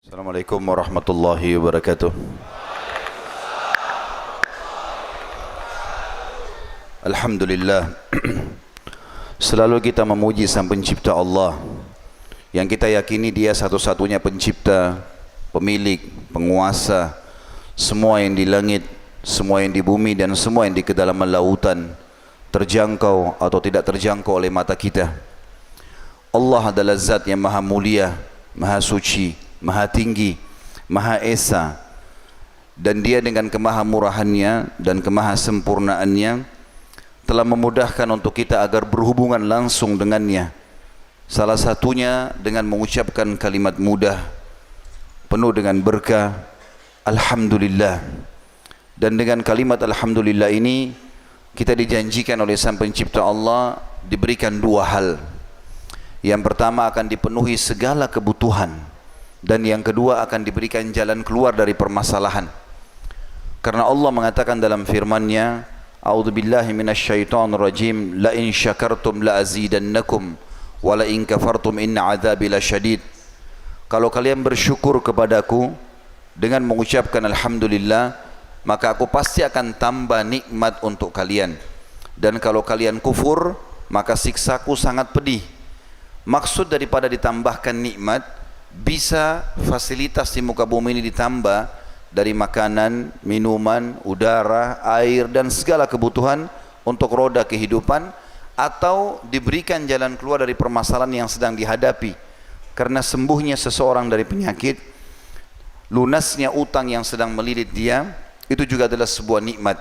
Assalamualaikum warahmatullahi wabarakatuh. Alhamdulillah. Selalu kita memuji Sang Pencipta Allah yang kita yakini Dia satu-satunya pencipta, pemilik, penguasa semua yang di langit, semua yang di bumi dan semua yang di kedalaman lautan, terjangkau atau tidak terjangkau oleh mata kita. Allah adalah zat yang maha mulia, maha suci, maha tinggi, maha esa, dan Dia dengan kemahamurahannya dan kemahasempurnaannya telah memudahkan untuk kita agar berhubungan langsung dengannya. Salah satunya dengan mengucapkan kalimat mudah penuh dengan berkah, Alhamdulillah. Dan dengan kalimat Alhamdulillah ini kita dijanjikan oleh Sang Pencipta Allah diberikan dua hal. Yang pertama akan dipenuhi segala kebutuhan, dan yang kedua akan diberikan jalan keluar dari permasalahan. Karena Allah mengatakan dalam firman-Nya, A'udzubillahi minasyaitonirrajim, la in syakartum la azidannakum wa la in kafartum inna adzabi lasyadid. Kalau kalian bersyukur kepadaku dengan mengucapkan alhamdulillah, maka aku pasti akan tambah nikmat untuk kalian. Dan kalau kalian kufur, maka siksaku sangat pedih. Maksud daripada ditambahkan nikmat, bisa fasilitas di muka bumi ini ditambah dari makanan, minuman, udara, air dan segala kebutuhan untuk roda kehidupan, atau diberikan jalan keluar dari permasalahan yang sedang dihadapi. Karena sembuhnya seseorang dari penyakit, lunasnya utang yang sedang melilit dia, itu juga adalah sebuah nikmat.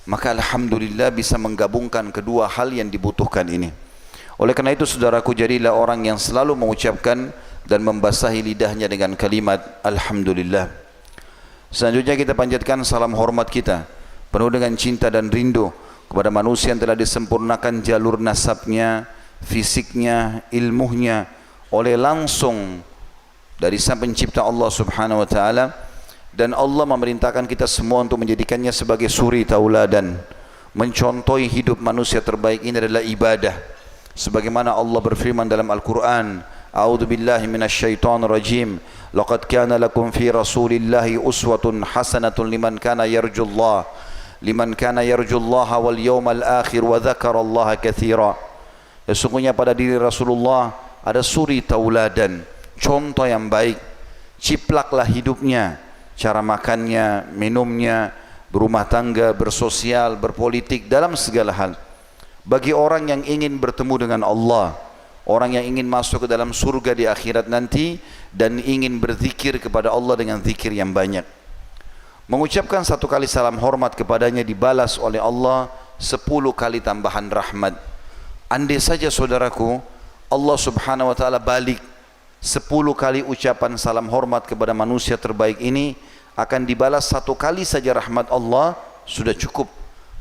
Maka alhamdulillah bisa menggabungkan kedua hal yang dibutuhkan ini. Oleh karena itu saudaraku, jadilah orang yang selalu mengucapkan dan membasahi lidahnya dengan kalimat Alhamdulillah. Selanjutnya kita panjatkan salam hormat kita penuh dengan cinta dan rindu kepada manusia yang telah disempurnakan jalur nasabnya, fisiknya, ilmunya oleh langsung dari Sang Pencipta Allah Subhanahu wa taala, dan Allah memerintahkan kita semua untuk menjadikannya sebagai suri tauladan, mencontohi hidup manusia terbaik ini adalah ibadah. Sebagaimana Allah berfirman dalam Al-Quran, A'udzu billahi minasyaitonir rajim, laqad kana lakum fi rasulillahi uswatun hasanatun liman kana yarjullaha wal yawmal akhir wa dzakarallaha katsira. Sesungguhnya pada diri Rasulullah ada suri tauladan, contoh yang baik. Ciplaklah hidupnya, cara makannya, minumnya, berumah tangga, bersosial, berpolitik, dalam segala hal. Bagi orang yang ingin bertemu dengan Allah, orang yang ingin masuk ke dalam surga di akhirat nanti, dan ingin berzikir kepada Allah dengan zikir yang banyak, mengucapkan satu kali salam hormat kepadanya dibalas oleh Allah 10 kali tambahan rahmat. Andai saja saudaraku Allah subhanahu wa ta'ala balik 10 kali ucapan salam hormat kepada manusia terbaik ini, akan dibalas 1 kali saja rahmat Allah, sudah cukup.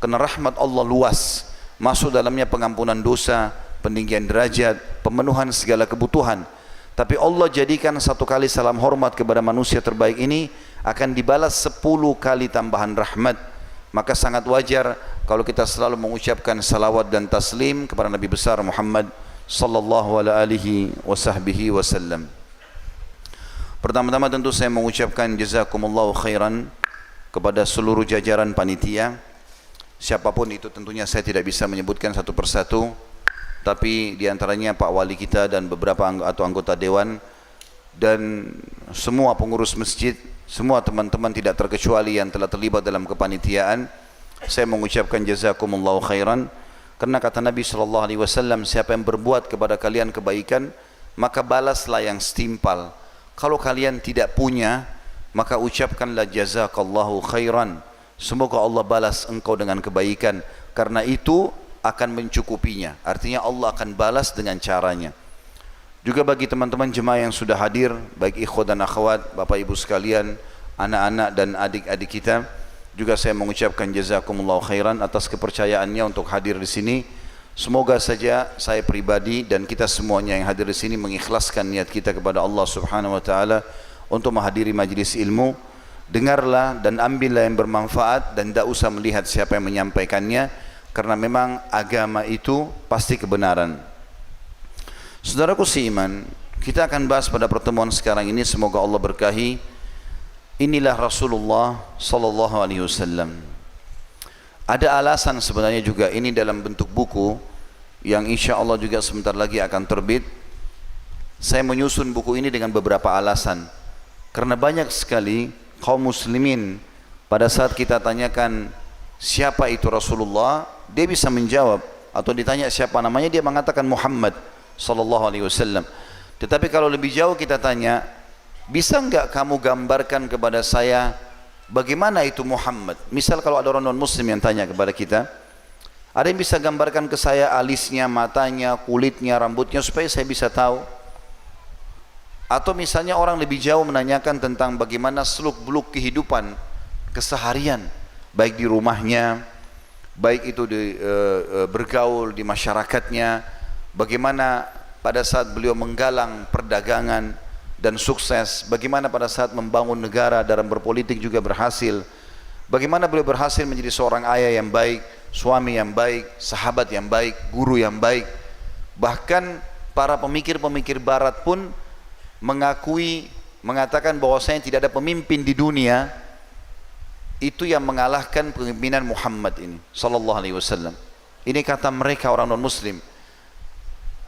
Karena rahmat Allah luas, masuk dalamnya pengampunan dosa, peninggian derajat, pemenuhan segala kebutuhan. Tapi Allah jadikan 1 kali salam hormat kepada manusia terbaik ini akan dibalas 10 kali tambahan rahmat. Maka sangat wajar kalau kita selalu mengucapkan salawat dan taslim kepada Nabi besar Muhammad sallallahu alaihi wasallam. Pertama-tama tentu saya mengucapkan jazakumullahu khairan kepada seluruh jajaran panitia. Siapapun itu tentunya saya tidak bisa menyebutkan satu persatu, tapi diantaranya Pak Wali kita dan beberapa anggota dewan dan semua pengurus masjid, semua teman-teman tidak terkecuali yang telah terlibat dalam kepanitiaan, saya mengucapkan jazakumullahu khairan. Karena kata Nabi SAW, siapa yang berbuat kepada kalian kebaikan, maka balaslah yang setimpal. Kalau kalian tidak punya, maka ucapkanlah jazakallahu khairan, semoga Allah balas engkau dengan kebaikan, karena itu akan mencukupinya. Artinya Allah akan balas dengan caranya. Juga bagi teman-teman jemaah yang sudah hadir, baik ikhwat dan akhwat, bapak ibu sekalian, anak-anak dan adik-adik kita, juga saya mengucapkan jazakumullahu khairan atas kepercayaannya untuk hadir di sini. Semoga saja saya pribadi dan kita semuanya yang hadir di sini mengikhlaskan niat kita kepada Allah Subhanahu wa taala untuk menghadiri majlis ilmu. Dengarlah dan ambillah yang bermanfaat, dan tidak usah melihat siapa yang menyampaikannya, karena memang agama itu pasti kebenaran. Saudaraku seiman, Kita akan bahas pada pertemuan sekarang ini, semoga Allah berkahi. Inilah Rasulullah sallallahu alaihi wasallam. Ada alasan sebenarnya juga ini dalam bentuk buku yang insya Allah juga sebentar lagi akan terbit. Saya menyusun buku ini dengan beberapa alasan. Karena banyak sekali kaum muslimin pada saat kita tanyakan siapa itu Rasulullah, dia bisa menjawab, atau ditanya siapa namanya, dia mengatakan Muhammad sallallahu alaihi wasallam. Tetapi kalau lebih jauh kita tanya, bisa enggak kamu gambarkan kepada saya bagaimana itu Muhammad? Misal kalau ada orang non muslim yang tanya kepada kita, ada yang bisa gambarkan ke saya alisnya, matanya, kulitnya, rambutnya supaya saya bisa tahu? Atau misalnya orang lebih jauh menanyakan tentang bagaimana seluk-beluk kehidupan keseharian, baik di rumahnya, baik itu bergaul di masyarakatnya, bagaimana pada saat beliau menggalang perdagangan dan sukses, bagaimana pada saat membangun negara dalam berpolitik juga berhasil, bagaimana beliau berhasil menjadi seorang ayah yang baik, suami yang baik, sahabat yang baik, guru yang baik. Bahkan para pemikir-pemikir barat pun mengatakan bahwasanya tidak ada pemimpin di dunia itu yang mengalahkan kepemimpinan Muhammad ini sallallahu alaihi wasallam. Ini kata mereka orang non muslim.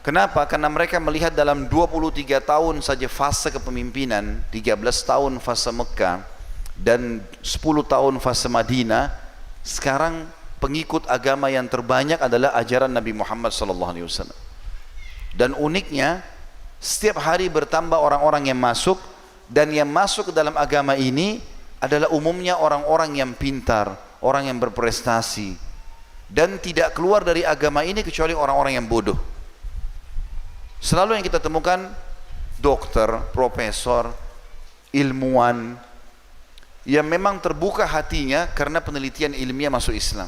Kenapa? Karena mereka melihat dalam 23 tahun saja fase kepemimpinan, 13 tahun fase Mekah dan 10 tahun fase Madinah, sekarang pengikut agama yang terbanyak adalah ajaran Nabi Muhammad SAW. Dan uniknya, setiap hari bertambah orang-orang yang masuk, dan yang masuk ke dalam agama ini adalah umumnya orang-orang yang pintar, orang yang berprestasi, dan tidak keluar dari agama ini kecuali orang-orang yang bodoh. Selalu yang kita temukan dokter, profesor, ilmuwan yang memang terbuka hatinya karena penelitian ilmiah masuk Islam.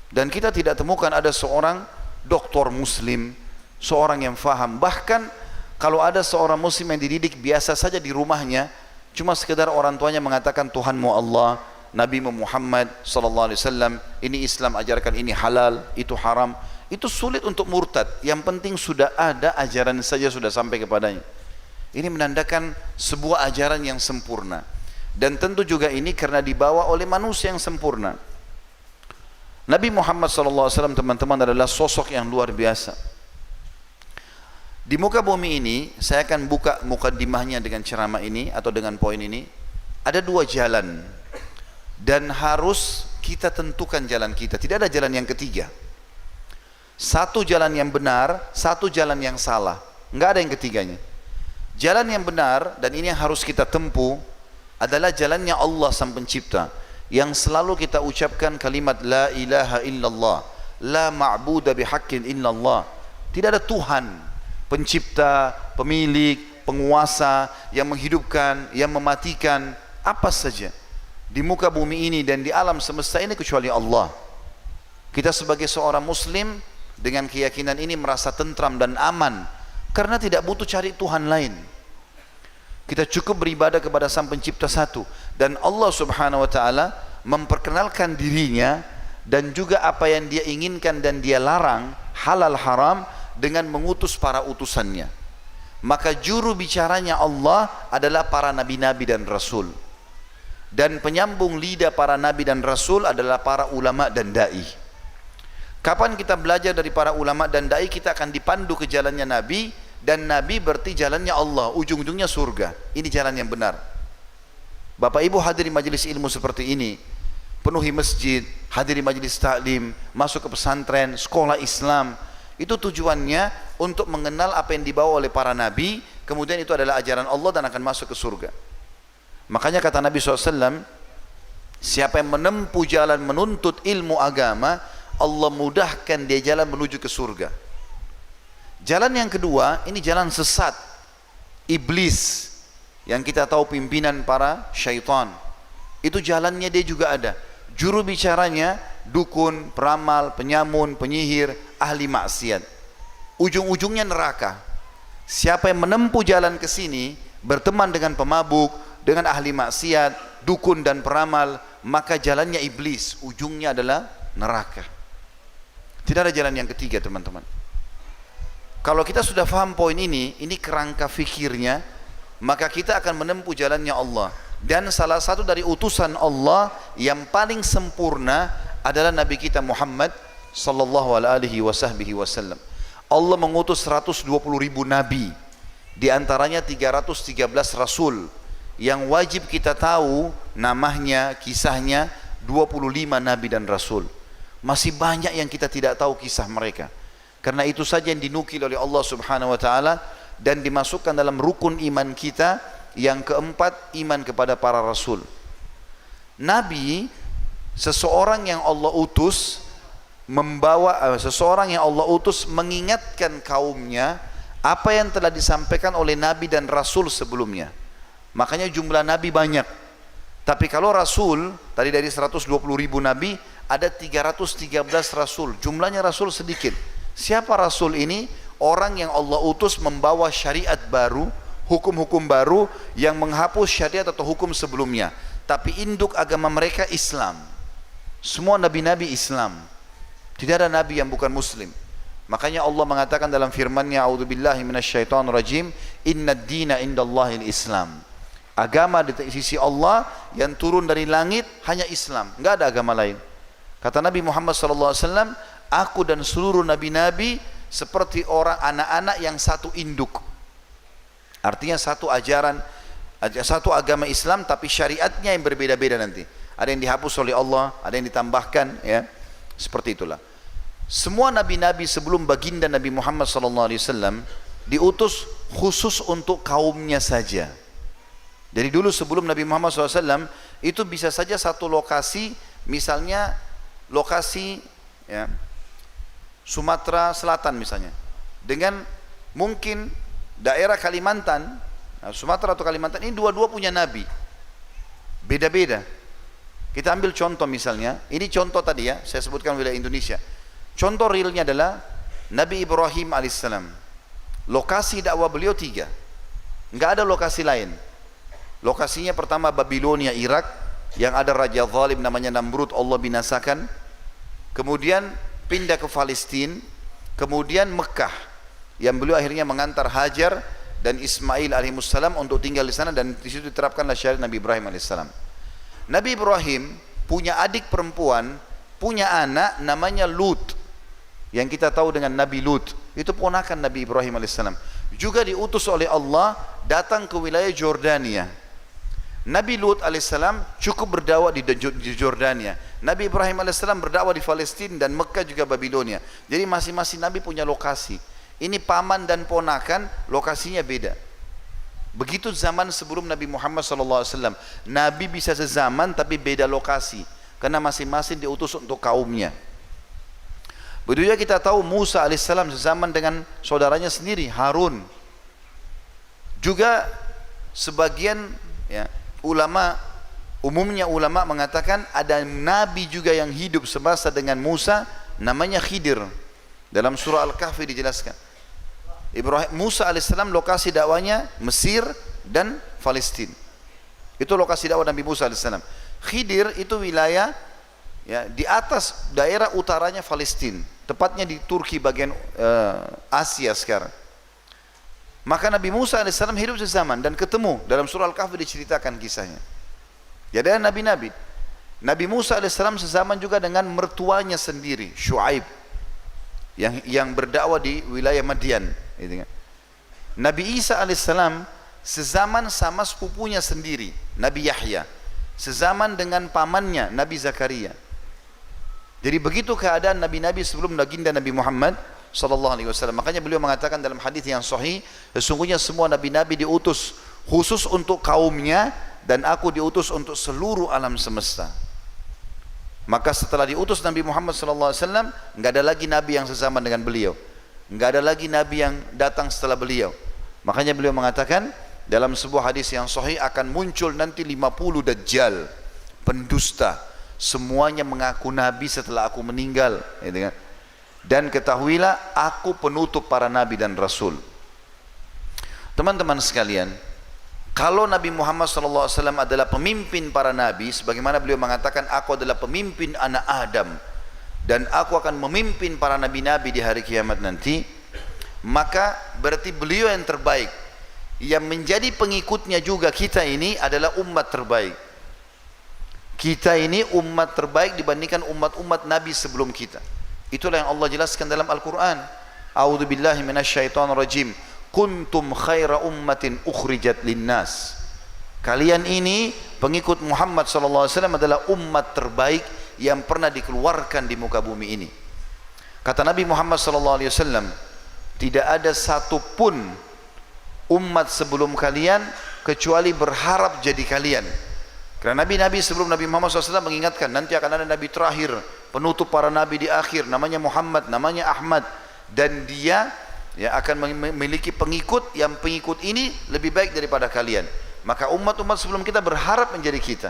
Dan kita tidak temukan ada seorang doktor muslim, seorang yang faham. Bahkan kalau ada seorang muslim yang dididik biasa saja di rumahnya, cuma sekedar orang tuanya mengatakan Tuhanmu Allah, Nabi Muhammad sallallahu alaihi wasallam, ini Islam ajarkan ini halal, itu haram, itu sulit untuk murtad. Yang penting sudah ada ajaran saja sudah sampai kepadanya. Ini menandakan sebuah ajaran yang sempurna. Dan tentu juga ini karena dibawa oleh manusia yang sempurna. Nabi Muhammad SAW teman-teman adalah sosok yang luar biasa. Di muka bumi ini, saya akan buka mukaddimahnya dengan ceramah ini atau dengan poin ini. Ada dua jalan dan harus kita tentukan jalan kita. Tidak ada jalan yang ketiga. Satu jalan yang benar, satu jalan yang salah. Enggak ada yang ketiganya. Jalan yang benar, dan ini yang harus kita tempuh, adalah jalannya Allah Sang Pencipta, yang selalu kita ucapkan kalimat La ilaha illallah, La ma'buda bihaqqin illallah. Tidak ada Tuhan, pencipta, pemilik, penguasa, yang menghidupkan, yang mematikan, apa saja di muka bumi ini dan di alam semesta ini kecuali Allah. Kita sebagai seorang muslim dengan keyakinan ini merasa tentram dan aman karena tidak butuh cari Tuhan lain. Kita cukup beribadah kepada Sang Pencipta satu, dan Allah Subhanahu wa taala memperkenalkan dirinya dan juga apa yang dia inginkan dan dia larang, halal haram, dengan mengutus para utusannya. Maka juru bicaranya Allah adalah para nabi-nabi dan rasul, dan penyambung lidah para nabi dan rasul adalah para ulama dan dai. Kapan kita belajar dari para ulama dan dai, kita akan dipandu ke jalannya Nabi, dan Nabi berarti jalannya Allah, ujung-ujungnya surga. Ini jalan yang benar. Bapak Ibu hadiri majelis ilmu seperti ini, penuhi masjid, hadiri majelis taklim, masuk ke pesantren, sekolah Islam, itu tujuannya untuk mengenal apa yang dibawa oleh para nabi, kemudian itu adalah ajaran Allah dan akan masuk ke surga. Makanya kata Nabi SAW, siapa yang menempuh jalan menuntut ilmu agama, Allah mudahkan dia jalan menuju ke surga. Jalan yang kedua, ini jalan sesat, iblis, yang kita tahu pimpinan para syaitan. Itu jalannya dia juga ada. Juru bicaranya dukun, peramal, penyamun, penyihir, ahli maksiat. Ujung-ujungnya neraka. Siapa yang menempuh jalan ke sini, berteman dengan pemabuk, dengan ahli maksiat, dukun dan peramal, maka jalannya iblis, ujungnya adalah neraka. Tidak ada jalan yang ketiga, teman-teman. Kalau kita sudah faham poin ini kerangka fikirnya, maka kita akan menempuh jalannya Allah. Dan salah satu dari utusan Allah yang paling sempurna adalah Nabi kita Muhammad sallallahu alaihi wasallam. Allah mengutus 120.000 nabi, di antaranya 313 rasul yang wajib kita tahu namanya, kisahnya. 25 nabi dan rasul. Masih banyak yang kita tidak tahu kisah mereka. Karena itu saja yang dinukil oleh Allah Subhanahu wa taala dan dimasukkan dalam rukun iman kita. Yang keempat, iman kepada para rasul. Nabi, seseorang yang Allah utus seseorang yang Allah utus mengingatkan kaumnya apa yang telah disampaikan oleh nabi dan rasul sebelumnya. Makanya jumlah nabi banyak. Tapi kalau rasul, tadi dari 120.000 nabi, ada 313 rasul. Jumlahnya rasul sedikit. Siapa rasul ini? Orang yang Allah utus membawa syariat baru, hukum-hukum baru yang menghapus syariat atau hukum sebelumnya. Tapi induk agama mereka Islam. Semua nabi-nabi Islam. Tidak ada nabi yang bukan muslim. Makanya Allah mengatakan dalam firman-Nya, a'udzubillahi minasyaitonirrajim, innad dina indallahil Islam. Agama di sisi Allah yang turun dari langit hanya Islam, enggak ada agama lain. Kata Nabi Muhammad SAW, aku dan seluruh nabi-nabi seperti orang anak-anak yang satu induk. Artinya satu ajaran, satu agama Islam, tapi syariatnya yang berbeda-beda nanti. Ada yang dihapus oleh Allah, ada yang ditambahkan, ya. Seperti itulah. Semua nabi-nabi sebelum baginda Nabi Muhammad SAW diutus khusus untuk kaumnya saja. Dari dulu sebelum Nabi Muhammad SAW itu bisa saja satu lokasi, misalnya lokasi, ya, Sumatera Selatan misalnya, dengan mungkin daerah Kalimantan, Sumatera atau Kalimantan, ini dua-dua punya nabi, beda-beda. Kita ambil contoh misalnya, ini contoh tadi ya, saya sebutkan wilayah Indonesia. Contoh realnya adalah Nabi Ibrahim alaihissalam. Lokasi dakwah beliau 3, nggak ada lokasi lain. Lokasinya pertama Babilonia, Irak, yang ada raja zalim namanya Namrud, Allah binasakan. Kemudian pindah ke Palestina, kemudian Mekah, yang beliau akhirnya mengantar Hajar dan Ismail alaihissalam untuk tinggal di sana, dan di situ diterapkanlah syariat Nabi Ibrahim alaihissalam. Nabi Ibrahim punya adik perempuan, punya anak namanya Lut, yang kita tahu dengan Nabi Lut. Itu ponakan Nabi Ibrahim alaihissalam. Juga diutus oleh Allah datang ke wilayah Jordania. Nabi Lut alaihissalam cukup berdakwah di Jordania. Nabi Ibrahim alaihissalam berdakwah di Palestina dan Mekah juga Babilonia. Jadi masing-masing Nabi punya lokasi. Ini paman dan ponakan, lokasinya beda. Begitu zaman sebelum Nabi Muhammad SAW. Nabi bisa sezaman tapi beda lokasi, karena masing-masing diutus untuk kaumnya. Begitu juga kita tahu Musa alaihissalam sezaman dengan saudaranya sendiri Harun. Juga sebagian, ya, umumnya ulama mengatakan ada nabi juga yang hidup semasa dengan Musa, namanya Khidir. Dalam surah Al-Kahfi dijelaskan. Musa alaihissalam lokasi dakwanya Mesir dan Palestina. Itu lokasi dakwah Nabi Musa alaihissalam. Khidir itu wilayah, ya, di atas daerah utaranya Palestina, tepatnya di Turki bagian Asia sekarang. Maka Nabi Musa alaihissalam hidup sezaman dan ketemu. Dalam surah Al-Kahfi diceritakan kisahnya. Jadi ada nabi-nabi. Nabi Musa alaihissalam sezaman juga dengan mertuanya sendiri, Syuaib, yang berdakwah di wilayah Madian. Nabi Isa alaihissalam sezaman sama sepupunya sendiri, Nabi Yahya, sezaman dengan pamannya Nabi Zakaria. Jadi begitu keadaan nabi-nabi sebelum baginda Nabi Muhammad sallallahu alaihi wasallam. Makanya beliau mengatakan dalam hadis yang sahih, sesungguhnya semua nabi-nabi diutus khusus untuk kaumnya, dan aku diutus untuk seluruh alam semesta. Maka setelah diutus Nabi Muhammad sallallahu alaihi wasallam, enggak ada lagi nabi yang sezaman dengan beliau. Enggak ada lagi nabi yang datang setelah beliau. Makanya beliau mengatakan dalam sebuah hadis yang sahih, akan muncul nanti 50 dajjal, pendusta, semuanya mengaku nabi setelah aku meninggal, gitu kan? Dan ketahuilah aku penutup para nabi dan rasul. Teman-teman sekalian, kalau Nabi Muhammad SAW adalah pemimpin para nabi, sebagaimana beliau mengatakan, aku adalah pemimpin anak Adam dan aku akan memimpin para nabi-nabi di hari kiamat nanti, maka berarti beliau yang terbaik. Yang menjadi pengikutnya juga kita ini adalah umat terbaik. Kita ini umat terbaik dibandingkan umat-umat Nabi sebelum kita. Itulah yang Allah jelaskan dalam Al-Quran. A'udzu billahi minasyaitonir rajim. Kuntum khaira ummatin ukhrijat linnas. Kalian ini pengikut Muhammad sallallahu alaihi wasallam adalah umat terbaik yang pernah dikeluarkan di muka bumi ini. Kata Nabi Muhammad sallallahu alaihi wasallam, tidak ada satupun umat sebelum kalian kecuali berharap jadi kalian. Karena nabi-nabi sebelum Nabi Muhammad SAW mengingatkan, nanti akan ada nabi terakhir, penutup para nabi di akhir, namanya Muhammad, namanya Ahmad, dan dia akan memiliki pengikut, yang pengikut ini lebih baik daripada kalian. Maka umat-umat sebelum kita berharap menjadi kita.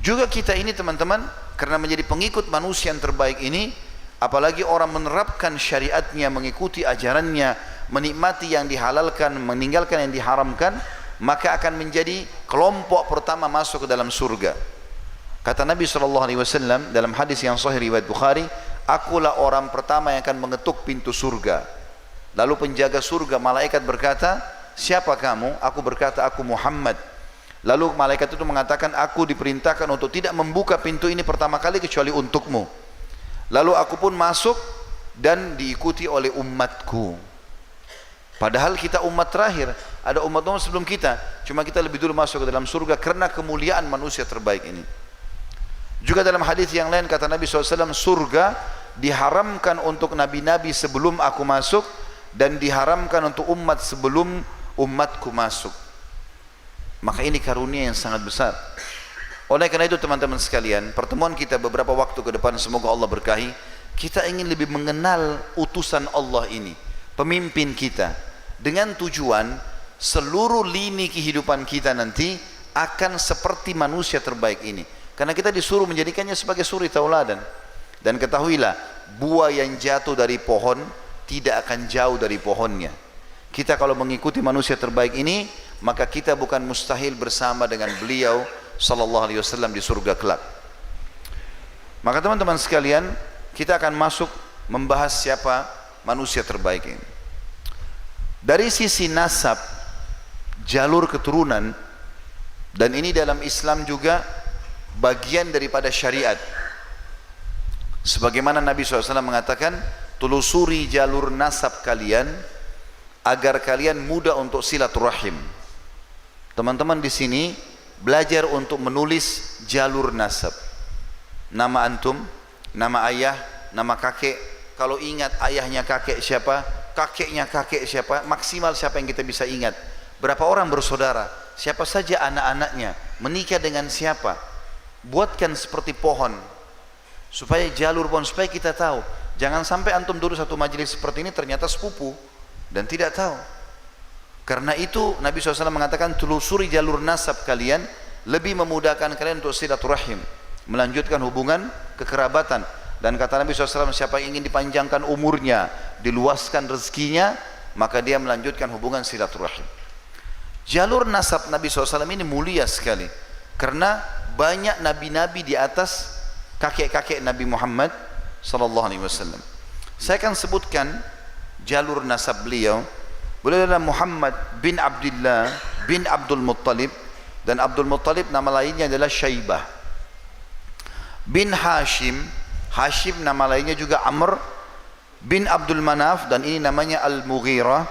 Juga kita ini teman-teman, karena menjadi pengikut manusia yang terbaik ini, apalagi orang menerapkan syariatnya, mengikuti ajarannya, menikmati yang dihalalkan, meninggalkan yang diharamkan, maka akan menjadi kelompok pertama masuk ke dalam surga. Kata Nabi SAW dalam hadis yang sahih riwayat Bukhari, akulah orang pertama yang akan mengetuk pintu surga. Lalu penjaga surga malaikat berkata, siapa kamu? Aku berkata, aku Muhammad. Lalu malaikat itu mengatakan, aku diperintahkan untuk tidak membuka pintu ini pertama kali kecuali untukmu. Lalu aku pun masuk dan diikuti oleh umatku. Padahal kita umat terakhir, ada umat-umat sebelum kita, cuma kita lebih dulu masuk ke dalam surga karena kemuliaan manusia terbaik ini. Juga dalam hadis yang lain kata Nabi SAW, surga diharamkan untuk nabi-nabi sebelum aku masuk, dan diharamkan untuk umat sebelum umatku masuk. Maka ini karunia yang sangat besar. Oleh karena itu teman-teman sekalian, pertemuan kita beberapa waktu ke depan semoga Allah berkahi, kita ingin lebih mengenal utusan Allah ini, pemimpin kita, dengan tujuan seluruh lini kehidupan kita nanti akan seperti manusia terbaik ini. Karena kita disuruh menjadikannya sebagai suri tauladan. Dan ketahuilah, buah yang jatuh dari pohon tidak akan jauh dari pohonnya. Kita kalau mengikuti manusia terbaik ini, maka kita bukan mustahil bersama dengan beliau sallallahu alaihi wasallam di surga kelak. Maka teman-teman sekalian, kita akan masuk membahas siapa manusia terbaik ini. Dari sisi nasab, jalur keturunan, dan ini dalam Islam juga bagian daripada syariat. Sebagaimana Nabi SAW mengatakan, telusuri jalur nasab kalian agar kalian mudah untuk silaturahim. Teman-teman di sini belajar untuk menulis jalur nasab. Nama antum, nama ayah, nama kakek. Kalau ingat ayahnya kakek siapa, kakeknya kakek siapa, maksimal siapa yang kita bisa ingat. Berapa orang bersaudara, siapa saja anak-anaknya, menikah dengan siapa. Buatkan seperti pohon, supaya jalur pohon, supaya kita tahu. Jangan sampai antum duduk satu majelis seperti ini ternyata sepupu dan tidak tahu. Karena itu Nabi SAW mengatakan, telusuri jalur nasab kalian, lebih memudahkan kalian untuk silaturahim, melanjutkan hubungan kekerabatan. Dan kata Nabi SAW, siapa yang ingin dipanjangkan umurnya, diluaskan rezekinya, maka dia melanjutkan hubungan silaturahim. Jalur nasab Nabi SAW ini mulia sekali, karena banyak nabi-nabi di atas kakek-kakek Nabi Muhammad SAW. Saya akan sebutkan jalur nasab beliau. Beliau adalah Muhammad bin Abdullah bin Abdul Muttalib, dan Abdul Muttalib nama lainnya adalah Syaibah. Bin Hashim, Hashim nama lainnya juga Amr. Bin Abdul Manaf, dan ini namanya Al-Mughirah.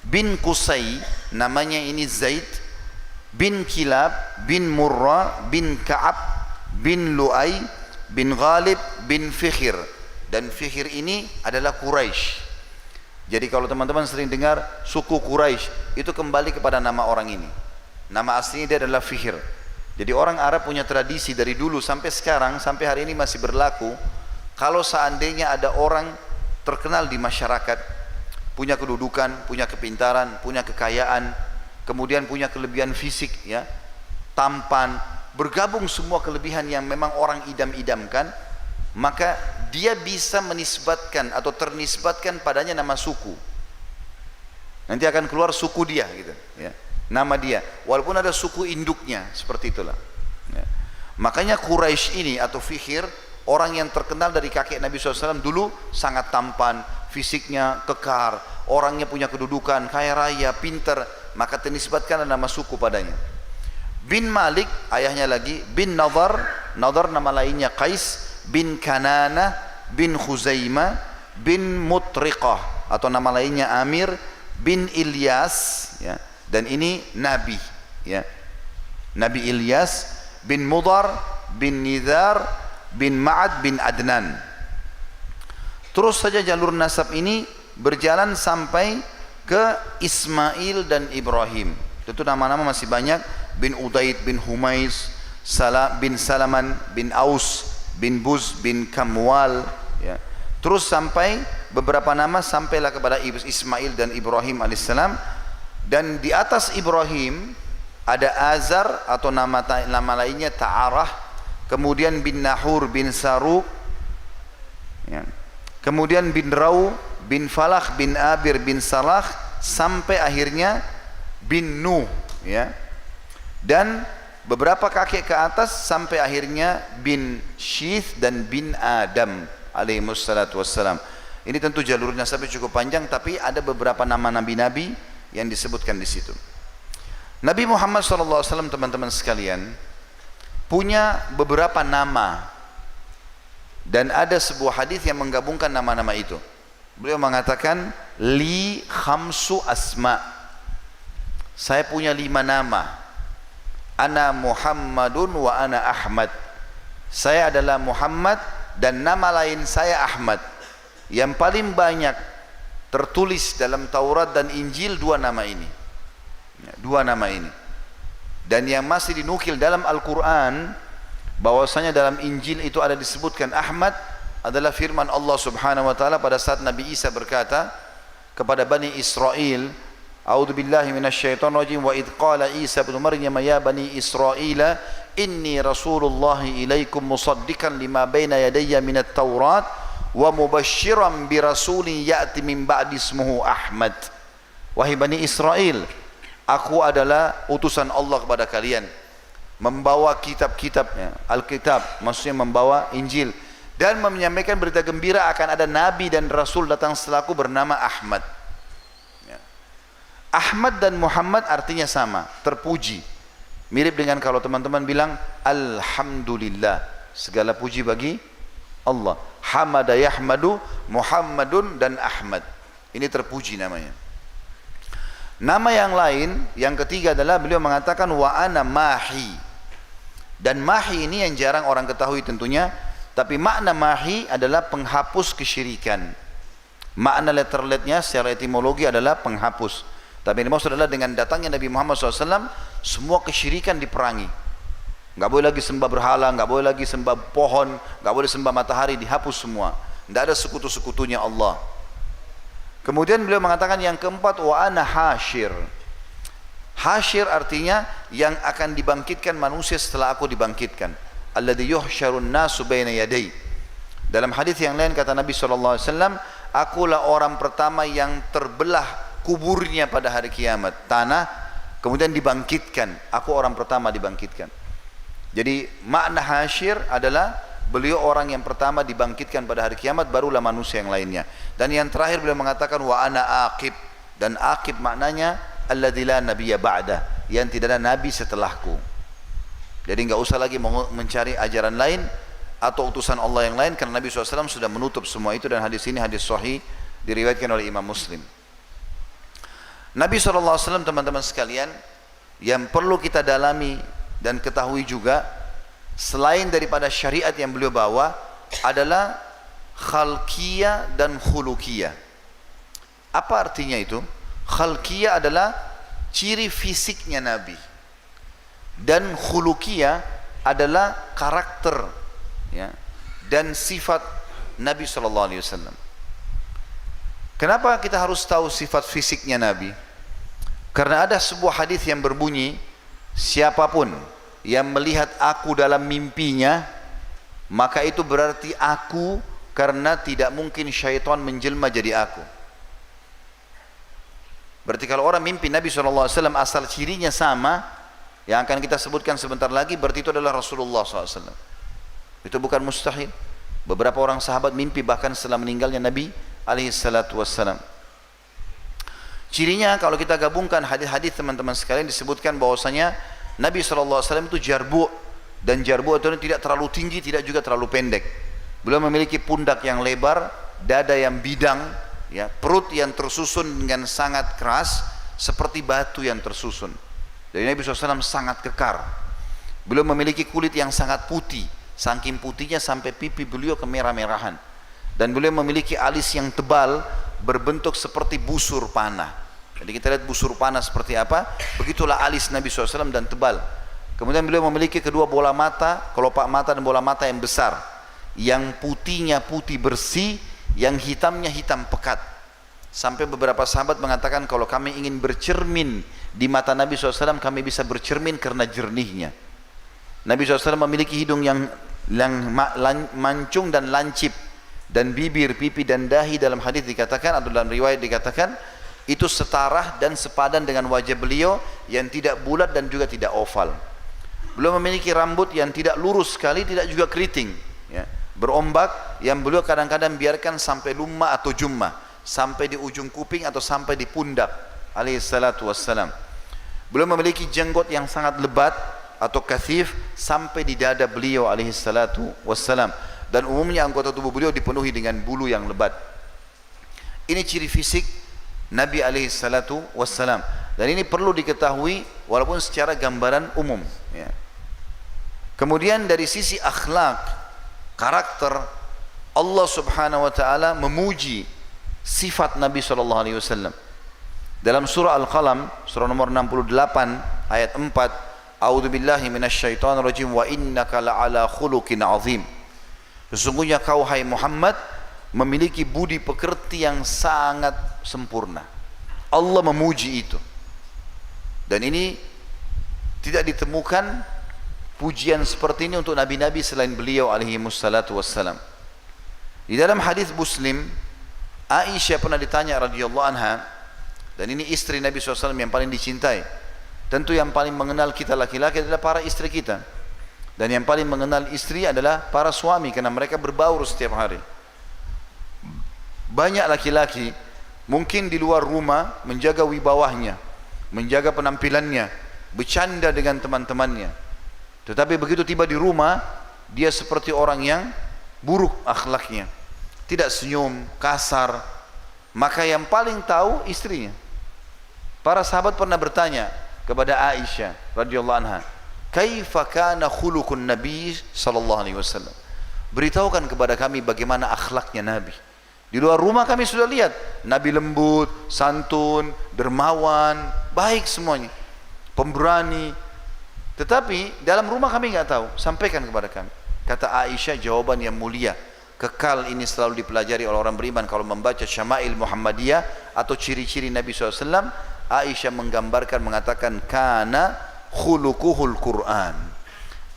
Bin Qusay, namanya ini Zaid. Bin Kilab, bin Murrah, bin Ka'ab, bin Lu'ay, bin Ghalib, bin Fikhir. Dan Fikhir ini adalah Quraisy. Jadi kalau teman-teman sering dengar suku Quraisy, itu kembali kepada nama orang ini. Nama aslinya dia adalah Fikhir. Jadi orang Arab punya tradisi dari dulu sampai sekarang, sampai hari ini masih berlaku. Kalau seandainya ada orang terkenal di masyarakat, punya kedudukan, punya kepintaran, punya kekayaan, kemudian punya kelebihan fisik, ya, tampan, bergabung semua kelebihan yang memang orang idam-idamkan, maka dia bisa menisbatkan atau ternisbatkan padanya nama suku. Nanti akan keluar suku dia, gitu, ya, nama dia, walaupun ada suku induknya, seperti itulah, ya. Makanya Quraisy ini atau Fikhir, orang yang terkenal dari kakek Nabi SAW dulu, sangat tampan, fisiknya kekar, orangnya punya kedudukan, kaya raya, pinter, maka dinisbatkan nama suku padanya. Bin Malik ayahnya lagi, bin Nadar, Nadar nama lainnya Qais, bin Kanana, bin Khuzaimah, bin Mutriqah atau nama lainnya Amir, bin Ilyas, ya. Dan ini nabi, ya. Nabi Ilyas bin Mudar bin Nidhar bin Ma'ad bin Adnan. Terus saja jalur nasab ini berjalan sampai ke Ismail dan Ibrahim. Itu nama-nama masih banyak, bin Udaid bin Humais, bin Salaman bin Aus bin Buz bin Kamwal, ya. Terus sampai beberapa nama sampailah kepada Ismail dan Ibrahim alaihissalam. Dan di atas Ibrahim ada Azar atau nama lainnya Ta'arah, kemudian bin Nahur bin Saru, ya. Kemudian bin Rau bin Falah bin Abir bin Salah, sampai akhirnya bin Nuh, ya. Dan beberapa kakek ke atas sampai akhirnya bin Syith dan bin Adam alaihissalatu wassalam. Ini tentu jalur nasabnya cukup panjang, tapi ada beberapa nama nabi-nabi yang disebutkan di situ. Nabi Muhammad SAW, teman-teman sekalian, punya beberapa nama, dan ada sebuah hadis yang menggabungkan nama-nama itu. Beliau mengatakan, li khamsu asma, saya punya 5 nama. Ana Muhammadun wa ana Ahmad, saya adalah Muhammad dan nama lain saya Ahmad. Yang paling banyak tertulis dalam Taurat dan Injil 2 nama ini, 2 nama ini. Dan yang masih dinukil dalam Al-Quran, bahwasanya dalam Injil itu ada disebutkan Ahmad, adalah firman Allah Subhanahu wa taala pada saat Nabi Isa berkata kepada Bani Israel, A'udzu billahi minasyaitonir rajim, wa idz qala Isa ibnu Maryam ya bani Israila inni rasulullahi ilaikum musaddiqan lima baina yadayya minat Taurat wa mubasysyiran bi rasulin ya'ti min ba'di ismuhu Ahmad. Wahai Bani Israel, aku adalah utusan Allah kepada kalian, membawa kitab-kitabnya, Alkitab, maksudnya membawa Injil, dan menyampaikan berita gembira akan ada nabi dan rasul datang setelahku bernama Ahmad. Ya. Ahmad dan Muhammad artinya sama, terpuji. Mirip dengan kalau teman-teman bilang Alhamdulillah, segala puji bagi Allah. Hamada yahmadu, Muhammadun dan Ahmad. Ini terpuji namanya. Nama yang lain, yang ketiga adalah beliau mengatakan wa ana mahi. Dan mahi ini yang jarang orang ketahui tentunya, tapi makna mahi adalah penghapus kesyirikan. Makna letter-letternya secara etimologi adalah penghapus. Tapi ini maksud adalah dengan datangnya Nabi Muhammad SAW, semua kesyirikan diperangi. Nggak boleh lagi sembah berhala, nggak boleh lagi sembah pohon, nggak boleh sembah matahari, dihapus semua. Nggak ada sekutu-sekutunya Allah. Kemudian beliau mengatakan yang keempat, wa ana hasyir. Hasyir artinya yang akan dibangkitkan manusia setelah aku dibangkitkan. Alladzi yuhsyarun nasu baina yaday. Dalam hadis yang lain kata Nabi SAW, akulah orang pertama yang terbelah kuburnya pada hari kiamat, tanah, kemudian dibangkitkan. Aku orang pertama dibangkitkan. Jadi makna hasyir adalah beliau orang yang pertama dibangkitkan pada hari kiamat, barulah manusia yang lainnya. Dan yang terakhir beliau mengatakan wa ana aqib, dan aqib maknanya alladzi la nabiyya ba'da, yang tidak ada nabi setelahku. Jadi enggak usah lagi mencari ajaran lain atau utusan Allah yang lain, karena Nabi SAW sudah menutup semua itu. Dan hadis ini hadis sahih, diriwayatkan oleh Imam Muslim. Nabi SAW, teman-teman sekalian, yang perlu kita dalami dan ketahui juga, selain daripada syariat yang beliau bawa, adalah khalqiyah dan khuluqiyah. Apa artinya itu? Khalqiyah adalah ciri fisiknya Nabi, dan khuluqiyah adalah karakter, ya, dan sifat Nabi SAW. Kenapa kita harus tahu sifat fisiknya Nabi? Karena ada sebuah hadis yang berbunyi, siapapun yang melihat aku dalam mimpinya, maka itu berarti aku, karena tidak mungkin syaitan menjelma jadi aku. Berarti kalau orang mimpi Nabi SAW asal cirinya sama, yang akan kita sebutkan sebentar lagi, berarti itu adalah Rasulullah SAW. Itu bukan mustahil. Beberapa orang sahabat mimpi bahkan setelah meninggalnya Nabi alaihi salatu wassalam. Cirinya kalau kita gabungkan hadis-hadis teman-teman sekalian, disebutkan bahwasanya Nabi SAW itu jarbu, dan jarbu itu tidak terlalu tinggi, tidak juga terlalu pendek. Beliau memiliki pundak yang lebar, dada yang bidang, ya, perut yang tersusun dengan sangat keras seperti batu yang tersusun. Jadi Nabi SAW sangat kekar. Beliau memiliki kulit yang sangat putih, saking putihnya sampai pipi beliau kemerah-merahan. Dan beliau memiliki alis yang tebal berbentuk seperti busur panah. Jadi kita lihat busur panah seperti apa, begitulah alis Nabi SAW dan tebal. Kemudian beliau memiliki kedua bola mata, kelopak mata dan bola mata yang besar, yang putihnya putih bersih, yang hitamnya hitam pekat. Sampai beberapa sahabat mengatakan kalau kami ingin bercermin di mata Nabi SAW, kami bisa bercermin karena jernihnya. Nabi SAW memiliki hidung yang mancung dan lancip, dan bibir, pipi dan dahi dalam hadis dikatakan atau dalam riwayat dikatakan itu setara dan sepadan dengan wajah beliau yang tidak bulat dan juga tidak oval. Beliau memiliki rambut yang tidak lurus sekali, tidak juga keriting, ya, berombak, yang beliau kadang-kadang biarkan sampai lumma atau jumma, sampai di ujung kuping atau sampai di pundak alaihi salatu wassalam. Beliau memiliki jenggot yang sangat lebat atau kathif sampai di dada beliau alaihi salatu wassalam, dan umumnya anggota tubuh beliau dipenuhi dengan bulu yang lebat. Ini ciri fisik Nabi alaihi salatu wassalam, dan ini perlu diketahui walaupun secara gambaran umum, ya. Kemudian dari sisi akhlak, karakter, Allah subhanahu wa ta'ala memuji sifat Nabi SAW dalam surah Al-Qalam, surah nomor 68 ayat 4, A'udzu billahi minasyaitonir rajim, wa innaka la'ala khuluqin azim. Sesungguhnya kau hai Muhammad memiliki budi pekerti yang sangat sempurna. Allah memuji itu, dan ini tidak ditemukan pujian seperti ini untuk nabi-nabi selain beliau alaihi wassalatu wassalam. Di dalam hadis Muslim, Aisyah pernah ditanya radhiyallahu anha, dan ini istri Nabi SAW yang paling dicintai. Tentu yang paling mengenal kita laki-laki adalah para istri kita, dan yang paling mengenal istri adalah para suami, karena mereka berbaur setiap hari. Banyak laki-laki mungkin di luar rumah menjaga wibawahnya, menjaga penampilannya, bercanda dengan teman-temannya, tetapi begitu tiba di rumah dia seperti orang yang buruk akhlaknya, tidak senyum, kasar. Maka yang paling tahu istrinya. Para sahabat pernah bertanya kepada Aisyah radhiyallahu anha, kaifa kana khuluqun Nabi sallallahu alaihi wasallam, beritahukan kepada kami bagaimana akhlaknya Nabi. Di luar rumah kami sudah lihat Nabi lembut, santun, dermawan, baik semuanya, pemberani. Tetapi dalam rumah kami nggak tahu, sampaikan kepada kami. Kata Aisyah jawaban yang mulia, kekal ini selalu dipelajari oleh orang beriman kalau membaca Syama'il Muhammadiyah atau ciri-ciri Nabi SAW. Aisyah menggambarkan, mengatakan kana khuluquhul Quran,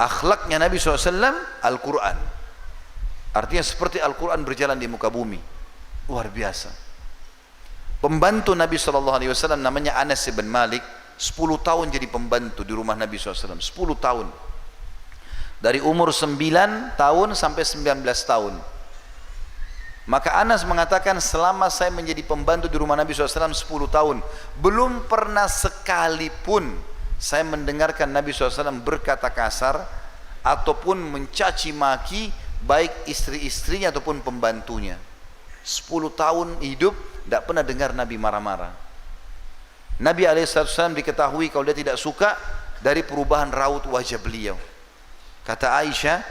akhlaknya Nabi SAW Al-Quran. Artinya seperti Al-Quran berjalan di muka bumi. Luar biasa. Pembantu Nabi SAW namanya Anas bin Malik, 10 tahun jadi pembantu di rumah Nabi SAW, 10 tahun. Dari umur 9 tahun sampai 19 tahun. Maka Anas mengatakan, selama saya menjadi pembantu di rumah Nabi SAW 10 tahun, belum pernah sekalipun saya mendengarkan Nabi SAW berkata kasar ataupun mencaci maki baik istri-istrinya ataupun pembantunya. 10 tahun hidup tidak pernah dengar Nabi marah-marah. Nabi SAW diketahui kalau dia tidak suka dari perubahan raut wajah beliau. Kata Aisyah,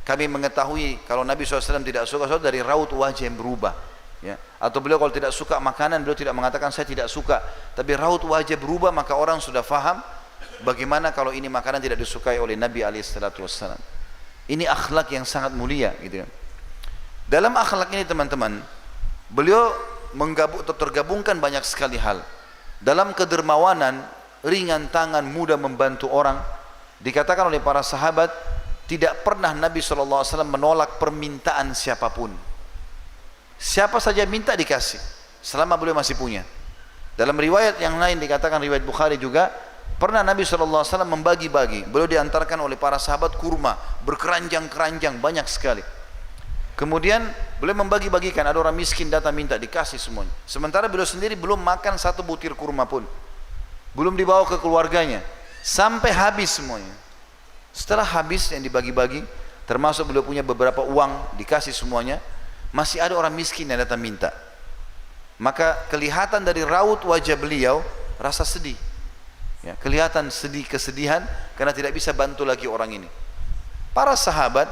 kami mengetahui kalau Nabi SAW tidak suka dari raut wajah yang berubah, ya. Atau beliau kalau tidak suka makanan, beliau tidak mengatakan saya tidak suka, tapi raut wajah berubah, maka orang sudah faham bagaimana kalau ini makanan tidak disukai oleh Nabi SAW. Ini akhlak yang sangat mulia, gitu. Dalam akhlak ini teman-teman, beliau tergabungkan banyak sekali hal. Dalam kedermawanan, ringan tangan, mudah membantu orang. Dikatakan oleh para sahabat, tidak pernah Nabi SAW menolak permintaan siapapun. Siapa saja minta dikasih, selama beliau masih punya. Dalam riwayat yang lain dikatakan, riwayat Bukhari juga, pernah Nabi SAW membagi-bagi. Beliau diantarkan oleh para sahabat kurma berkeranjang-keranjang banyak sekali. Kemudian beliau membagi-bagikan, ada orang miskin datang minta, dikasih semuanya. Sementara beliau sendiri belum makan satu butir kurma pun, belum dibawa ke keluarganya, sampai habis semuanya. Setelah habis yang dibagi-bagi, termasuk beliau punya beberapa uang, dikasih semuanya, masih ada orang miskin yang datang minta. Maka kelihatan dari raut wajah beliau rasa sedih, ya, kelihatan sedih, kesedihan karena tidak bisa bantu lagi orang ini. Para sahabat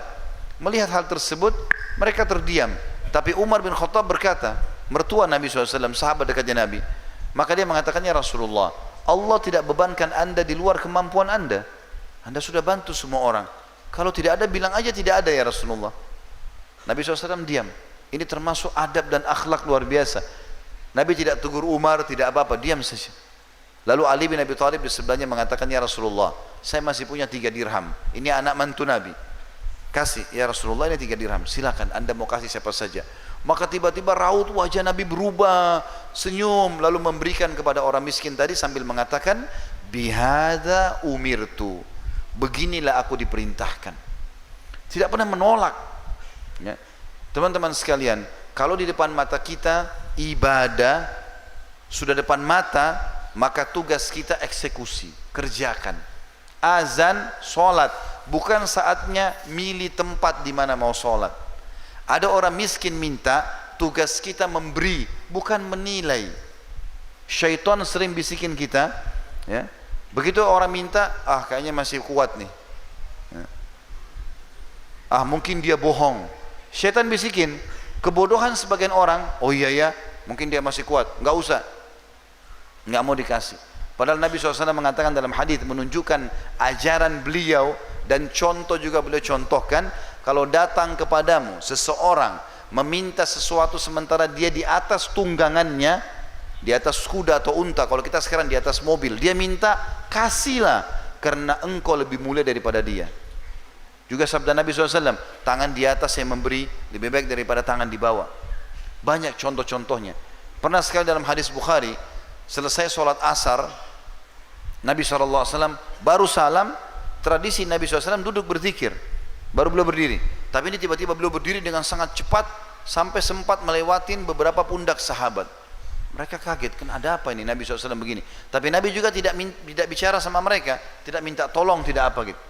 melihat hal tersebut, mereka terdiam. Tapi Umar bin Khattab berkata, mertua Nabi SAW, sahabat dekatnya Nabi, maka dia mengatakannya, Rasulullah, Allah tidak bebankan anda di luar kemampuan anda. Anda sudah bantu semua orang. Kalau tidak ada, bilang aja tidak ada ya Rasulullah. Nabi SAW diam. Ini termasuk adab dan akhlak luar biasa. Nabi tidak tegur Umar, tidak apa-apa, diam saja. Lalu Ali bin Abi Thalib di sebelahnya mengatakan, ya Rasulullah, saya masih punya 3 dirham. Ini anak mantu Nabi. Kasih, ya Rasulullah, ini 3 dirham. Silakan, anda mau kasih siapa saja. Maka tiba-tiba raut wajah Nabi berubah, senyum, lalu memberikan kepada orang miskin tadi sambil mengatakan, bihadza umirtu. Beginilah aku diperintahkan. Tidak pernah menolak. Ya. Teman-teman sekalian, kalau di depan mata kita ibadah sudah depan mata, maka tugas kita eksekusi, kerjakan. Azan, sholat, bukan saatnya milih tempat di mana mau sholat. Ada orang miskin minta, tugas kita memberi, bukan menilai. Syaitan sering bisikin kita, ya. Begitu orang minta, kayaknya masih kuat nih, ya. Mungkin dia bohong. Syaitan bisikin, kebodohan sebagian orang, oh iya ya, mungkin dia masih kuat, nggak usah, nggak mau dikasih. Padahal Nabi SAW mengatakan dalam hadis, menunjukkan ajaran beliau dan contoh juga beliau contohkan, kalau datang kepadamu seseorang meminta sesuatu sementara dia di atas tunggangannya, di atas kuda atau unta, kalau kita sekarang di atas mobil, dia minta, kasihlah, karena engkau lebih mulia daripada dia. Juga sabda Nabi SAW, tangan di atas yang memberi lebih baik daripada tangan di bawah. Banyak contoh-contohnya. Pernah sekali dalam hadis Bukhari, selesai sholat asar, Nabi SAW baru salam, tradisi Nabi SAW duduk berzikir, baru beliau berdiri. Tapi ini tiba-tiba beliau berdiri dengan sangat cepat, sampai sempat melewatin beberapa pundak sahabat. Mereka kaget, kan ada apa ini Nabi SAW begini. Tapi Nabi juga tidak bicara sama mereka, tidak minta tolong, tidak apa gitu.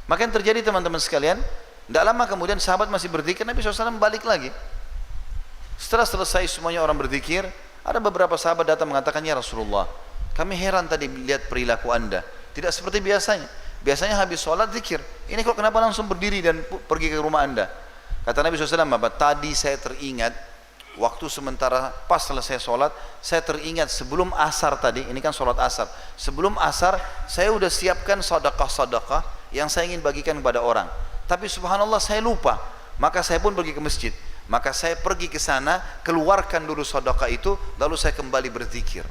Maka yang terjadi teman-teman sekalian, tidak lama kemudian sahabat masih berzikir, Nabi SAW balik lagi. Setelah selesai semuanya orang berzikir, ada beberapa sahabat datang mengatakan, ya Rasulullah, kami heran tadi lihat perilaku anda, tidak seperti biasanya. Biasanya habis sholat zikir, ini kok kenapa langsung berdiri dan pergi ke rumah anda? Kata Nabi SAW, tadi saya teringat, waktu sementara pas selesai sholat, saya teringat sebelum asar tadi, ini kan sholat asar, sebelum asar saya udah siapkan sedekah-sedekah yang saya ingin bagikan kepada orang, tapi subhanallah saya lupa. Maka saya pun pergi ke masjid, maka saya pergi ke sana, keluarkan dulu sedekah itu, lalu saya kembali berzikir.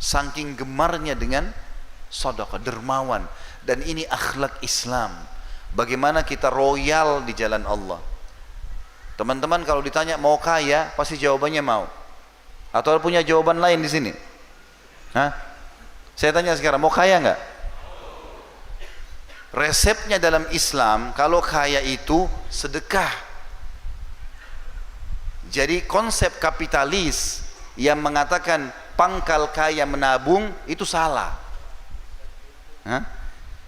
Saking gemarnya dengan sedekah, dermawan. Dan ini akhlak Islam, bagaimana kita royal di jalan Allah. Teman-teman kalau ditanya mau kaya, pasti jawabannya mau. Atau punya jawaban lain di sini? Hah? Saya tanya sekarang, mau kaya enggak? Resepnya dalam Islam, kalau kaya itu sedekah. Jadi konsep kapitalis yang mengatakan pangkal kaya menabung, itu salah. Hah?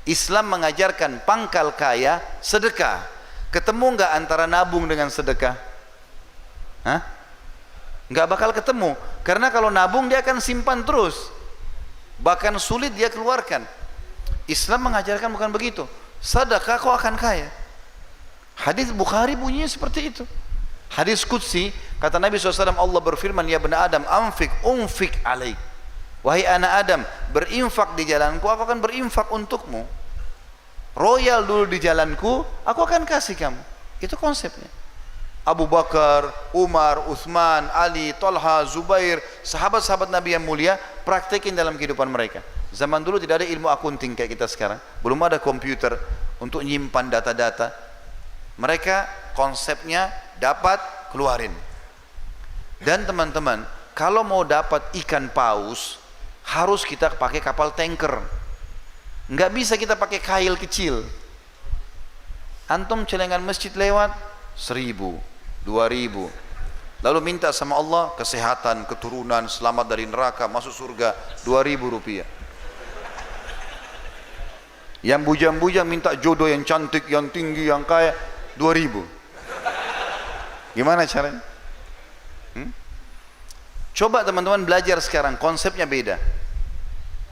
Islam mengajarkan pangkal kaya sedekah. Ketemu nggak antara nabung dengan sedekah? Hah? Nggak bakal ketemu, karena kalau nabung dia akan simpan terus, bahkan sulit dia keluarkan. Islam mengajarkan bukan begitu. Sedekah kau akan kaya. Hadis Bukhari bunyinya seperti itu. Hadis Qudsi, kata Nabi SAW, Allah berfirman, ya bani Adam, unfik alaik. Wahai anak Adam, berinfak di jalanku, aku akan berinfak untukmu. Royal dulu di jalanku, aku akan kasih kamu. Itu konsepnya. Abu Bakar, Umar, Uthman, Ali, Talha, Zubair, sahabat-sahabat Nabi yang mulia, praktekin dalam kehidupan mereka. Zaman dulu tidak ada ilmu akunting kayak kita sekarang, belum ada komputer untuk nyimpan data-data. Mereka konsepnya dapat, keluarin. Dan teman-teman, kalau mau dapat ikan paus, harus kita pakai kapal tanker. Nggak bisa kita pakai kail kecil. Antum celengan masjid lewat, 1.000, 2.000. Lalu minta sama Allah kesehatan, keturunan, selamat dari neraka, masuk surga, 2.000 rupiah. Yang bujang-bujang minta jodoh yang cantik, yang tinggi, yang kaya, 2.000. Gimana caranya? Coba teman-teman belajar sekarang, konsepnya beda.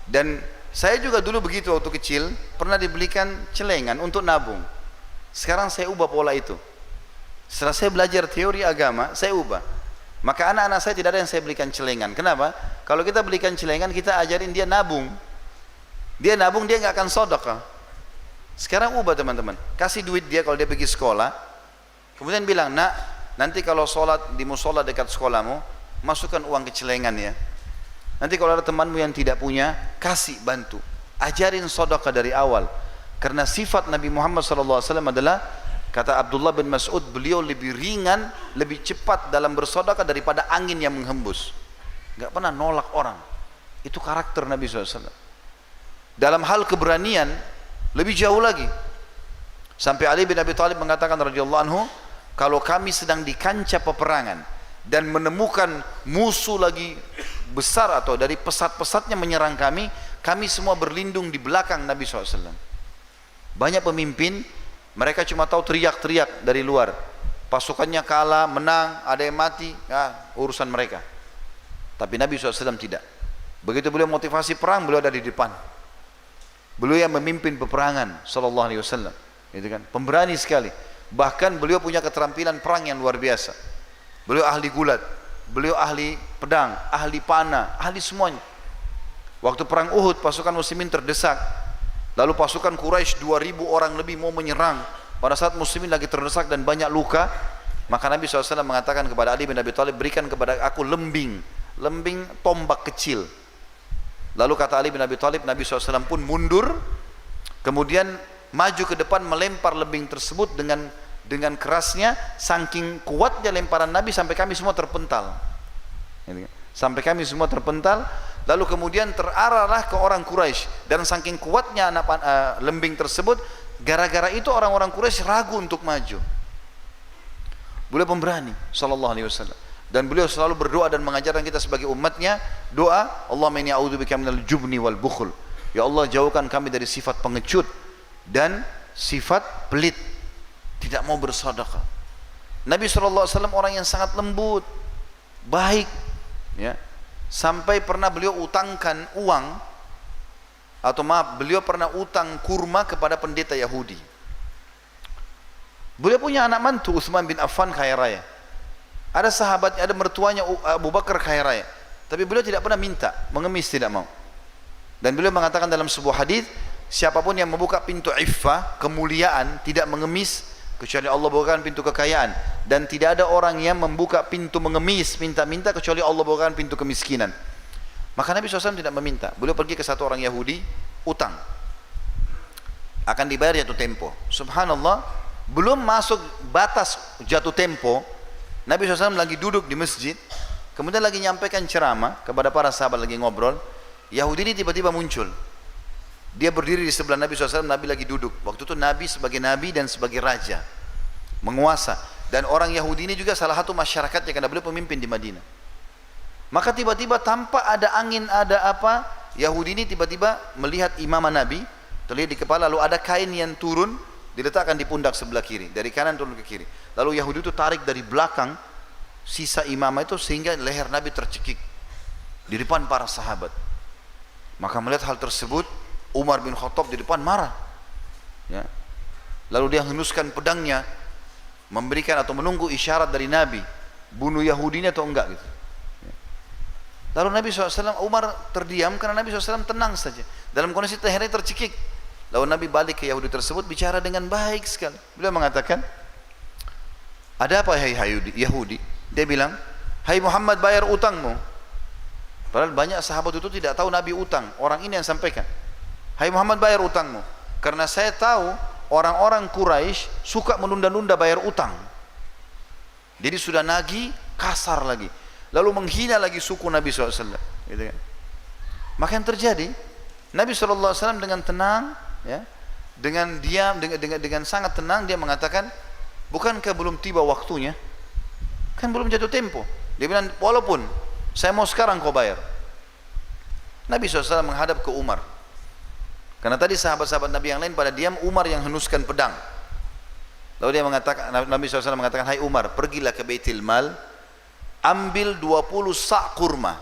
Dan saya juga dulu begitu waktu kecil, pernah dibelikan celengan untuk nabung. Sekarang saya ubah pola itu. Setelah saya belajar teori agama, saya ubah. Maka anak-anak saya tidak ada yang saya belikan celengan. Kenapa? Kalau kita belikan celengan, kita ajarin dia nabung. Dia nabung, dia nggak akan sedekah. Sekarang ubah teman-teman. Kasih duit dia kalau dia pergi sekolah. Kemudian bilang, nak, nanti kalau sholat di musola dekat sekolahmu, masukkan uang ke celengan ya. Nanti kalau ada temanmu yang tidak punya, kasih, bantu. Ajarin sedekah dari awal. Karena sifat Nabi Muhammad SAW adalah, kata Abdullah bin Mas'ud, beliau lebih ringan, lebih cepat dalam bersedekah daripada angin yang menghembus. Gak pernah nolak orang. Itu karakter Nabi SAW. Dalam hal keberanian, lebih jauh lagi. Sampai Ali bin Abi Thalib mengatakan radhiyallahu anhu, kalau kami sedang di kancah peperangan dan menemukan musuh lagi besar atau dari pesat-pesatnya menyerang kami, kami semua berlindung di belakang Nabi SAW. Banyak pemimpin, mereka cuma tahu teriak-teriak dari luar. Pasukannya kalah, menang, ada yang mati, ya, urusan mereka. Tapi Nabi SAW tidak. Begitu beliau motivasi perang, beliau ada di depan. Beliau yang memimpin peperangan sallallahu alaihi wasallam. Itu kan, pemberani sekali. Bahkan beliau punya keterampilan perang yang luar biasa. Beliau ahli gulat, beliau ahli pedang, ahli panah, ahli semuanya. Waktu perang Uhud, pasukan muslimin terdesak. Lalu pasukan Quraisy 2.000 orang lebih mau menyerang. Pada saat muslimin lagi terdesak dan banyak luka, maka Nabi SAW mengatakan kepada Ali bin Abi Thalib, berikan kepada aku lembing tombak kecil. Lalu kata Ali bin Abi Thalib, Nabi SAW pun mundur, kemudian maju ke depan melempar lembing tersebut dengan kerasnya, saking kuatnya lemparan Nabi sampai kami semua terpental. Sampai kami semua terpental. Lalu kemudian terarahlah ke orang Quraisy, dan saking kuatnya lembing tersebut, gara-gara itu orang-orang Quraisy ragu untuk maju. Beliau pemberani sallallahu alaihi wasallam, dan beliau selalu berdoa dan mengajarkan kita sebagai umatnya doa, Allahumma inni a'udzubika minal jubni wal bukhl. Ya Allah, jauhkan kami dari sifat pengecut dan sifat pelit, tidak mau bersedekah. Nabi SAW orang yang sangat lembut, baik, ya. Sampai pernah beliau utangkan uang, atau maaf, beliau pernah utang kurma kepada pendeta Yahudi. Beliau punya anak mantu Utsman bin Affan kaya raya. Ada sahabatnya, ada mertuanya Abu Bakar kaya raya. Tapi beliau tidak pernah minta, mengemis tidak mau. Dan beliau mengatakan dalam sebuah hadis, siapapun yang membuka pintu iffah, kemuliaan, tidak mengemis, kecuali Allah bukakan pintu kekayaan. Dan tidak ada orang yang membuka pintu mengemis, minta-minta, kecuali Allah bukakan pintu kemiskinan. Maka Nabi SAW tidak meminta. Beliau pergi ke satu orang Yahudi, utang, akan dibayar jatuh tempo. Subhanallah, belum masuk batas jatuh tempo, Nabi SAW lagi duduk di masjid, kemudian lagi nyampaikan ceramah kepada para sahabat, lagi ngobrol. Yahudi ini tiba-tiba muncul. Dia berdiri di sebelah Nabi SAW, Nabi lagi duduk. Waktu itu Nabi sebagai Nabi dan sebagai Raja, menguasa. Dan orang Yahudi ini juga salah satu masyarakatnya, karena beliau pemimpin di Madinah. Maka tiba-tiba tanpa ada angin, ada apa, Yahudi ini tiba-tiba melihat imamah Nabi, terlihat di kepala, lalu ada kain yang turun, diletakkan di pundak sebelah kiri, dari kanan turun ke kiri. Lalu Yahudi itu tarik dari belakang sisa imamah itu, sehingga leher Nabi tercekik di depan para sahabat. Maka melihat hal tersebut, Umar bin Khattab di depan marah, ya. Lalu dia henuskan pedangnya, memberikan atau menunggu isyarat dari Nabi, bunuh Yahudi ini atau enggak gitu. Lalu Nabi SAW, Umar terdiam karena Nabi SAW tenang saja dalam kondisi lehernya tercekik. Lalu Nabi balik ke Yahudi tersebut, bicara dengan baik sekali. Beliau mengatakan, ada apa hai Yahudi? Dia bilang, hai Muhammad, bayar utangmu. Padahal banyak sahabat itu tidak tahu Nabi utang. Orang ini yang sampaikan, hai Muhammad, bayar utangmu. Karena saya tahu orang-orang Quraisy suka menunda-nunda bayar utang. Jadi sudah nagih, kasar lagi, lalu menghina lagi suku Nabi SAW, gitu kan. Maka yang terjadi, Nabi SAW dengan tenang, ya, dengan diam, dengan sangat tenang, dia mengatakan, bukankah belum tiba waktunya? Kan belum jatuh tempo. Dia bilang, walaupun saya mau sekarang kau bayar. Nabi SAW menghadap ke Umar. Karena tadi sahabat-sahabat Nabi yang lain pada diam, Umar yang henuskan pedang. Lalu dia mengatakan, Nabi SAW mengatakan, hai Umar, pergilah ke Baitul Mal, ambil 20 sa' kurma.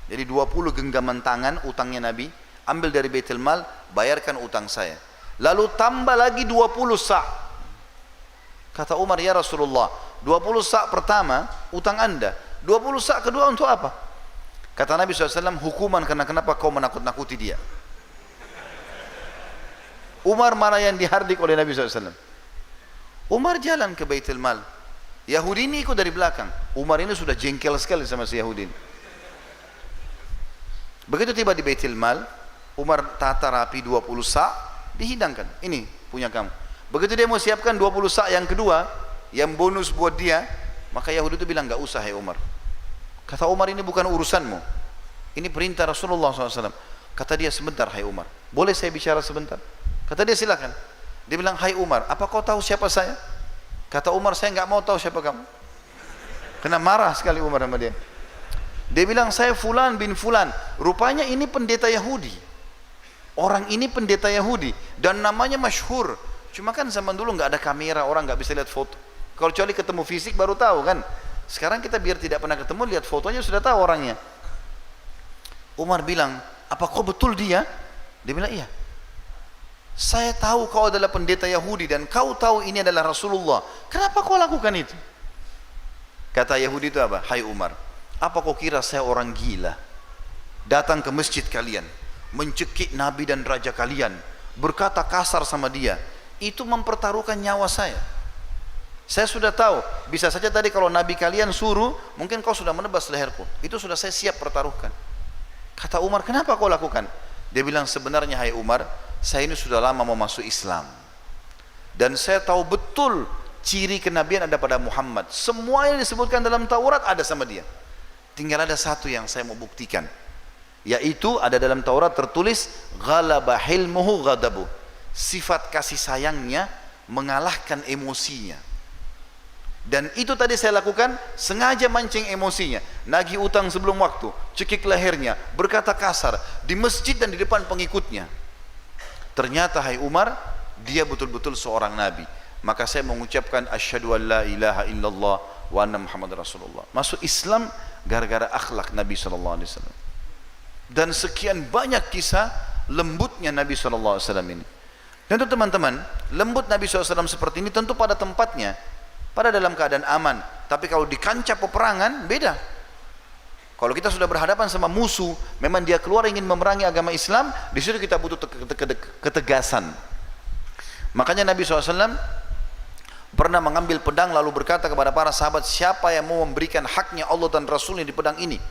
Jadi 20 genggaman tangan utangnya Nabi, ambil dari Baitul Mal, bayarkan utang saya. Lalu tambah lagi 20 sa'. Kata Umar, ya Rasulullah, 20 sa' pertama utang anda, 20 sa' kedua untuk apa? Kata Nabi SAW, hukuman karena kenapa kau menakut-nakuti dia. Umar mana yang dihardik oleh Nabi SAW? Umar jalan ke Baitul Mal, Yahudi ini ikut dari belakang. Umar ini sudah jengkel sekali sama si Yahudi ini. Begitu tiba di Baitul Mal, Umar tata rapi 20 sa', dihidangkan, ini punya kamu. Begitu dia mau siapkan 20 sa' yang kedua, yang bonus buat dia, maka Yahudi itu bilang, gak usah hai Umar. Kata Umar, ini bukan urusanmu, ini perintah Rasulullah SAW. Kata dia, sebentar hai Umar, boleh saya bicara sebentar? Kata dia, silakan. Dia bilang, hai Umar, apa kau tahu siapa saya? Kata Umar, saya nggak mau tahu siapa kamu. Kena marah sekali Umar sama dia. Dia bilang, saya Fulan bin Fulan. Rupanya ini pendeta Yahudi. Orang ini pendeta Yahudi dan namanya masyhur. Cuma kan zaman dulu nggak ada kamera, orang nggak bisa lihat foto. Kalau kecuali ketemu fisik baru tahu kan. Sekarang kita biar tidak pernah ketemu, lihat fotonya sudah tahu orangnya. Umar bilang, apa kau betul dia? Dia bilang, iya. Saya tahu kau adalah pendeta Yahudi dan kau tahu ini adalah Rasulullah. Kenapa kau lakukan itu? Kata Yahudi itu apa? Hai Umar, apa kau kira saya orang gila? Datang ke masjid kalian, mencekik Nabi dan raja kalian, berkata kasar sama dia, itu mempertaruhkan nyawa saya. Saya sudah tahu, bisa saja tadi kalau Nabi kalian suruh, mungkin kau sudah menebas leherku. Itu sudah saya siap pertaruhkan. Kata Umar, kenapa kau lakukan? Dia bilang, sebenarnya hai Umar, saya ini sudah lama mau masuk Islam. Dan saya tahu betul ciri kenabian ada pada Muhammad. Semua yang disebutkan dalam Taurat ada sama dia. Tinggal ada satu yang saya mau buktikan. Yaitu ada dalam Taurat tertulis, ghalaba hilmuhu ghadabu. Sifat kasih sayangnya mengalahkan emosinya. Dan itu tadi saya lakukan, sengaja mancing emosinya, nagih utang sebelum waktu, cekik lehernya, berkata kasar di masjid dan di depan pengikutnya. Ternyata hai Umar, dia betul-betul seorang nabi. Maka saya mengucapkan asyhadu an la ilaha illallah wa anna Muhammad Rasulullah. Masuk Islam gara-gara akhlak Nabi SAW. Dan sekian banyak kisah lembutnya Nabi SAW ini. Tentu teman-teman, lembut Nabi SAW seperti ini tentu pada tempatnya, pada dalam keadaan aman. Tapi kalau di kancah peperangan beda. Kalau kita sudah berhadapan sama musuh, memang dia keluar ingin memerangi agama Islam, di situ kita butuh ketegasan. Makanya Nabi SAW pernah mengambil pedang lalu berkata kepada para sahabat, siapa yang mau memberikan haknya Allah dan Rasulnya di pedang ini?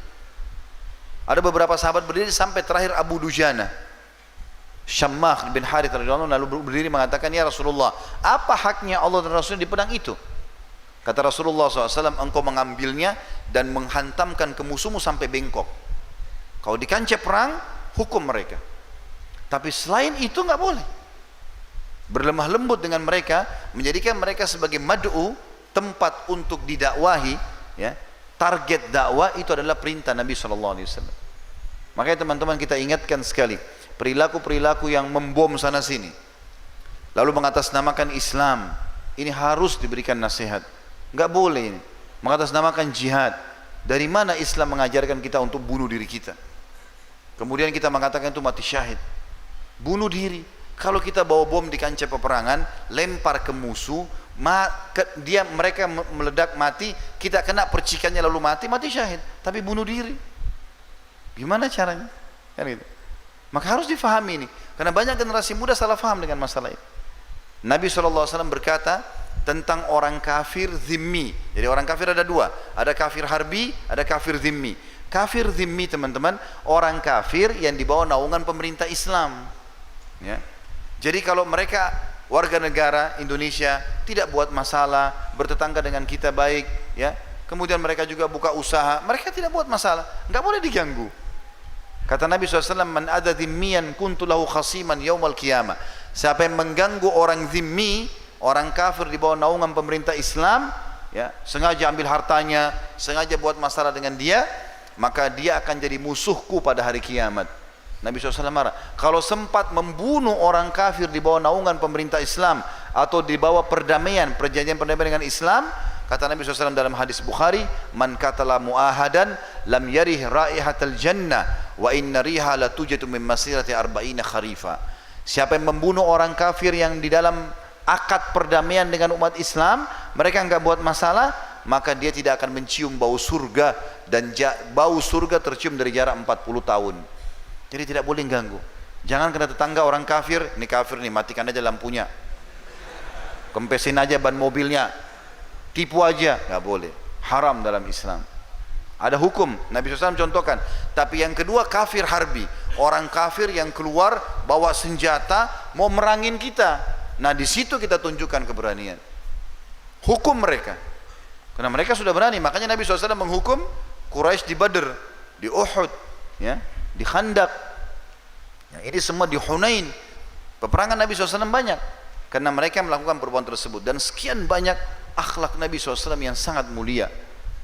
Ada beberapa sahabat berdiri sampai terakhir Abu Dujana, Syammah bin Harith radhiyallahu anhu, lalu berdiri mengatakan, ya Rasulullah, apa haknya Allah dan Rasulnya di pedang itu? Kata Rasulullah SAW, engkau mengambilnya dan menghantamkan ke musuhmu sampai bengkok. Kalau di kancah perang, hukum mereka. Tapi selain itu nggak boleh. Berlemah lembut dengan mereka, menjadikan mereka sebagai mad'u, tempat untuk didakwahi, ya. Target dakwah itu adalah perintah Nabi SAW. Makanya teman-teman kita ingatkan sekali, perilaku-perilaku yang membom sana sini, lalu mengatasnamakan Islam, ini harus diberikan nasihat. Nggak boleh ini mengatasnamakan jihad. Dari mana Islam mengajarkan kita untuk bunuh diri kita? Kemudian kita mengatakan itu mati syahid, bunuh diri. Kalau kita bawa bom di kancah peperangan, lempar ke musuh, mereka meledak mati, kita kena percikannya lalu mati syahid. Tapi bunuh diri, gimana caranya? Kan gitu. Maka harus difahami ini, karena banyak generasi muda salah faham dengan masalah ini. Nabi SAW berkata tentang orang kafir zimmi. Jadi orang kafir ada dua, ada kafir harbi, ada kafir zimmi. Kafir zimmi teman-teman, orang kafir yang di bawah naungan pemerintah Islam, ya. Jadi kalau mereka warga negara Indonesia tidak buat masalah, bertetangga dengan kita baik, ya, kemudian mereka juga buka usaha, mereka tidak buat masalah, nggak boleh diganggu. Kata Nabi SAW, man ada zimmiyan kuntu lahu khasiman yaumal qiyamah. Siapa yang mengganggu orang zimmi, orang kafir di bawah naungan pemerintah Islam, ya, sengaja ambil hartanya, sengaja buat masalah dengan dia, maka dia akan jadi musuhku pada hari kiamat. Nabi SAW marah. Kalau sempat membunuh orang kafir di bawah naungan pemerintah Islam atau di bawah perdamaian, perjanjian perdamaian dengan Islam, kata Nabi SAW dalam hadis Bukhari, man katala muahadan lam yarih raihatal jannah wa inna riha la tujatu min masirati arba'ina kharifa. Siapa yang membunuh orang kafir yang di dalam akad perdamaian dengan umat Islam, mereka enggak buat masalah, maka dia tidak akan mencium bau surga, dan bau surga tercium dari jarak 40 tahun. Jadi tidak boleh ganggu. Jangan kena tetangga orang kafir, ini kafir nih, matikan aja lampunya, kempesin aja ban mobilnya, tipu aja, nggak boleh, haram dalam Islam. Ada hukum, Nabi SAW contohkan. Tapi yang kedua, kafir harbi, orang kafir yang keluar bawa senjata mau merangin kita. Nah di situ kita tunjukkan keberanian, hukum mereka, karena mereka sudah berani. Makanya Nabi SAW menghukum Quraisy di Badr, di Uhud, ya, di Khandaq, ya, ini semua di Hunain. Peperangan Nabi SAW banyak karena mereka melakukan perbuatan tersebut. Dan sekian banyak akhlak Nabi SAW yang sangat mulia.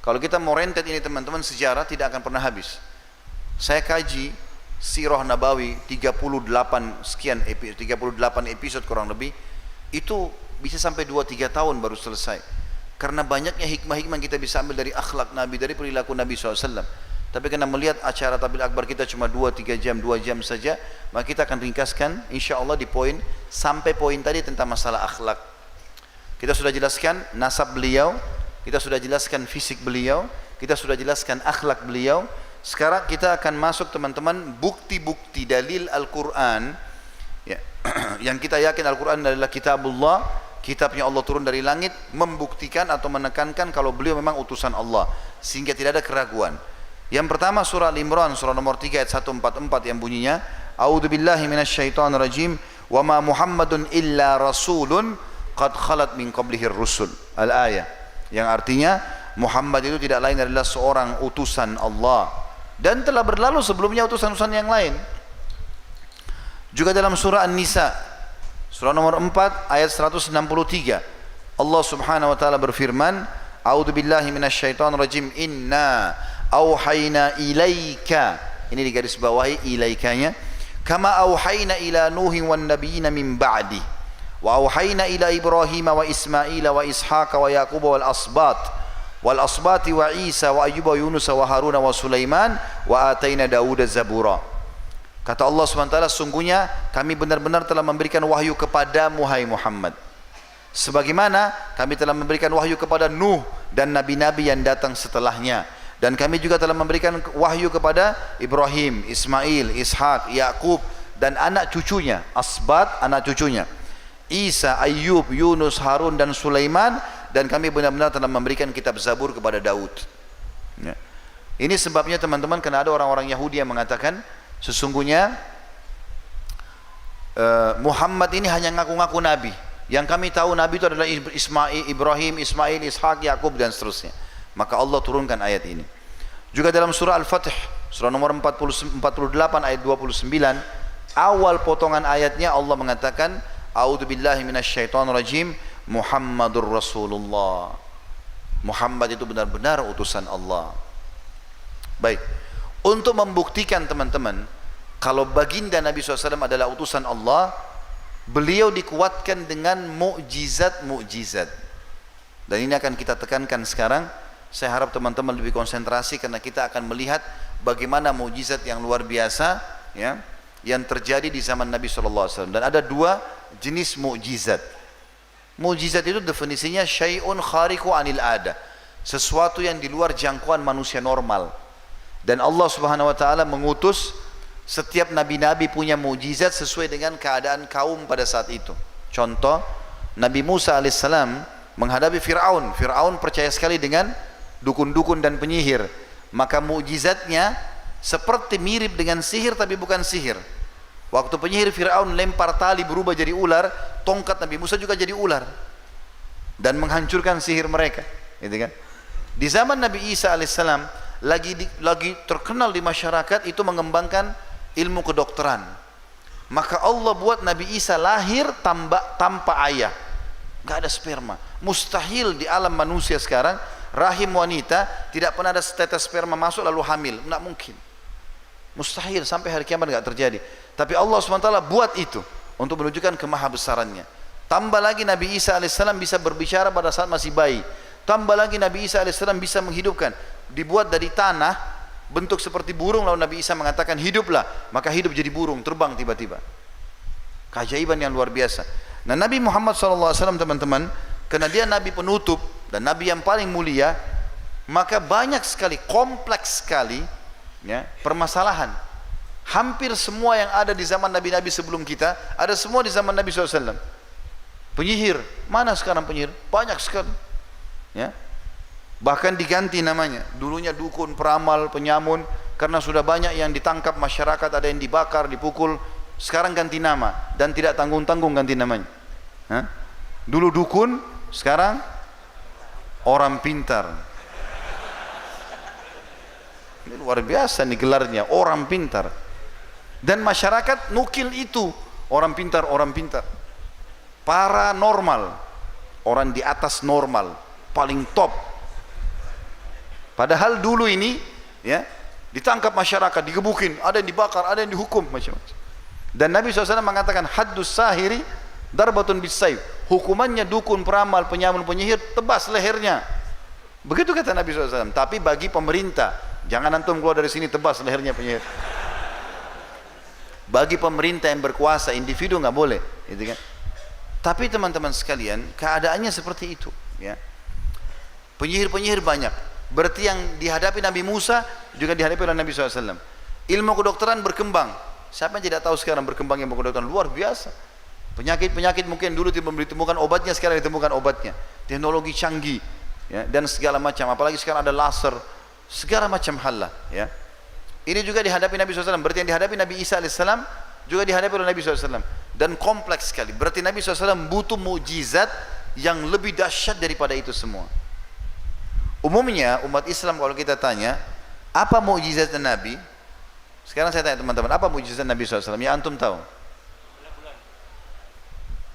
Kalau kita mau rentet ini teman-teman, sejarah tidak akan pernah habis. Saya kaji Sirah Nabawi 38 episode kurang lebih, itu bisa sampai 2-3 tahun baru selesai, karena banyaknya hikmah-hikmah yang kita bisa ambil dari akhlak Nabi, dari perilaku Nabi SAW. Tapi karena melihat acara Tabil Akbar kita cuma 2-3 jam, 2 jam saja, maka kita akan ringkaskan insya Allah di poin, sampai poin tadi tentang masalah akhlak. Kita sudah jelaskan nasab beliau, kita sudah jelaskan fisik beliau, kita sudah jelaskan akhlak beliau. Sekarang kita akan masuk teman-teman bukti-bukti dalil Al-Quran, ya, yang kita yakin Al-Quran adalah kitabullah, kitabnya Allah turun dari langit, membuktikan atau menekankan kalau beliau memang utusan Allah, sehingga tidak ada keraguan. Yang pertama surah Al-Imran, surah nomor 3 ayat 144 yang bunyinya, A'udzubillahi minasyaitonirrajim, wa ma Muhammadun illa rasulun qad khalat min qablihir rusul. Al-ayah, yang artinya Muhammad itu tidak lain adalah seorang utusan Allah dan telah berlalu sebelumnya utusan-utusan yang lain. Juga dalam surah An-Nisa, surah nomor 4 ayat 163, Allah Subhanahu wa taala berfirman, A'udzubillahi minasyaitonirrajim, inna auhayna ilaika, ini di garis bawahi ilaikanya, kama auhayna ila nuhin wan nabiyina min ba'di wa auhayna ila Ibrahim wa Ismail wa Ishaq wa Yaqub wal asbati wa Isa wa Ayyub wa Yunus wa Harun wa Sulaiman wa atayna Dawud zabura. Kata Allah SWT, sungguhnya kami benar-benar telah memberikan wahyu kepadamu hai Muhammad, sebagaimana kami telah memberikan wahyu kepada Nuh dan nabi-nabi yang datang setelahnya, dan kami juga telah memberikan wahyu kepada Ibrahim, Ismail, Ishak, Yaqub dan anak cucunya, asbat anak cucunya, Isa, Ayyub, Yunus, Harun dan Sulaiman, dan kami benar-benar telah memberikan kitab Zabur kepada Daud. Ya. Ini sebabnya teman-teman, karena ada orang-orang Yahudi yang mengatakan sesungguhnya Muhammad ini hanya ngaku-ngaku nabi. Yang kami tahu nabi itu adalah Ibrahim, Ismail, Ishak, Yaqub dan seterusnya. Maka Allah turunkan ayat ini. Juga dalam surah Al-Fatih, surah nomor 48 ayat 29, awal potongan ayatnya Allah mengatakan, A'udzubillahi minasyaitonirrajim, Muhammadur Rasulullah. Muhammad itu benar-benar utusan Allah. Baik, untuk membuktikan teman-teman kalau baginda Nabi SAW adalah utusan Allah, beliau dikuatkan dengan mukjizat-mukjizat. Dan ini akan kita tekankan sekarang. Saya harap teman-teman lebih konsentrasi karena kita akan melihat bagaimana mukjizat yang luar biasa, ya, yang terjadi di zaman Nabi SAW. Dan ada dua jenis mukjizat. Mukjizat itu definisinya syai'un khariqu anil ada, sesuatu yang di luar jangkauan manusia normal. Dan Allah Subhanahu wa taala mengutus setiap nabi-nabi punya mukjizat sesuai dengan keadaan kaum pada saat itu. Contoh, Nabi Musa alaihissalam menghadapi Fir'aun. Fir'aun percaya sekali dengan dukun-dukun dan penyihir. Maka mukjizatnya seperti mirip dengan sihir tapi bukan sihir. Waktu penyihir Fir'aun lempar tali berubah jadi ular, tongkat Nabi Musa juga jadi ular dan menghancurkan sihir mereka, gitu kan? Di zaman Nabi Isa alaihissalam lagi terkenal di masyarakat itu mengembangkan ilmu kedokteran. Maka Allah buat Nabi Isa lahir tanpa ayah. nggak ada sperma. Mustahil di alam manusia sekarang rahim wanita tidak pernah ada setetes sperma masuk lalu hamil, nggak mungkin. Mustahil, sampai hari kiamat nggak terjadi. Tapi Allah SWT buat itu untuk menunjukkan kemahabesarannya. Tambah lagi Nabi Isa alaihissalam bisa berbicara pada saat masih bayi. Tambah lagi Nabi Isa alaihissalam bisa menghidupkan. Dibuat dari tanah, bentuk seperti burung, lalu Nabi Isa mengatakan hiduplah, maka hidup jadi burung, terbang tiba-tiba. Keajaiban yang luar biasa. Nah, Nabi Muhammad SAW teman-teman, karena dia Nabi penutup dan Nabi yang paling mulia, maka banyak sekali, kompleks sekali ya, permasalahan. Hampir semua yang ada di zaman Nabi-Nabi sebelum kita, ada semua di zaman Nabi SAW. Penyihir, mana sekarang penyihir? Banyak sekali ya. Bahkan diganti namanya, dulunya dukun, peramal, penyamun, karena sudah banyak yang ditangkap masyarakat, ada yang dibakar, dipukul. Sekarang ganti nama dan tidak tanggung-tanggung ganti namanya. Hah? Dulu dukun, sekarang orang pintar. Ini luar biasa nih gelarnya, orang pintar. Dan masyarakat nukil itu, orang pintar, orang pintar. Paranormal, orang di atas normal, paling top. Padahal dulu ini ya ditangkap masyarakat, digebukin, ada yang dibakar, ada yang dihukum macam-macam. Dan Nabi SAW mengatakan haddus sahiri darbatun bisayf. Hukumannya dukun, peramal, penyamun, penyihir, tebas lehernya. Begitu kata Nabi SAW. Tapi bagi pemerintah, jangan antum keluar dari sini tebas lehernya penyihir. Bagi pemerintah yang berkuasa, individu nggak boleh, gitu kan? Tapi teman-teman sekalian, keadaannya seperti itu. Ya. Penyihir-penyihir banyak. Berarti yang dihadapi Nabi Musa juga dihadapi oleh Nabi SAW. Ilmu kedokteran berkembang. Siapa yang tidak tahu sekarang berkembang ilmu kedokteran? Luar biasa. Penyakit-penyakit mungkin dulu belum ditemukan obatnya, sekarang ditemukan obatnya. Teknologi canggih ya, dan segala macam. Apalagi sekarang ada laser, segala macam hal lah ya. Ini juga dihadapi Nabi SAW. Berarti yang dihadapi Nabi Isa AS juga dihadapi oleh Nabi SAW. Dan kompleks sekali. Berarti Nabi SAW butuh mukjizat yang lebih dahsyat daripada itu semua. Umumnya umat Islam kalau kita tanya, apa mukjizat Nabi? Sekarang saya tanya teman-teman, apa mukjizat Nabi SAW? Ya antum tahu?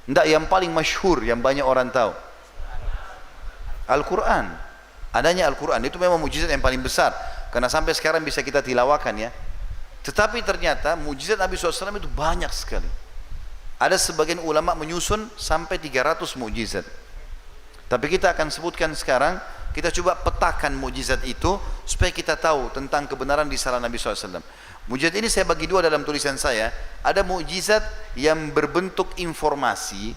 Tidak, yang paling masyhur, yang banyak orang tahu. Al-Quran. Adanya Al-Quran, itu memang mukjizat yang paling besar. Karena sampai sekarang bisa kita tilawakan ya. Tetapi ternyata mukjizat Nabi SAW itu banyak sekali. Ada sebagian ulama menyusun sampai 300 mukjizat. Tapi kita akan sebutkan sekarang, kita coba petakan mukjizat itu supaya kita tahu tentang kebenaran risalah Nabi SAW. Mukjizat ini saya bagi dua dalam tulisan saya. Ada mukjizat yang berbentuk informasi,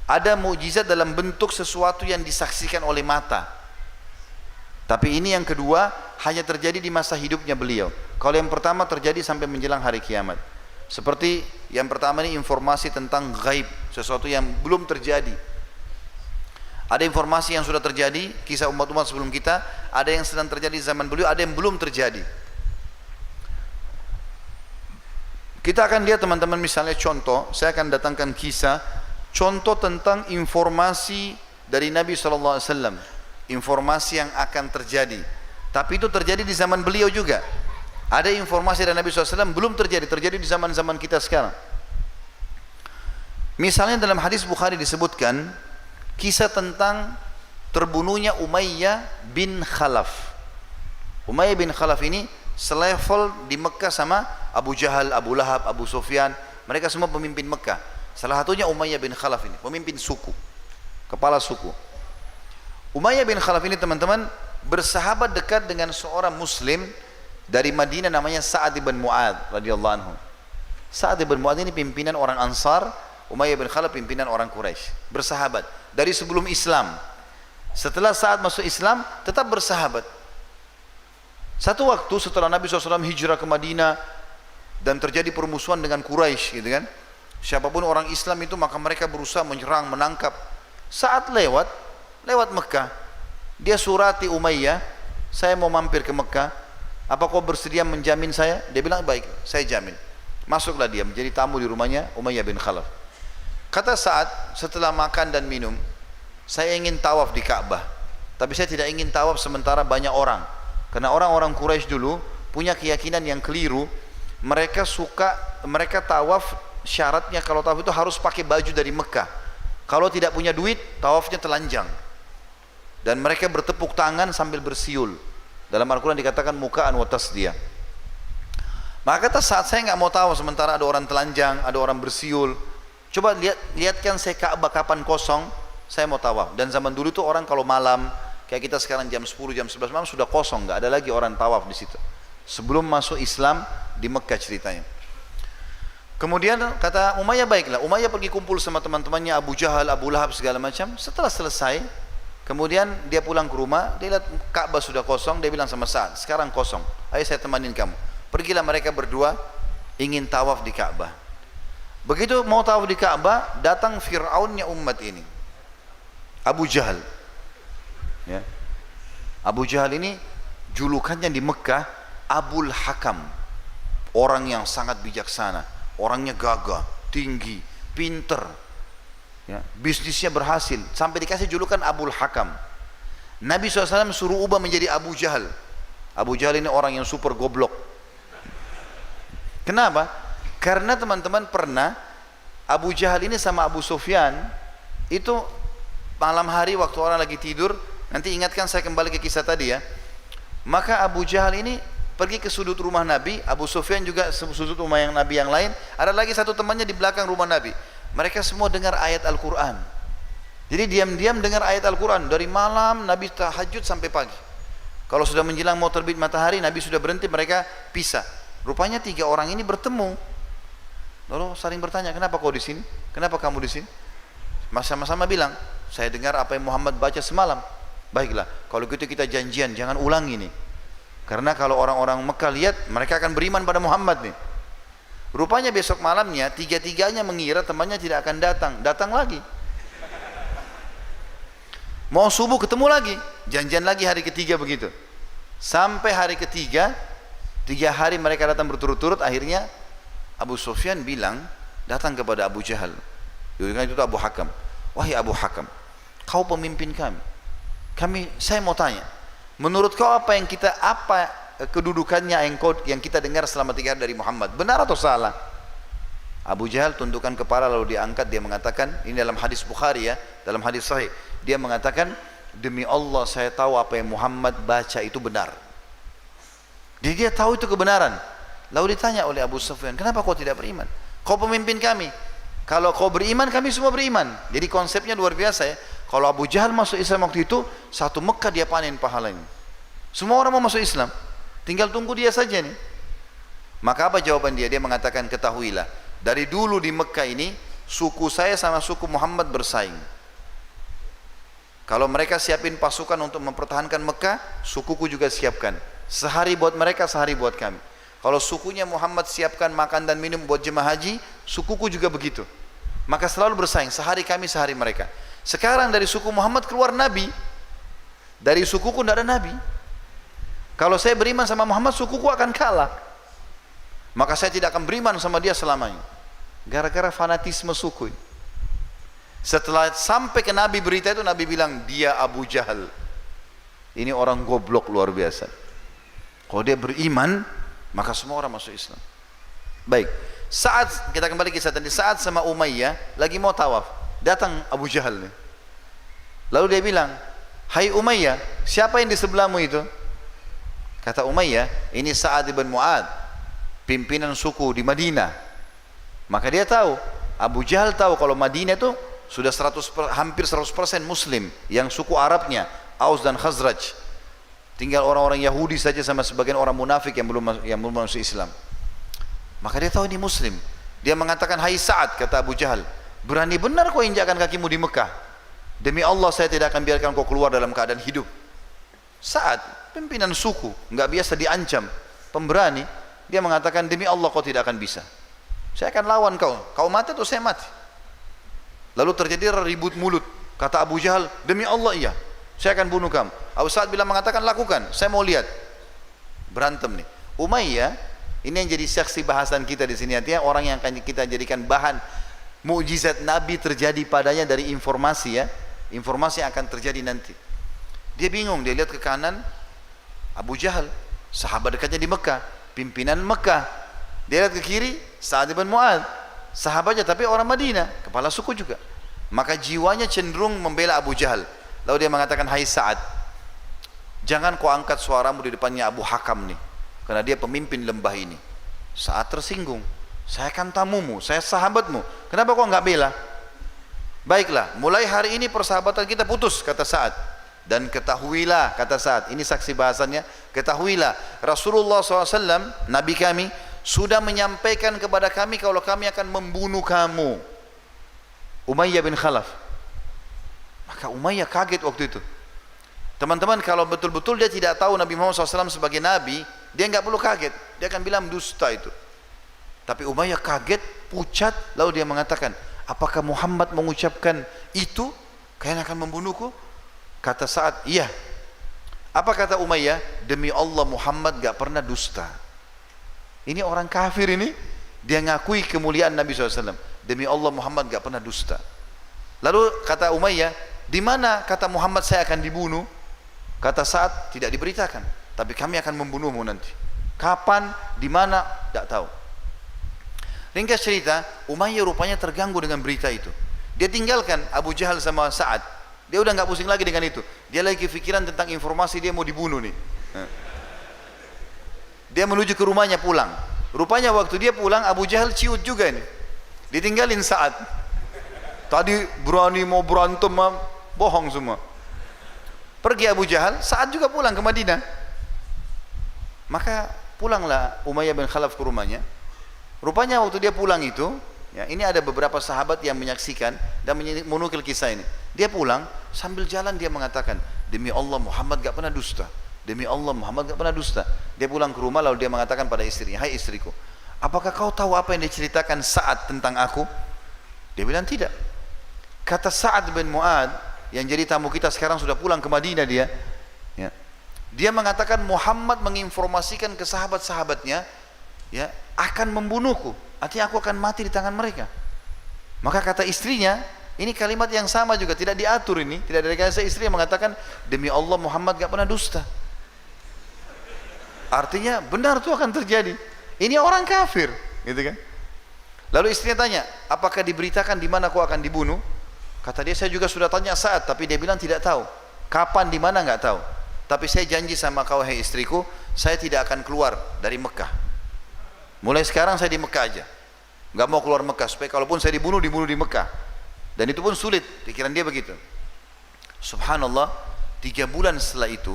ada mukjizat dalam bentuk sesuatu yang disaksikan oleh mata. Tapi ini yang kedua hanya terjadi di masa hidupnya beliau. Kalau yang pertama terjadi sampai menjelang hari kiamat. Seperti yang pertama ini informasi tentang gaib, sesuatu yang belum terjadi. Ada informasi yang sudah terjadi, kisah umat-umat sebelum kita, ada yang sedang terjadi di zaman beliau, ada yang belum terjadi. Kita akan lihat teman-teman, misalnya contoh, saya akan datangkan kisah, contoh tentang informasi dari Nabi SAW, informasi yang akan terjadi. Tapi itu terjadi di zaman beliau juga. Ada informasi dari Nabi SAW belum terjadi, terjadi di zaman-zaman kita sekarang. Misalnya dalam hadis Bukhari disebutkan, kisah tentang terbunuhnya Umayyah bin Khalaf. Umayyah bin Khalaf ini selevel di Mekah sama Abu Jahal, Abu Lahab, Abu Sufyan. Mereka semua pemimpin Mekah. Salah satunya Umayyah bin Khalaf ini, pemimpin suku, kepala suku. Umayyah bin Khalaf ini teman-teman bersahabat dekat dengan seorang muslim dari Madinah namanya Sa'ad bin Mu'adz radhiyallahu anhu. Sa'ad bin Mu'adz ini pimpinan orang Ansar, Umayyah bin Khalaf pimpinan orang Quraisy. Bersahabat dari sebelum Islam. Setelah Sa'ad masuk Islam tetap bersahabat. Satu waktu setelah Nabi SAW hijrah ke Madinah dan terjadi permusuhan dengan Quraisy, gitu kan? Siapapun orang Islam itu maka mereka berusaha menyerang, menangkap. Saat lewat Mekah, dia surati Umayyah, saya mau mampir ke Mekah, apa kau bersedia menjamin saya? Dia bilang baik, saya jamin. Masuklah dia menjadi tamu di rumahnya Umayyah bin Khalaf. Kata Sa'ad setelah makan dan minum, saya ingin tawaf di Ka'bah, tapi saya tidak ingin tawaf sementara banyak orang. Karena orang-orang Quraisy dulu punya keyakinan yang keliru. Mereka tawaf, syaratnya kalau tawaf itu harus pakai baju dari Mekah. Kalau tidak punya duit, tawafnya telanjang. Dan mereka bertepuk tangan sambil bersiul. Dalam Al-Quran dikatakan mukaan wa tasdiyah. Maka kata saat saya nggak mau tawaf sementara ada orang telanjang, ada orang bersiul. Coba lihatkan saya Ka'bah kapan kosong, saya mau tawaf. Dan zaman dulu itu orang kalau malam, kayak kita sekarang jam 10, jam 11 malam sudah kosong, nggak ada lagi orang tawaf di situ. Sebelum masuk Islam di Mekkah ceritanya. Kemudian kata Umayyah, baiklah. Umayyah pergi kumpul sama teman-temannya Abu Jahal, Abu Lahab segala macam. Setelah selesai, kemudian dia pulang ke rumah, dia lihat Ka'bah sudah kosong, dia bilang sama Sa'ad, sekarang kosong, ayo saya temanin kamu. Pergilah mereka berdua ingin tawaf di Ka'bah. Begitu mau tawaf di Ka'bah, datang Fir'aunnya umat ini, Abu Jahal. Ya. Abu Jahal ini julukannya di Mekah Abul Hakam, orang yang sangat bijaksana, orangnya gagah, tinggi, pinter, ya, bisnisnya berhasil, sampai dikasih julukan Abul Hakam. Nabi SAW suruh ubah menjadi Abu Jahal. Abu Jahal ini orang yang super goblok. Kenapa? Karena teman-teman pernah Abu Jahal ini sama Abu Sufyan itu malam hari waktu orang lagi tidur, nanti ingatkan saya kembali ke kisah tadi ya. Maka Abu Jahal ini pergi ke sudut rumah Nabi, Abu Sufyan juga sudut rumah yang Nabi yang lain, ada lagi satu temannya di belakang rumah Nabi. Mereka semua dengar ayat Al-Quran. Jadi diam-diam dengar ayat Al-Quran dari malam Nabi tahajud sampai pagi. Kalau sudah menjelang mau terbit matahari, Nabi sudah berhenti, mereka pisah. Rupanya 3 orang ini bertemu. Lalu saling bertanya, kenapa kau di sini? Kenapa kamu di sini? Sama-sama bilang, saya dengar apa yang Muhammad baca semalam. Baiklah, kalau gitu kita janjian, jangan ulang ini. Karena kalau orang-orang Mekah lihat, mereka akan beriman pada Muhammad nih. Rupanya besok malamnya, 3-tiganya mengira temannya tidak akan datang. Datang lagi. Mau subuh ketemu lagi. Janjian lagi hari ketiga begitu. Sampai hari ketiga, 3 hari mereka datang berturut-turut. Akhirnya Abu Sufyan bilang, datang kepada Abu Jahal. Itu Abu Hakam. Wahai Abu Hakam, kau pemimpin kami. Saya mau tanya, menurut kau apa kedudukannya yang kita dengar selama 3 hari dari Muhammad, benar atau salah? Abu Jahal tundukkan kepala lalu diangkat, dia mengatakan, ini dalam hadis Bukhari ya, dalam hadis sahih, dia mengatakan, demi Allah saya tahu apa yang Muhammad baca itu benar. Jadi dia tahu itu kebenaran. Lalu ditanya oleh Abu Sufyan, kenapa kau tidak beriman? Kau pemimpin kami. Kalau kau beriman, kami semua beriman. Jadi konsepnya luar biasa ya. Kalau Abu Jahal masuk Islam waktu itu, 1 Mekah dia panen pahalanya. Semua orang mau masuk Islam, tinggal tunggu dia saja nih. Maka apa jawaban dia? Dia mengatakan, ketahuilah, dari dulu di Mekah ini, suku saya sama suku Muhammad bersaing. Kalau mereka siapin pasukan untuk mempertahankan Mekah, sukuku juga siapkan. Sehari buat mereka, sehari buat kami. Kalau sukunya Muhammad siapkan makan dan minum buat jemaah haji, sukuku juga begitu. Maka selalu bersaing, sehari kami, sehari mereka. Sekarang dari suku Muhammad keluar Nabi, dari sukuku tidak ada Nabi. Kalau saya beriman sama Muhammad, sukuku akan kalah. Maka saya tidak akan beriman sama dia selamanya. Gara-gara fanatisme suku. Setelah sampai ke Nabi berita itu, Nabi bilang, dia Abu Jahal. Ini orang goblok luar biasa. Kalau dia beriman, maka semua orang masuk Islam. Baik, saat kita kembali kisah tadi, saat sama Umayyah lagi mau tawaf, datang Abu Jahal nih. Lalu dia bilang, hai Umayyah, siapa yang di sebelahmu itu? Kata Umayyah, ini Sa'ad ibn Mu'ad, pimpinan suku di Madinah. Maka dia tahu, Abu Jahal tahu kalau Madinah itu sudah hampir 100% Muslim, yang suku Arabnya Aus dan Khazraj. Tinggal orang-orang Yahudi saja sama sebagian orang munafik yang belum masuk Islam. Maka dia tahu ini Muslim. Dia mengatakan, hai Sa'ad, kata Abu Jahal, berani benar kau injakkan kakimu di Mekah. Demi Allah saya tidak akan biarkan kau keluar dalam keadaan hidup. Sa'ad, pimpinan suku, nggak biasa diancam, pemberani. Dia mengatakan, demi Allah kau tidak akan bisa. Saya akan lawan kau. Kau mati atau saya mati. Lalu terjadi ribut mulut. Kata Abu Jahal, demi Allah iya, saya akan bunuh kamu. Abu Sa'ad bilang, mengatakan, lakukan, saya mau lihat. Berantem nih. Umayyah, ini yang jadi saksi bahasan kita di sini, artinya orang yang akan kita jadikan bahan mukjizat Nabi terjadi padanya dari informasi ya, informasi yang akan terjadi nanti. Dia bingung, dia lihat ke kanan, Abu Jahal, sahabat dekatnya di Mekah, pimpinan Mekah. Dia lihat ke kiri, Sa'ad bin Mu'ad, sahabatnya tapi orang Madinah, kepala suku juga. Maka jiwanya cenderung membela Abu Jahal. Lalu dia mengatakan, hai Sa'ad, jangan kau angkat suaramu di depannya Abu Hakam nih, karena dia pemimpin lembah ini. Sa'ad tersinggung, saya kan tamumu, saya sahabatmu, kenapa kau nggak bela? Baiklah, mulai hari ini persahabatan kita putus, kata Sa'ad. Dan ketahuilah, kata Sa'ad, ini saksi bahasannya, ketahuilah Rasulullah SAW, Nabi kami, sudah menyampaikan kepada kami kalau kami akan membunuh kamu, Umayyah bin Khalaf. Maka Umayyah kaget waktu itu. Teman-teman, kalau betul-betul dia tidak tahu Nabi Muhammad SAW sebagai Nabi, dia nggak perlu kaget, dia akan bilang dusta itu. Tapi Umayyah kaget, pucat, lalu dia mengatakan, apakah Muhammad mengucapkan itu? Kalian akan membunuhku? Kata Sa'ad, iya. Apa kata Umayyah? Demi Allah, Muhammad gak pernah dusta. Ini orang kafir ini, dia ngakui kemuliaan Nabi SAW. Demi Allah, Muhammad gak pernah dusta. Lalu kata Umayyah, di mana kata Muhammad saya akan dibunuh? Kata Sa'ad, tidak diberitakan, tapi kami akan membunuhmu nanti. Kapan, di mana, tidak tahu. Ringkas cerita, Umayyah rupanya terganggu dengan berita itu. Dia tinggalkan Abu Jahal sama Sa'ad. Dia udah nggak pusing lagi dengan itu. Dia lagi pikiran tentang informasi dia mau dibunuh nih. Dia menuju ke rumahnya pulang. Rupanya waktu dia pulang, Abu Jahal ciut juga nih. Ditinggalin Sa'ad. Tadi berani mau berantem, bohong semua. Pergi Abu Jahal, Sa'ad juga pulang ke Madinah. Maka pulanglah Umayyah bin Khalaf ke rumahnya. Rupanya waktu dia pulang itu, ya, ini ada beberapa sahabat yang menyaksikan dan menukil kisah ini. Dia pulang, sambil jalan dia mengatakan, demi Allah Muhammad gak pernah dusta. Demi Allah Muhammad gak pernah dusta. Dia pulang ke rumah lalu dia mengatakan pada istrinya, hai istriku, apakah kau tahu apa yang diceritakan Sa'ad tentang aku? Dia bilang tidak. Kata Sa'ad bin Mu'ad, yang jadi tamu kita sekarang sudah pulang ke Madinah dia, ya, dia mengatakan Muhammad menginformasikan ke sahabat-sahabatnya, ya, akan membunuhku, artinya aku akan mati di tangan mereka. Maka kata istrinya, ini kalimat yang sama juga, tidak diatur ini, tidak ada rekayasa. Istri yang mengatakan, demi Allah Muhammad gak pernah dusta. Artinya benar itu akan terjadi. Ini orang kafir, gitu kan? Lalu istrinya tanya, apakah diberitakan di mana kau akan dibunuh? Kata dia, saya juga sudah tanya Sa'ad, tapi dia bilang tidak tahu. Kapan, di mana nggak tahu. Tapi saya janji sama kau, hai istriku, saya tidak akan keluar dari Mekah. Mulai sekarang saya di Mekah aja, nggak mau keluar Mekah, supaya kalaupun saya dibunuh di Mekah. Dan itu pun sulit, pikiran dia begitu. Subhanallah, 3 bulan setelah itu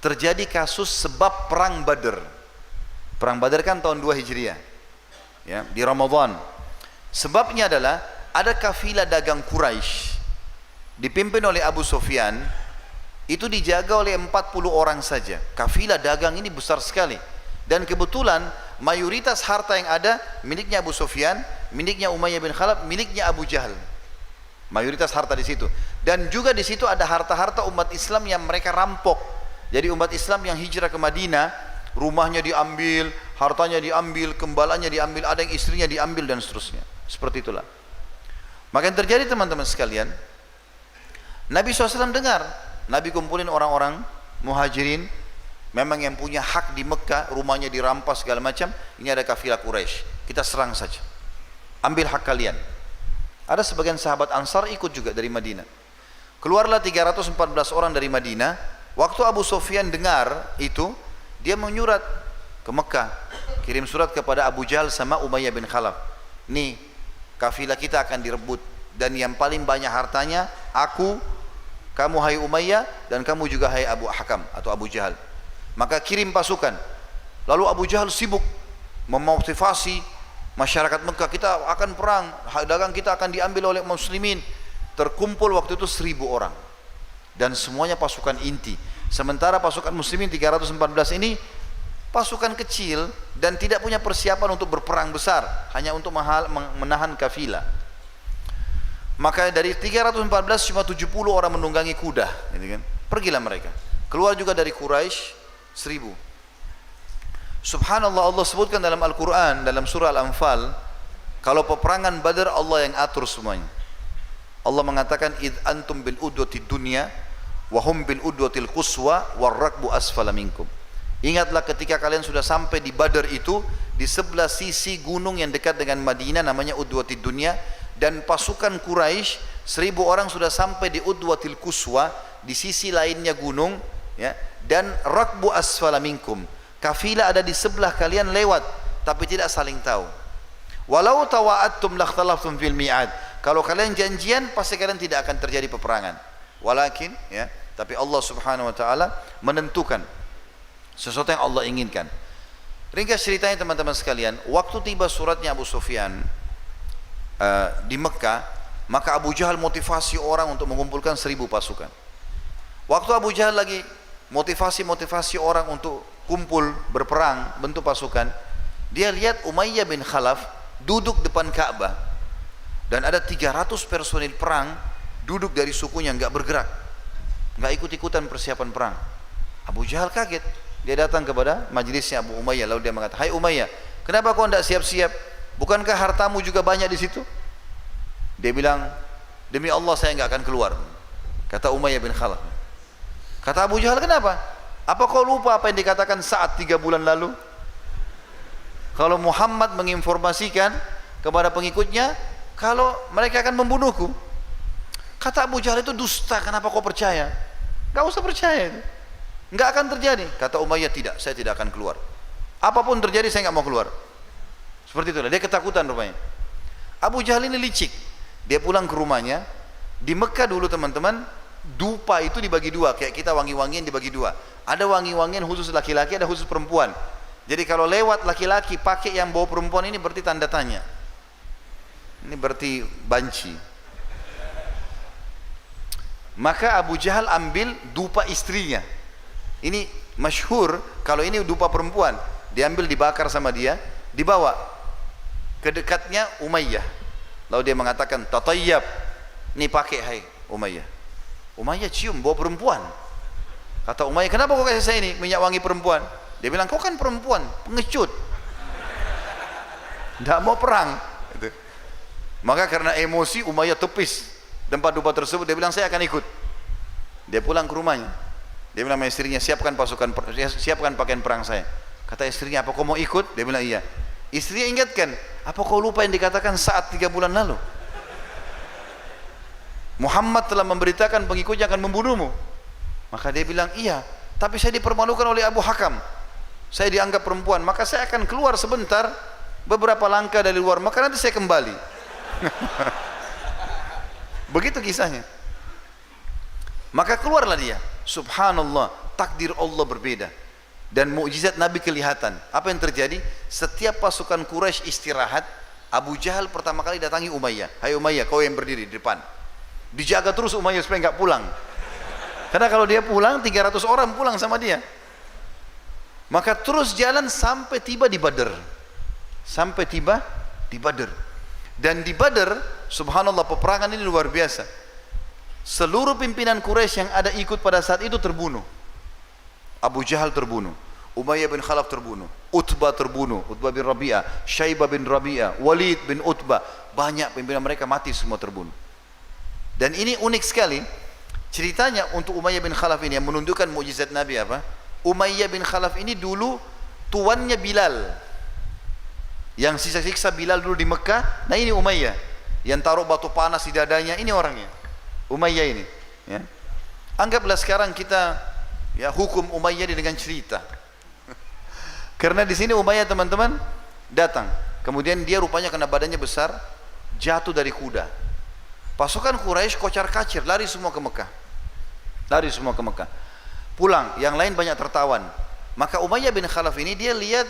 terjadi kasus sebab perang Badar. Perang Badar kan tahun 2 Hijriah, ya, di Ramadan. Sebabnya adalah ada kafilah dagang Quraisy dipimpin oleh Abu Sufyan, itu dijaga oleh 40 orang saja. Kafilah dagang ini besar sekali, dan kebetulan mayoritas harta yang ada miliknya Abu Sufyan, miliknya Umayyah bin Khalaf, miliknya Abu Jahal. Mayoritas harta di situ, dan juga di situ ada harta-harta umat Islam yang mereka rampok. Jadi umat Islam yang hijrah ke Madinah, rumahnya diambil, hartanya diambil, gembalanya diambil, ada yang istrinya diambil dan seterusnya. Seperti itulah. Maka yang terjadi teman-teman sekalian, Nabi SAW dengar, Nabi kumpulin orang-orang muhajirin, memang yang punya hak di Mekah, rumahnya dirampas segala macam. Ini ada kafilah Quraisy, kita serang saja, ambil hak kalian. Ada sebagian sahabat Ansar ikut juga dari Madinah. Keluarlah 314 orang dari Madinah. Waktu Abu Sufyan dengar itu, dia menyurat ke Mekah, kirim surat kepada Abu Jahal sama Umayyah bin Khalaf. Nih, kafilah kita akan direbut, dan yang paling banyak hartanya aku, kamu hai Umayyah, dan kamu juga hai Abu Hakam atau Abu Jahal. Maka kirim pasukan. Lalu Abu Jahal sibuk memotivasi masyarakat Mekah, kita akan perang, dagang kita akan diambil oleh muslimin. Terkumpul waktu itu 1000 orang, dan semuanya pasukan inti. Sementara pasukan muslimin 314 ini pasukan kecil dan tidak punya persiapan untuk berperang besar, hanya untuk menahan kafilah. Maka dari 314 cuma 70 orang menunggangi kuda, gitu kan? Pergilah mereka. Keluar juga dari Quraisy 1000. Subhanallah, Allah sebutkan dalam Al-Quran, dalam surah Al-Anfal, kalau peperangan Badar Allah yang atur semuanya. Allah mengatakan, id antum bil udwatid dunya wa hum bil udwatil quswa war rakbu asfala minkum. Ingatlah ketika kalian sudah sampai di Badar itu, di sebelah sisi gunung yang dekat dengan Madinah namanya Udwatid Dunya, dan pasukan Quraisy 1.000 orang sudah sampai di Udwatil Quswa, di sisi lainnya gunung, ya, dan rakbu asfala minkum, kafilah ada di sebelah kalian lewat, tapi tidak saling tahu. Walau tawa'attum lakhtalaftum fil mi'ad, kalau kalian janjian pasti kalian tidak akan terjadi peperangan. Walakin, ya, tapi Allah Subhanahu wa taala menentukan sesuatu yang Allah inginkan. Ringkas ceritanya teman-teman sekalian, waktu tiba suratnya Abu Sufyan di Mekah, maka Abu Jahal motivasi orang untuk mengumpulkan 1.000 pasukan. Waktu Abu Jahal lagi motivasi orang untuk kumpul berperang, bentuk pasukan, dia lihat Umayyah bin Khalaf duduk depan Ka'bah dan ada 300 personil perang duduk dari sukunya, nggak bergerak, nggak ikut-ikutan persiapan perang. Abu Jahal kaget, dia datang kepada majelisnya Abu Umayyah, lalu dia mengatakan, "Hai Umayyah, kenapa kau tidak siap-siap? Bukankah hartamu juga banyak di situ?" Dia bilang, "Demi Allah saya nggak akan keluar," kata Umayyah bin Khalaf. Kata Abu Jahal, "Kenapa? Apa kau lupa apa yang dikatakan saat 3 bulan lalu? Kalau Muhammad menginformasikan kepada pengikutnya kalau mereka akan membunuhku." Kata Abu Jahal, "Itu dusta, kenapa kau percaya?" "Gak usah percaya, nggak akan terjadi." Kata Umayyah, "Tidak, saya tidak akan keluar. Apapun terjadi saya nggak mau keluar." Seperti itulah, dia ketakutan rupanya. Abu Jahal ini licik, dia pulang ke rumahnya. Di Mekah dulu teman-teman, dupa itu dibagi dua, kayak kita wangi-wangian dibagi dua. Ada wangi-wangian khusus laki-laki, ada khusus perempuan. Jadi kalau lewat laki-laki pakai yang bawa perempuan, ini berarti tanda tanya, ini berarti banci. Maka Abu Jahal ambil dupa istrinya. Ini masyhur, kalau ini dupa perempuan, diambil, dibakar sama dia, dibawa ke dekatnya Umayyah. Lalu dia mengatakan, "Tatayyab, ini pakai hai Umayyah." Umayyah cium, bawa perempuan. Kata Umayyah, "Kenapa kau kasih saya ini minyak wangi perempuan?" Dia bilang, "Kau kan perempuan, pengecut, tidak mau perang." Maka karena emosi Umayyah tepis tempat dupa tersebut. Dia bilang, "Saya akan ikut." Dia pulang ke rumahnya, dia bilang sama istrinya, "Siapkan pasukan, siapkan pakaian perang saya." Kata istrinya, "Apa kau mau ikut?" Dia bilang, "Iya." Istrinya ingatkan, "Apa kau lupa yang dikatakan saat 3 bulan lalu? Muhammad telah memberitakan pengikutnya akan membunuhmu." Maka dia bilang, "Iya, tapi saya dipermalukan oleh Abu Hakam, saya dianggap perempuan, maka saya akan keluar sebentar, beberapa langkah dari luar, maka nanti saya kembali." Begitu kisahnya. Maka keluarlah dia. Subhanallah, takdir Allah berbeda dan mukjizat Nabi kelihatan. Apa yang terjadi? Setiap pasukan Quraisy istirahat, Abu Jahal pertama kali datangi Umayyah. "Hai Umayyah, kau yang berdiri di depan." Dijaga terus Umayyah supaya nggak pulang. Karena kalau dia pulang, 300 orang pulang sama dia. Maka terus jalan sampai tiba di Badr. Sampai tiba di Badr. Dan di Badr, subhanallah, peperangan ini luar biasa. Seluruh pimpinan Quraisy yang ada ikut pada saat itu terbunuh. Abu Jahal terbunuh, Umayyah bin Khalaf terbunuh, Utbah terbunuh, Utbah bin Rabi'ah, Syaibah bin Rabi'ah, Walid bin Utbah. Banyak pimpinan mereka mati, semua terbunuh. Dan ini unik sekali ceritanya untuk Umayyah bin Khalaf ini, yang menunjukkan mukjizat Nabi apa? Umayyah bin Khalaf ini dulu tuannya Bilal, yang siksa-siksa Bilal dulu di Mekah. Nah ini Umayyah yang taruh batu panas di dadanya, ini orangnya, Umayyah ini, ya. Anggaplah sekarang kita, ya, hukum Umayyah dengan cerita. Karena di sini Umayyah teman-teman datang, kemudian dia rupanya karena badannya besar jatuh dari kuda. Pasukan Quraisy kocar-kacir, lari semua ke Mekah. Lari semua ke Mekah. Pulang, yang lain banyak tertawan. Maka Umayyah bin Khalaf ini dia lihat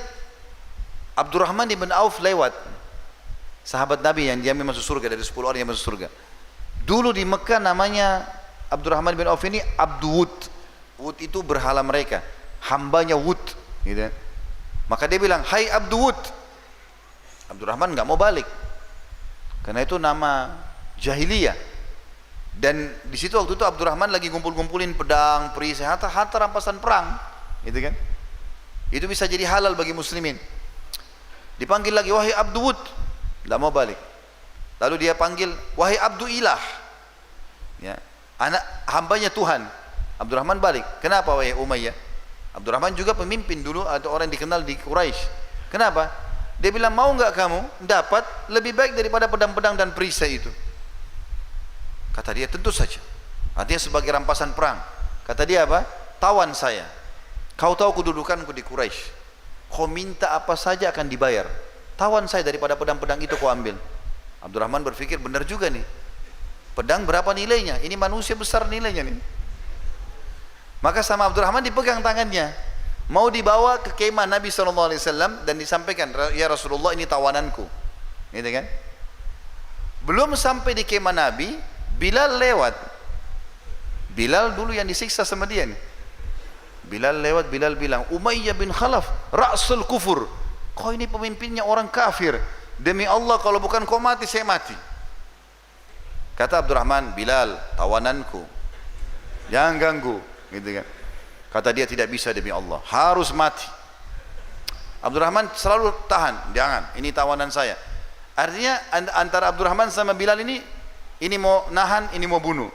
Abdurrahman bin Auf lewat, sahabat Nabi yang dia masuk surga, dari 10 orang yang masuk surga. Dulu di Mekah namanya Abdurrahman bin Auf ini Abdu Wud. Wud itu berhala mereka, hambanya Wud, gitu. Maka dia bilang, "Hai Abdu Wud." Abdurrahman nggak mau balik, karena itu nama jahiliyah. Dan di situ waktu itu Abdurrahman lagi ngumpul-ngumpulin pedang, perisai, harta rampasan perang, gitu kan. Itu bisa jadi halal bagi muslimin. Dipanggil lagi, "Wahai Abdu Wud." Tidak mau balik. Lalu dia panggil, "Wahai Abdu Ilah." Ya, anak hambanya Tuhan. Abdurrahman balik. "Kenapa wahai Umayyah?" Abdurrahman juga pemimpin dulu, ada orang yang dikenal di Quraisy. "Kenapa?" Dia bilang, "Mau nggak kamu dapat lebih baik daripada pedang-pedang dan perisai itu?" Kata dia, tentu saja. Artinya sebagai rampasan perang. Kata dia apa? Tawan saya. Kau tahu kedudukanku di Quraisy. Kau minta apa saja akan dibayar. Tawan saya, daripada pedang-pedang itu kau ambil. Abdurrahman berpikir, benar juga nih. Pedang berapa nilainya? Ini manusia besar nilainya nih. Maka sama Abdurrahman dipegang tangannya. Mau dibawa ke kemah Nabi SAW dan disampaikan, ya Rasulullah, ini tawananku. Gitu kan? Belum sampai di kemah Nabi, Bilal lewat. Bilal dulu yang disiksa sama dia nih. Bilal lewat, Bilal bilang, Umayyah bin Khalaf, Ra'sul Kufur. Kau ini pemimpinnya orang kafir. Demi Allah, kalau bukan kau mati, saya mati. Kata Abdurrahman, Bilal, tawananku. Jangan ganggu. Gitu kan. Kata dia, tidak bisa demi Allah. Harus mati. Abdurrahman selalu tahan. Jangan, ini tawanan saya. Artinya antara Abdurrahman sama Bilal ini mau nahan, ini mau bunuh.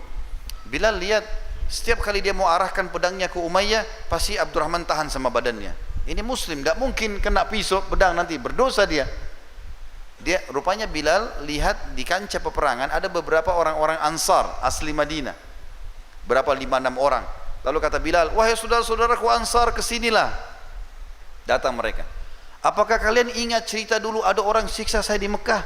Bilal lihat, setiap kali dia mau arahkan pedangnya ke Umayyah, pasti Abdurrahman tahan sama badannya. Ini muslim, tidak mungkin kena pisau, pedang, nanti berdosa dia. Dia rupanya Bilal lihat di kancah peperangan ada beberapa orang-orang Ansar asli Madinah. Berapa 5-6 orang. Lalu kata Bilal, wahai saudara-saudaraku Ansar, kesinilah. Datang mereka. Apakah kalian ingat cerita dulu ada orang siksa saya di Mekah?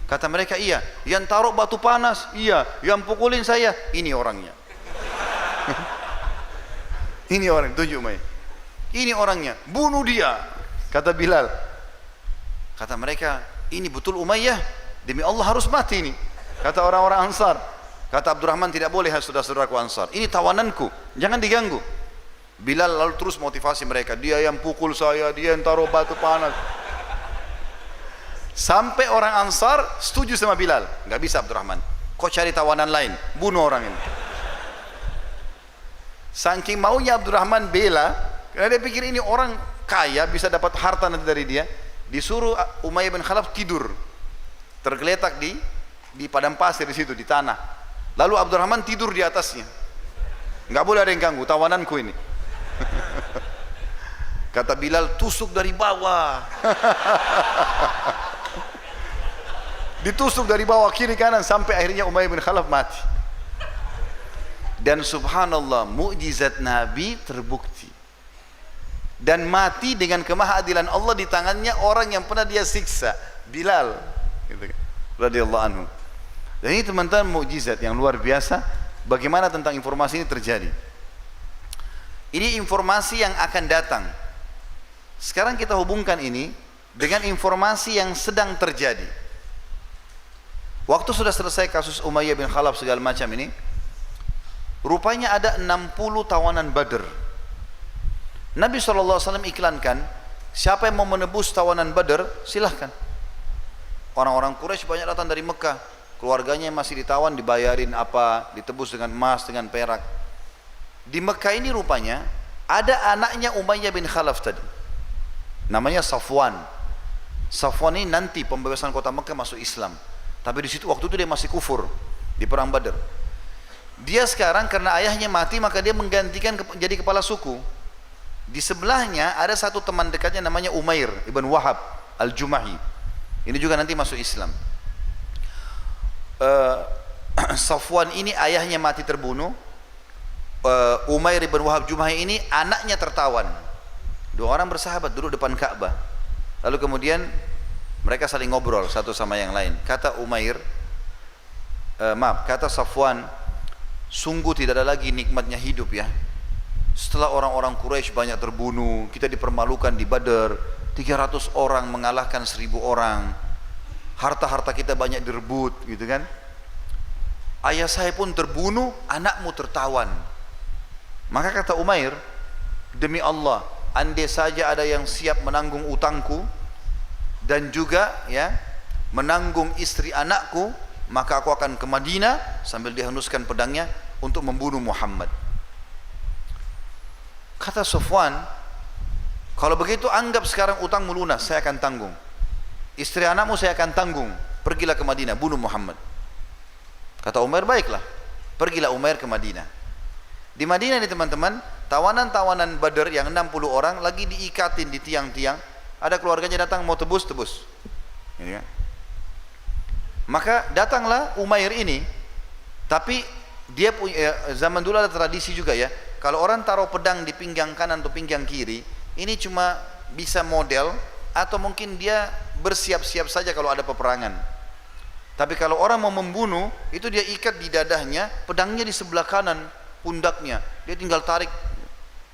Kata mereka, iya. Yang taruh batu panas, iya. Yang pukulin saya, ini orangnya. Ini orang, tunjuk Mai. Ini orangnya, bunuh dia. Kata Bilal. Kata mereka, ini betul Umayyah. Demi Allah harus mati ini. Kata orang-orang Ansar. Kata Abdurrahman, tidak boleh saudara-saudaraku Ansar. Ini tawananku, jangan diganggu. Bilal lalu terus motivasi mereka, dia yang pukul saya, dia yang taruh batu panas. Sampai orang Ansar setuju sama Bilal. Nggak bisa Abdurrahman, kau cari tawanan lain, bunuh orang ini. Saking maunya Abdurrahman bela, karena dia pikir ini orang kaya, bisa dapat harta nanti dari dia. Disuruh Umayyah bin Khalaf tidur, tergeletak di padang pasir di situ, di tanah. Lalu Abdurrahman tidur di atasnya. Nggak boleh ada yang ganggu, tawananku ini. Kata Bilal, tusuk dari bawah. Ditusuk dari bawah kiri kanan sampai akhirnya Umayyah bin Khalaf mati. Dan subhanallah, mukjizat Nabi terbukti. Dan mati dengan kemahadilan Allah di tangannya orang yang pernah dia siksa, Bilal, gitu kan, radhiyallahu anhu. Dan ini teman-teman mukjizat yang luar biasa. Bagaimana tentang informasi ini terjadi? Ini informasi yang akan datang. Sekarang kita hubungkan ini dengan informasi yang sedang terjadi. Waktu sudah selesai kasus Umayyah bin Khalaf segala macam ini, rupanya ada 60 tawanan Badr. Nabi SAW iklankan, siapa yang mau menebus tawanan Badr, silahkan. Orang-orang Quraisy banyak datang dari Mekah, keluarganya yang masih ditawan dibayarin apa, ditebus dengan emas, dengan perak. Di Mekah ini rupanya ada anaknya Umayyah bin Khalaf tadi, namanya Safwan. Safwan ini nanti pembebasan kota Mekah masuk Islam, tapi di situ waktu itu dia masih kufur di perang Badar. Dia sekarang karena ayahnya mati, maka dia menggantikan jadi kepala suku. Di sebelahnya ada satu teman dekatnya namanya Umair ibn Wahab al-Jumahi. Ini juga nanti masuk Islam. Safwan ini ayahnya mati terbunuh. Umair ibn Wahab Jumahi ini anaknya tertawan. Dua orang bersahabat duduk depan Ka'bah. Lalu kemudian mereka saling ngobrol satu sama yang lain. Kata Umair, kata Safwan, sungguh tidak ada lagi nikmatnya hidup ya. Setelah orang-orang Quraisy banyak terbunuh, kita dipermalukan di Badar, 300 orang mengalahkan 1000 orang. Harta-harta kita banyak direbut, gitu kan? Ayah saya pun terbunuh, anakmu tertawan. Maka kata Umair, demi Allah, andai saja ada yang siap menanggung utangku dan juga ya menanggung istri anakku, maka aku akan ke Madinah sambil dihenuskan pedangnya untuk membunuh Muhammad. Kata Safwan, kalau begitu anggap sekarang utangmu lunas, saya akan tanggung. Istri anakmu saya akan tanggung. Pergilah ke Madinah, bunuh Muhammad. Kata Umair, baiklah. Pergilah Umair ke Madinah. Di Madinah ini teman-teman, tawanan-tawanan Badar yang 60 orang lagi diikatin di tiang-tiang. Ada keluarganya datang mau tebus. Ini kan? Maka datanglah Umair ini Tapi dia punya zaman dulu ada tradisi juga ya. Kalau orang taruh pedang di pinggang kanan atau pinggang kiri, ini cuma bisa model atau mungkin dia bersiap-siap saja kalau ada peperangan. Tapi kalau orang mau membunuh, itu dia ikat di dadahnya, pedangnya di sebelah kanan pundaknya, dia tinggal tarik.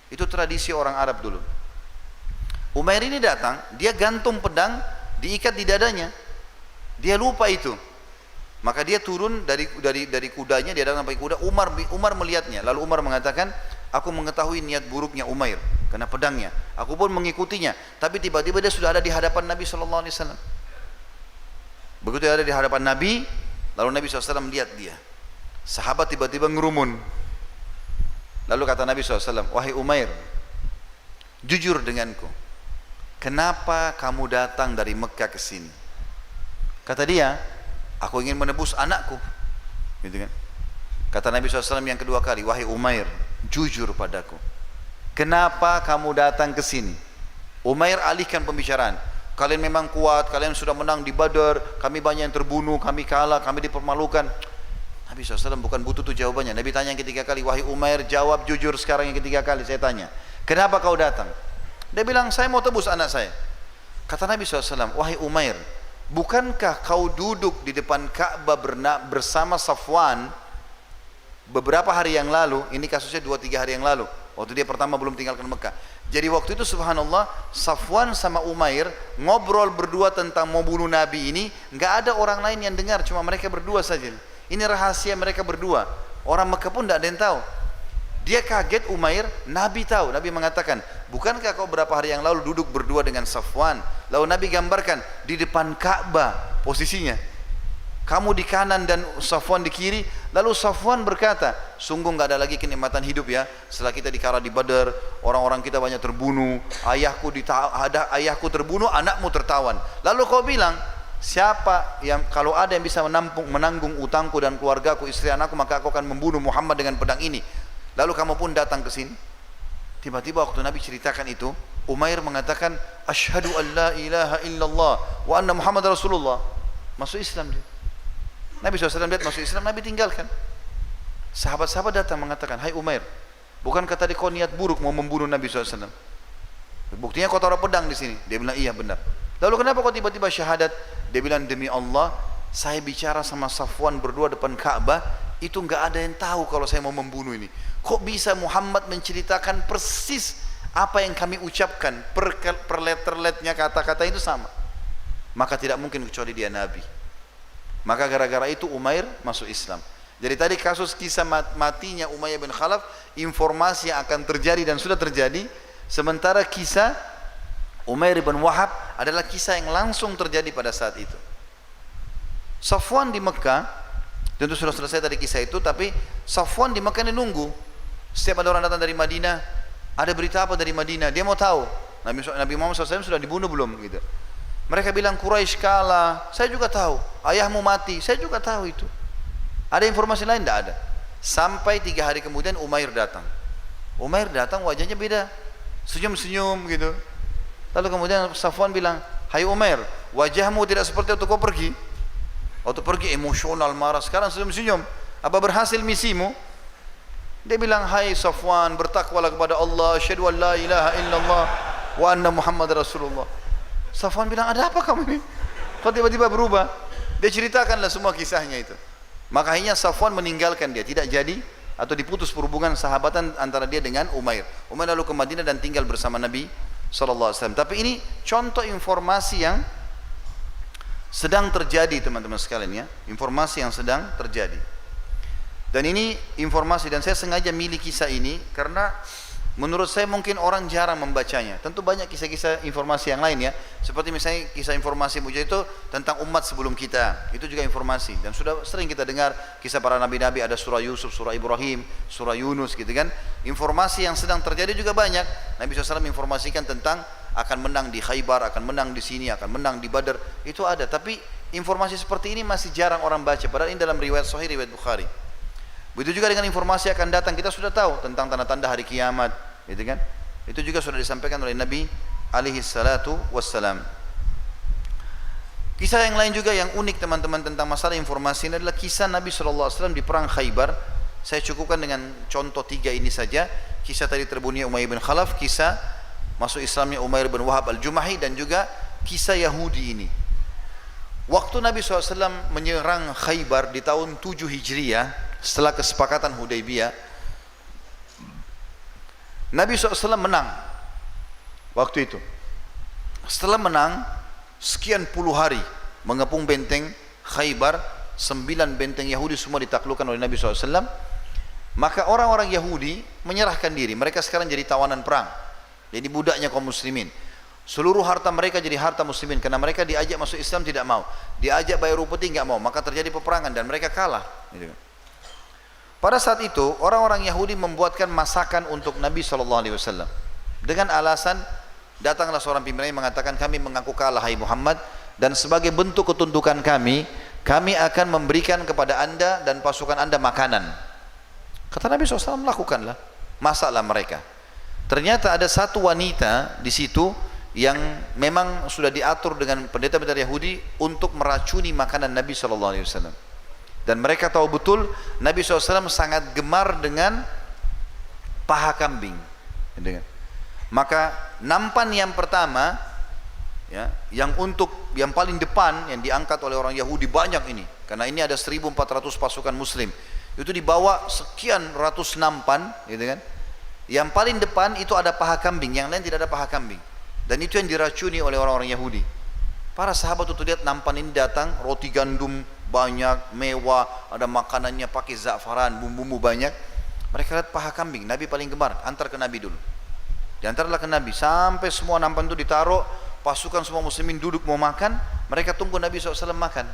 Itu tradisi orang Arab dulu. Umair ini datang, dia gantung pedang, diikat di dadanya. Dia lupa itu. Maka dia turun dari kudanya, dia datang sampai kuda. Umar melihatnya, lalu Umar mengatakan, aku mengetahui niat buruknya Umair karena pedangnya. Aku pun mengikutinya, tapi tiba-tiba dia sudah ada di hadapan Nabi sallallahu alaihi wasallam. Begitu dia ada di hadapan Nabi, lalu Nabi SAW lihat dia. Sahabat tiba-tiba ngerumun. Lalu kata Nabi SAW, wahai Umair, jujur denganku, kenapa kamu datang dari Mekah ke sini? Kata dia, aku ingin menebus anakku. Gitu kan? Kata Nabi SAW yang kedua kali, wahai Umair, jujur padaku, kenapa kamu datang ke sini? Umair alihkan pembicaraan. Kalian memang kuat, kalian sudah menang di Badar, kami banyak yang terbunuh, kami kalah, kami dipermalukan. Nabi SAW bukan butuh tuh jawabannya. Nabi tanya yang ketiga kali, wahai Umair, jawab jujur sekarang yang ketiga kali saya tanya. Kenapa kau datang? Dia bilang, saya mau tebus anak saya. Kata Nabi SAW, wahai Umair, bukankah kau duduk di depan Ka'bah bersama Safwan beberapa hari yang lalu? Ini kasusnya 2-3 hari yang lalu, waktu dia pertama belum tinggalkan Mekah. Jadi waktu itu subhanallah, Safwan sama Umair ngobrol berdua tentang mau bunuh Nabi ini, nggak ada orang lain yang dengar, cuma mereka berdua saja. Ini rahasia mereka berdua, orang Mekah pun tidak ada yang tahu. Dia kaget Umair, Nabi tahu. Nabi mengatakan, bukankah kau beberapa hari yang lalu duduk berdua dengan Safwan? Lalu Nabi gambarkan di depan Ka'bah posisinya, kamu di kanan dan Safwan di kiri. Lalu Safwan berkata, sungguh nggak ada lagi kenikmatan hidup ya, setelah kita dikalah di Badar, orang-orang kita banyak terbunuh, ayahku terbunuh, anakmu tertawan. Lalu kau bilang, siapa yang kalau ada yang bisa menanggung utangku dan keluargaku, istri anakku, maka aku akan membunuh Muhammad dengan pedang ini. Lalu kamu pun datang ke sini. Tiba-tiba waktu Nabi ceritakan itu, Umair mengatakan, asyhadu an la ilaha illallah wa anna Muhammad Rasulullah. Masuk Islam dia. Nabi SAW lihat masuk Islam, Nabi tinggalkan. Sahabat-sahabat datang mengatakan, hai Umair, bukankah tadi kau niat buruk mau membunuh Nabi SAW? Buktinya kau taruh pedang di sini. Dia bilang, iya benar. Lalu kenapa kau tiba-tiba syahadat? Dia bilang, demi Allah, saya bicara sama Safwan berdua depan Ka'bah, itu nggak ada yang tahu kalau saya mau membunuh ini. Kok bisa Muhammad menceritakan persis apa yang kami ucapkan, per letter-letternya kata-kata itu sama. Maka tidak mungkin kecuali dia Nabi. Maka gara-gara itu Umair masuk Islam. Jadi tadi kasus kisah matinya Umayyah bin Khalaf, informasi yang akan terjadi dan sudah terjadi. Sementara kisah Umair bin Wahab adalah kisah yang langsung terjadi pada saat itu. Safwan di Mekah, tentu sudah selesai tadi kisah itu, tapi Safwan di Mekah ini nunggu. Setiap ada orang datang dari Madinah, ada berita apa dari Madinah, dia mau tahu Nabi Muhammad SAW sudah dibunuh belum gitu. Mereka bilang Quraisy kalah, saya juga tahu. Ayahmu mati, saya juga tahu itu. Ada informasi lain? Tidak ada. Sampai 3 hari kemudian Umair datang. Umair datang wajahnya beda, senyum-senyum gitu. Lalu kemudian Safwan bilang, hai Umair, wajahmu tidak seperti waktu kau pergi. Waktu pergi emosional, marah, sekarang senyum-senyum. Apa berhasil misimu? Dia bilang, hai Safwan, bertakwalah kepada Allah, asyhadu an la ilaha illallah wa anna Muhammad Rasulullah. Safwan bilang, ada apa kamu ini? Kok tiba-tiba berubah? Dia ceritakanlah semua kisahnya itu. Maka akhirnya Safwan meninggalkan dia, tidak jadi atau diputus perhubungan sahabatan antara dia dengan Umair. Umair lalu ke Madinah dan tinggal bersama Nabi SAW. Tapi ini contoh informasi yang sedang terjadi teman-teman sekalian ya. Informasi yang sedang terjadi. Dan ini informasi, dan saya sengaja milih kisah ini karena menurut saya mungkin orang jarang membacanya. Tentu banyak kisah-kisah informasi yang lain ya. Seperti misalnya kisah informasi Mujahid itu tentang umat sebelum kita. Itu juga informasi. Dan sudah sering kita dengar kisah para nabi-nabi, ada surah Yusuf, surah Ibrahim, surah Yunus gitu kan. Informasi yang sedang terjadi juga banyak. Nabi SAW informasikan tentang akan menang di Khaybar, akan menang di sini, akan menang di Badar. Itu ada. Tapi informasi seperti ini masih jarang orang baca. Padahal ini dalam riwayat Sahih, riwayat Bukhari. Begitu juga dengan informasi akan datang, kita sudah tahu tentang tanda-tanda hari kiamat, gitu kan? Itu juga sudah disampaikan oleh Nabi alaihi salatu wassalam. Kisah yang lain juga yang unik teman-teman tentang masalah informasi ini adalah kisah Nabi SAW di perang Khaybar. Saya cukupkan dengan contoh 3 ini saja. Kisah tadi terbunuhnya Umayyah bin Khalaf, kisah masuk Islamnya Umair bin Wahab al-Jumahi, dan juga kisah Yahudi ini. Waktu Nabi SAW menyerang Khaybar di tahun 7 Hijriah setelah kesepakatan Hudaybiyah, Nabi SAW menang waktu itu. Setelah menang sekian puluh hari mengepung benteng Khaybar, 9 benteng Yahudi semua ditaklukkan oleh Nabi SAW. Maka orang-orang Yahudi menyerahkan diri. Mereka sekarang jadi tawanan perang, jadi budaknya kaum muslimin. Seluruh harta mereka jadi harta muslimin, karena mereka diajak masuk Islam tidak mau, diajak bayar upeti nggak mau. Maka terjadi peperangan dan mereka kalah. Pada saat itu orang-orang Yahudi membuatkan masakan untuk Nabi SAW dengan alasan, datanglah seorang pimpinan yang mengatakan, kami mengaku kalah hai Muhammad, dan sebagai bentuk ketundukan kami akan memberikan kepada anda dan pasukan anda makanan. Kata Nabi SAW, melakukanlah, masaklah mereka. Ternyata ada satu wanita di situ yang memang sudah diatur dengan pendeta-pendeta Yahudi untuk meracuni makanan Nabi SAW. Dan mereka tahu betul Nabi SAW sangat gemar dengan paha kambing. Maka nampan yang pertama, ya, yang paling depan yang diangkat oleh orang Yahudi banyak ini, karena ini ada 1.400 pasukan Muslim, itu dibawa sekian ratus nampan, gitu kan? Yang paling depan itu ada paha kambing, yang lain tidak ada paha kambing, dan itu yang diracuni oleh orang-orang Yahudi. Para sahabat itu lihat nampan ini datang, roti gandum banyak, mewah, ada makanannya pakai za'faran, bumbu-bumbu banyak. Mereka lihat paha kambing, Nabi paling gemar, antar ke Nabi dulu. Diantarlah ke Nabi, sampai semua nampan itu ditaruh, pasukan semua muslimin duduk mau makan, mereka tunggu Nabi SAW makan.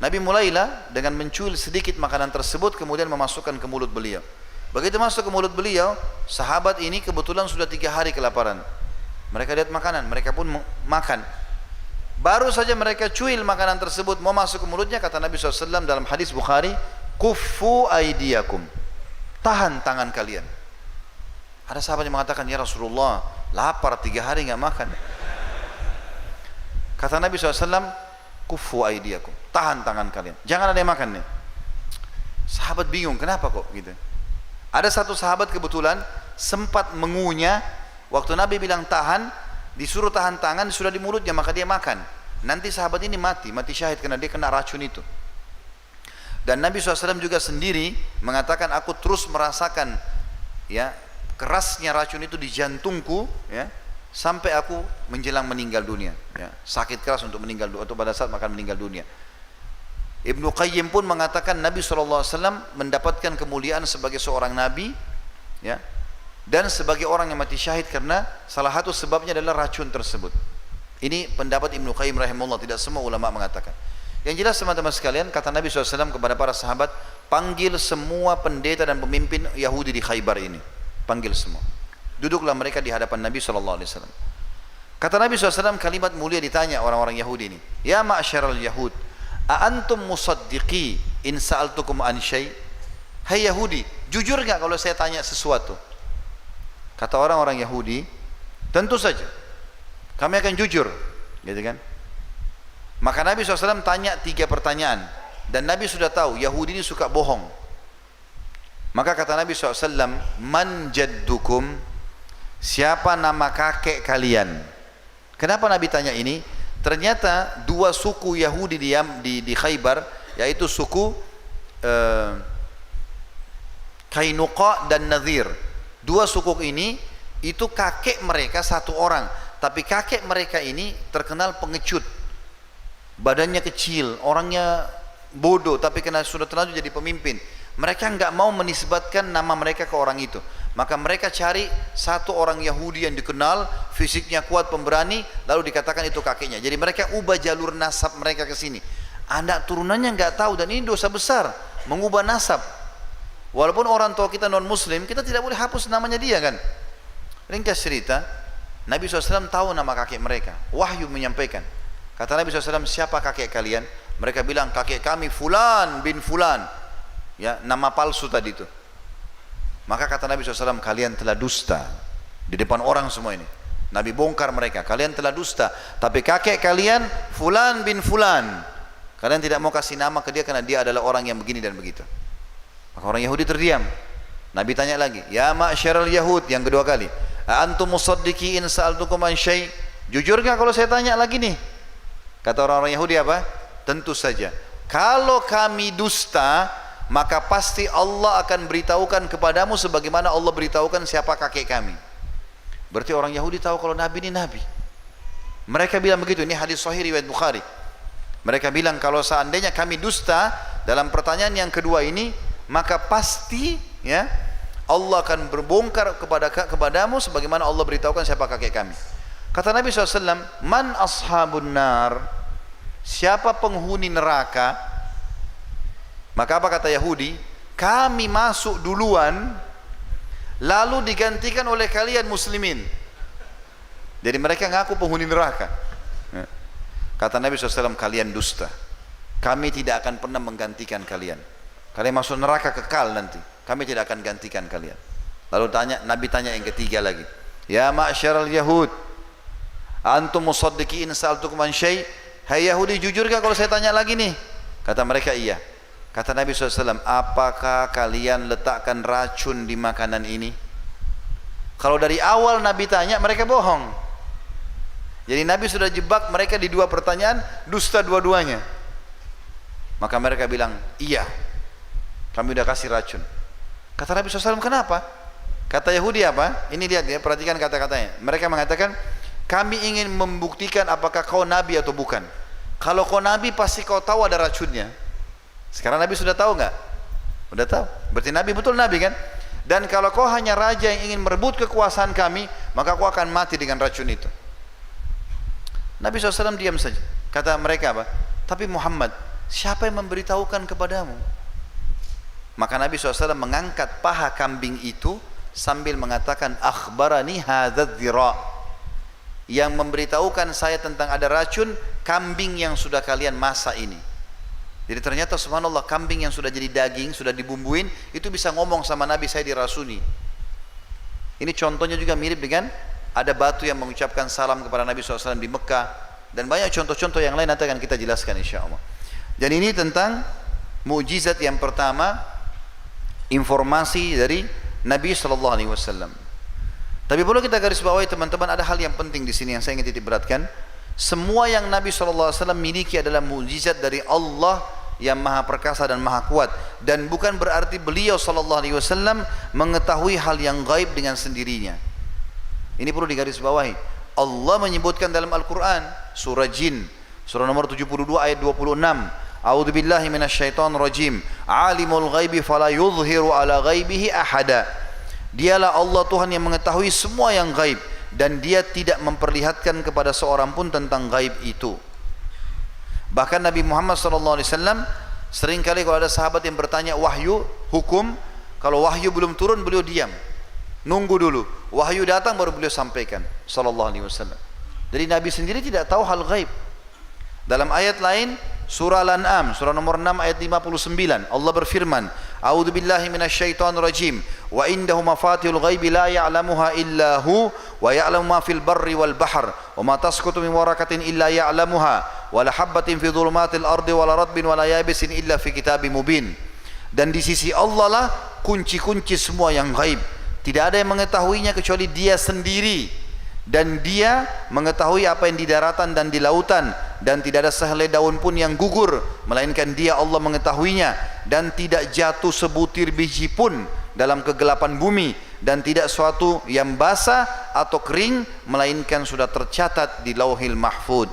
Nabi mulailah dengan mencuil sedikit makanan tersebut, kemudian memasukkan ke mulut beliau. Begitu masuk ke mulut beliau, sahabat ini kebetulan sudah 3 hari kelaparan. Mereka lihat makanan, mereka pun makan. Baru saja mereka cuil makanan tersebut mau masuk ke mulutnya, kata Nabi SAW dalam hadis Bukhari, kuffu aidiyakum, tahan tangan kalian. Ada sahabat yang mengatakan, ya Rasulullah, lapar 3 hari nggak makan. Kata Nabi SAW, kuffu aidiyakum, tahan tangan kalian, jangan ada yang makan nih. Sahabat bingung, kenapa kok gitu. Ada satu sahabat kebetulan sempat mengunyah waktu Nabi bilang tahan, disuruh tahan tangan, sudah di mulutnya, maka dia makan. Nanti sahabat ini mati syahid karena dia kena racun itu. Dan Nabi SAW juga sendiri mengatakan, aku terus merasakan, ya, kerasnya racun itu di jantungku, ya, sampai aku menjelang meninggal dunia, ya, sakit keras untuk meninggal dunia, atau pada saat akan meninggal dunia. Ibnu Qayyim pun mengatakan Nabi SAW mendapatkan kemuliaan sebagai seorang nabi, ya, dan sebagai orang yang mati syahid karena salah satu sebabnya adalah racun tersebut. Ini pendapat Ibnu Qayyim rahimahullah, tidak semua ulama mengatakan. Yang jelas teman-teman sekalian, kata Nabi SAW kepada para sahabat, panggil semua pendeta dan pemimpin Yahudi di Khaybar ini, panggil semua, duduklah mereka di hadapan Nabi SAW. Kata Nabi SAW kalimat mulia, ditanya orang-orang Yahudi ini, ya ma'asyaral Yahud, a'antum musaddiqi in sa'altukum an syai'? Hai Yahudi, jujur gak kalau saya tanya sesuatu? Kata orang-orang Yahudi, tentu saja kami akan jujur, gitu kan. Maka Nabi SAW tanya 3 pertanyaan, dan Nabi sudah tahu Yahudi ini suka bohong. Maka kata Nabi SAW, man jaddukum, siapa nama kakek kalian? Kenapa Nabi tanya ini? Ternyata 2 suku Yahudi di Khaybar, yaitu suku Kainuqa dan Nadhir. 2 suku ini, itu kakek mereka satu orang, tapi kakek mereka ini terkenal pengecut, badannya kecil, orangnya bodoh, tapi karena sudah terlanjur jadi pemimpin, mereka nggak mau menisbatkan nama mereka ke orang itu. Maka mereka cari satu orang Yahudi yang dikenal, fisiknya kuat, pemberani, lalu dikatakan itu kakeknya. Jadi mereka ubah jalur nasab mereka ke sini. Anak turunannya nggak tahu, dan ini dosa besar, mengubah nasab. Walaupun orang tua kita non muslim, kita tidak boleh hapus namanya dia kan. Ringkas cerita, Nabi SAW tahu nama kakek mereka. Wahyu menyampaikan. Kata Nabi SAW, siapa kakek kalian? Mereka bilang, kakek kami Fulan bin Fulan. Ya, nama palsu tadi itu. Maka kata Nabi SAW, kalian telah dusta di depan orang semua ini. Nabi bongkar mereka, kalian telah dusta, tapi kakek kalian Fulan bin Fulan, kalian tidak mau kasih nama ke dia karena dia adalah orang yang begini dan begitu. Maka orang Yahudi terdiam. Nabi tanya lagi, ya ma'syaral Yahud, yang kedua kali, antum musaddiqi in sa'altukum an syai', jujur nggak kalau saya tanya lagi nih? Kata orang-orang Yahudi apa? Tentu saja. Kalau kami dusta, maka pasti Allah akan beritahukan kepadamu sebagaimana Allah beritahukan siapa kakek kami. Berarti orang Yahudi tahu kalau Nabi ini Nabi. Mereka bilang begitu, ini hadis sahih riwayat Bukhari. Mereka bilang kalau seandainya kami dusta dalam pertanyaan yang kedua ini, maka pasti ya Allah akan berbongkar kepadamu sebagaimana Allah beritahukan siapa kakek kami. Kata Nabi SAW, man ashabun nar, siapa penghuni neraka? Maka apa kata Yahudi? Kami masuk duluan, lalu digantikan oleh kalian muslimin. Jadi mereka ngaku penghuni neraka. Kata Nabi SAW, kalian dusta, kami tidak akan pernah menggantikan kalian. Kalian masuk neraka kekal nanti, kami tidak akan gantikan kalian. Lalu Nabi tanya yang ketiga lagi, ya ma'syaral Yahud, antum musaddiqin sa'altukum an syai', hai Yahudi, jujur gak kalau saya tanya lagi nih? Kata mereka iya. Kata Nabi SAW, apakah kalian letakkan racun di makanan ini? Kalau dari awal Nabi tanya, mereka bohong. Jadi Nabi sudah jebak mereka di dua pertanyaan, dusta dua-duanya. Maka mereka bilang, iya, kami udah kasih racun. Kata Nabi SAW, kenapa? Kata Yahudi apa? Ini lihat ya, perhatikan kata-katanya. Mereka mengatakan, kami ingin membuktikan apakah kau Nabi atau bukan. Kalau kau Nabi, pasti kau tahu ada racunnya. Sekarang Nabi sudah tahu nggak? Udah tahu. Berarti Nabi betul Nabi kan? Dan kalau kau hanya raja yang ingin merebut kekuasaan kami, maka kau akan mati dengan racun itu. Nabi SAW diam saja. Kata mereka apa? Tapi Muhammad, siapa yang memberitahukan kepadamu? Maka Nabi SAW mengangkat paha kambing itu sambil mengatakan, akhbarani hadzal dhira', yang memberitahukan saya tentang ada racun kambing yang sudah kalian masak ini. Jadi ternyata subhanallah, kambing yang sudah jadi daging, sudah dibumbuin, itu bisa ngomong sama Nabi, saya dirasuni. Ini contohnya juga mirip dengan ada batu yang mengucapkan salam kepada Nabi SAW di Mekah, dan banyak contoh-contoh yang lain nanti akan kita jelaskan insya Allah. Dan ini tentang mukjizat yang pertama, informasi dari Nabi SAW. Tapi perlu kita garis bawahi teman-teman, ada hal yang penting di sini yang saya ingin titik beratkan. Semua yang Nabi SAW miliki adalah mukjizat dari Allah yang maha perkasa dan maha kuat, dan bukan berarti beliau SAW mengetahui hal yang gaib dengan sendirinya. Ini perlu digarisbawahi. Allah menyebutkan dalam Al-Quran surah Jin, surah nomor 72 ayat 26, a'udzubillahi minasyaitonir rajim, alimul ghaibi fala yuzhiru ala ghaibihi ahada. Dialah Allah Tuhan yang mengetahui semua yang gaib, dan dia tidak memperlihatkan kepada seorang pun tentang gaib itu. Bahkan Nabi Muhammad SAW seringkali kalau ada sahabat yang bertanya wahyu, hukum, kalau wahyu belum turun beliau diam, nunggu dulu wahyu datang baru beliau sampaikan SAW. Jadi Nabi sendiri tidak tahu hal gaib. Dalam ayat lain surah Al-An'am surah nomor 6 ayat 59, Allah berfirman, a'udzubillahi minasyaitonir rajim, wa indahu mafatihul ghaibi la ya'lamuha illa hu wa ya'lamu ma fil barri wal bahr wa ma tasqutu min waraqatin illa ya'lamuha wa la habatin fi dhulumatil ardi wa la ratbin wa la yabisin illa fi kitabim mubin. Dan di sisi Allah lah kunci-kunci semua yang gaib, tidak ada yang mengetahuinya kecuali dia sendiri, dan dia mengetahui apa yang di daratan dan di lautan, dan tidak ada sehelai daun pun yang gugur melainkan dia Allah mengetahuinya, dan tidak jatuh sebutir biji pun dalam kegelapan bumi, dan tidak suatu yang basah atau kering melainkan sudah tercatat di Lauhil Mahfud.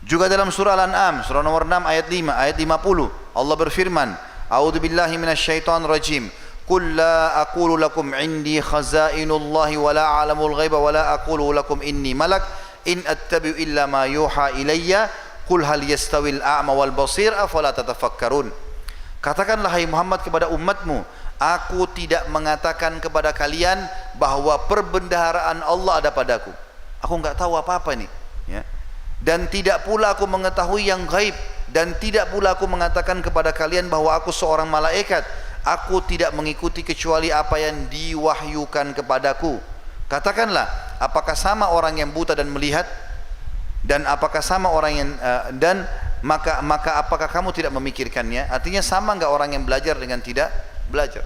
Juga dalam surah Al-An'am surah nomor 6 ayat 5 ayat 50 Allah berfirman, a'udzubillahi minasyaitonir rajim, qul la aqulu lakum indi khazainullahi wa la a'lamul ghaiba wa la aqulu lakum inni malak in attabi'u illa ma yuha ilayya qul hal yastawil a'ma wal basir afala tatafakkarun. Katakanlah hai Muhammad kepada umatmu, aku tidak mengatakan kepada kalian bahwa perbendaharaan Allah ada padaku. Aku enggak tahu apa-apa nih, ya. Dan tidak pula aku mengetahui yang gaib, dan tidak pula aku mengatakan kepada kalian bahwa aku seorang malaikat. Aku tidak mengikuti kecuali apa yang diwahyukan kepadaku. Katakanlah, apakah sama orang yang buta dan melihat? Dan apakah sama orang yang dan maka apakah kamu tidak memikirkannya? Artinya sama enggak orang yang belajar dengan tidak belajar?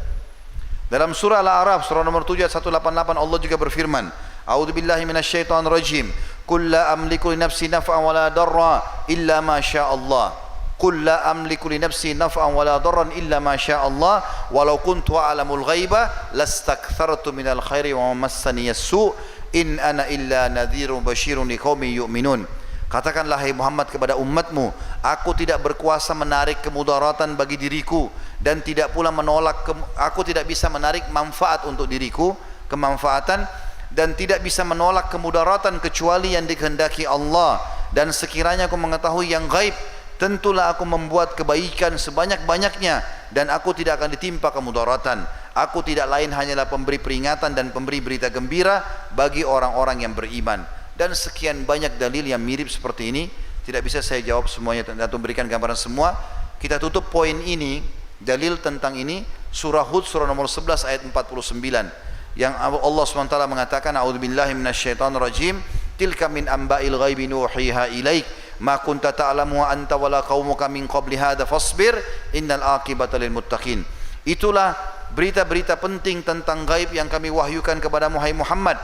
Dalam surah Al-A'raf surah nomor 7 ayat 188 Allah juga berfirman, A'udzubillahi minasyaitonir rajim. Qul la amliku li nafsi naf'an wa la darra illa ma syaa Allah. Qul la amliku li nafsi naf'an wa la darran illa ma syaa Allah. Walau kuntu a'lamul ghaiba lastakthartu minal khairi wa ma massani as-su'. In ana illa nadhirun basyirun liqaumin yu'minun. Katakanlah hai Muhammad kepada umatmu, aku tidak berkuasa menarik kemudaratan bagi diriku dan tidak pula menolak aku tidak bisa menarik manfaat untuk diriku, kemanfaatan, dan tidak bisa menolak kemudaratan kecuali yang dikehendaki Allah. Dan sekiranya aku mengetahui yang gaib, tentulah aku membuat kebaikan sebanyak-banyaknya dan aku tidak akan ditimpa kemudaratan. Aku tidak lain hanyalah pemberi peringatan dan pemberi berita gembira bagi orang-orang yang beriman. Dan sekian banyak dalil yang mirip seperti ini. Tidak bisa saya jawab semuanya atau memberikan gambaran semua. Kita tutup poin ini, dalil tentang ini, surah Hud surah nomor 11 ayat 49, yang Allah SWT mengatakan, A'udzubillahi minasyaitonirrajim, tilka min amba'il ghaibi nuhiha ilaik ma kunta ta'lamu anta wala qaumuka min qabli hadha fasbir innal aqibata lil muttaqin. Itulah berita-berita penting tentang gaib yang kami wahyukan kepadamu hai Muhammad.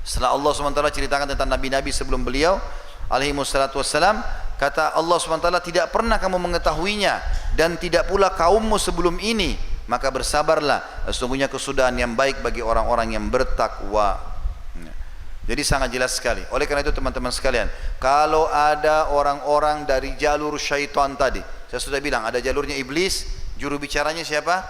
Setelah Allah SWT ceritakan tentang nabi-nabi sebelum beliau alaihi wassalatu wassalam, kata Allah SWT, tidak pernah kamu mengetahuinya dan tidak pula kaummu sebelum ini, maka bersabarlah, sesungguhnya kesudahan yang baik bagi orang-orang yang bertakwa. Jadi sangat jelas sekali. Oleh karena itu teman-teman sekalian, kalau ada orang-orang dari jalur syaitan tadi, saya sudah bilang ada jalurnya iblis, juru bicaranya siapa?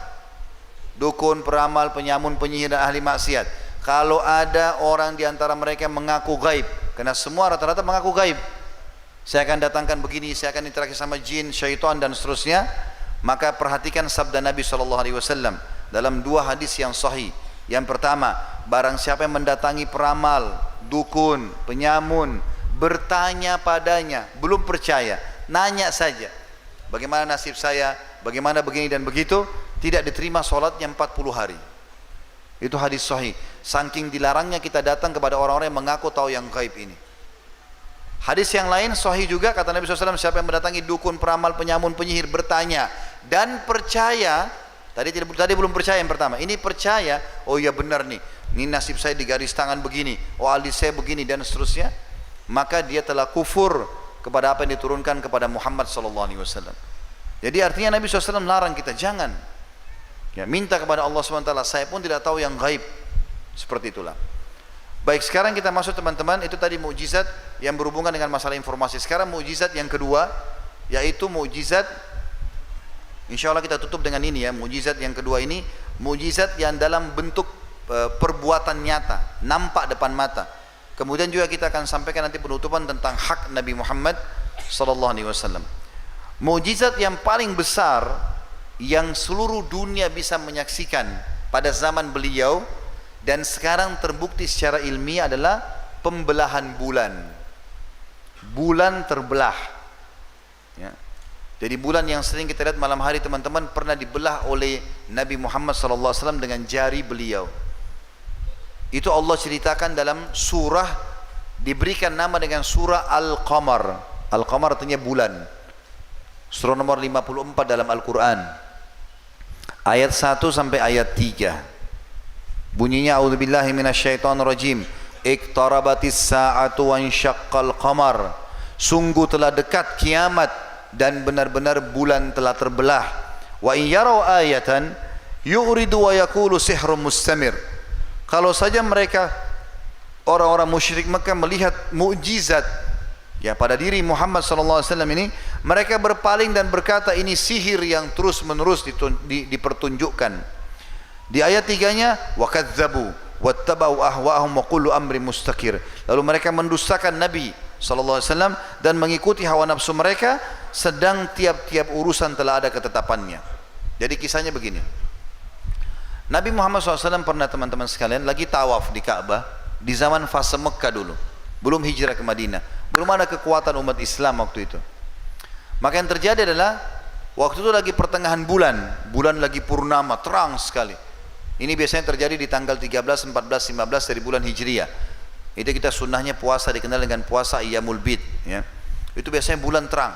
Dukun, peramal, penyamun, penyihir dan ahli maksiat. Kalau ada orang di antara mereka mengaku gaib, karena semua rata-rata mengaku gaib, saya akan datangkan begini, saya akan interaksi sama jin, syaitan dan seterusnya, maka perhatikan sabda Nabi SAW dalam dua hadis yang sahih. Yang pertama, barang siapa yang mendatangi peramal, dukun, penyamun, bertanya padanya, belum percaya, nanya saja, bagaimana nasib saya, bagaimana begini dan begitu, tidak diterima sholatnya 40 hari. Itu hadis sahih. Saking dilarangnya kita datang kepada orang-orang yang mengaku tahu yang gaib ini. Hadis yang lain sahih juga, kata Nabi SAW, siapa yang mendatangi dukun, peramal, penyamun, penyihir, bertanya dan percaya, tadi belum percaya yang pertama, ini percaya, oh iya benar nih, ini nasib saya di garis tangan begini, oh alis saya begini dan seterusnya, maka dia telah kufur kepada apa yang diturunkan kepada Muhammad SAW. Jadi artinya Nabi SAW melarang kita, jangan ya, minta kepada Allah SWT, saya pun tidak tahu yang gaib. Seperti itulah. Baik, sekarang kita masuk teman-teman, itu tadi mukjizat yang berhubungan dengan masalah informasi. Sekarang mukjizat yang kedua, yaitu mukjizat, insya Allah kita tutup dengan ini ya, mukjizat yang kedua ini, mukjizat yang dalam bentuk perbuatan nyata, nampak depan mata. Kemudian juga kita akan sampaikan nanti penutupan tentang hak Nabi Muhammad SAW. Mukjizat yang paling besar yang seluruh dunia bisa menyaksikan pada zaman beliau dan sekarang terbukti secara ilmiah adalah pembelahan bulan. Bulan terbelah ya. Jadi bulan yang sering kita lihat malam hari teman-teman pernah dibelah oleh Nabi Muhammad SAW dengan jari beliau. Itu Allah ceritakan dalam surah, diberikan nama dengan surah Al-Qamar. Al-Qamar artinya bulan. Surah nomor 54 dalam Al-Quran, ayat 1 sampai ayat 3. Bunyinya, A'udzubillahi minasyaitonirrajim. Iqtarabatis sa'atu wa insyaqqal qamar. Sungguh telah dekat kiamat dan benar-benar bulan telah terbelah. Wa in yarau ayatan yu'ridu wa yaqulu sihrun mustamir. Kalau saja mereka orang-orang musyrik Mekah melihat mukjizat ya pada diri Muhammad SAW ini, mereka berpaling dan berkata ini sihir yang terus-menerus dipertunjukkan. Di ayat 3-nya, wa kadzdzabu wattaba'u ahwa'ahum wa kullu amrin mustaqir. Lalu mereka mendustakan Nabi SAW dan mengikuti hawa nafsu mereka, sedang tiap-tiap urusan telah ada ketetapannya. Jadi kisahnya begini. Nabi Muhammad SAW pernah teman-teman sekalian lagi tawaf di Ka'bah di zaman fase Mekah dulu, belum hijrah ke Madinah, belum ada kekuatan umat Islam waktu itu. Maka yang terjadi adalah waktu itu lagi pertengahan bulan, bulan lagi purnama, terang sekali. Ini biasanya terjadi di tanggal 13, 14, 15 dari bulan Hijriah. Itu kita sunnahnya puasa dikenal dengan puasa Ayyamul Bid, ya. Itu biasanya bulan terang.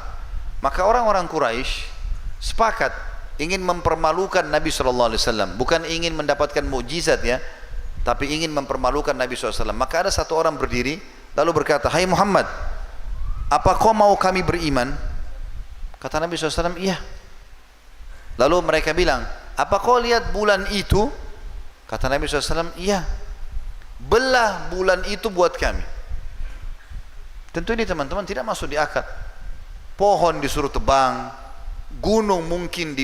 Maka orang-orang Quraisy sepakat ingin mempermalukan Nabi SAW, bukan ingin mendapatkan mukjizat, ya, tapi ingin mempermalukan Nabi SAW. Maka ada satu orang berdiri lalu berkata, "Hai Muhammad, apa kau mau kami beriman?" Kata Nabi SAW, "Iya." Lalu mereka bilang, "Apa kau lihat bulan itu?" Kata Nabi SAW, "Iya." "Belah bulan itu buat kami." Tentu ini teman-teman tidak masuk di akal. Pohon disuruh tebang, gunung mungkin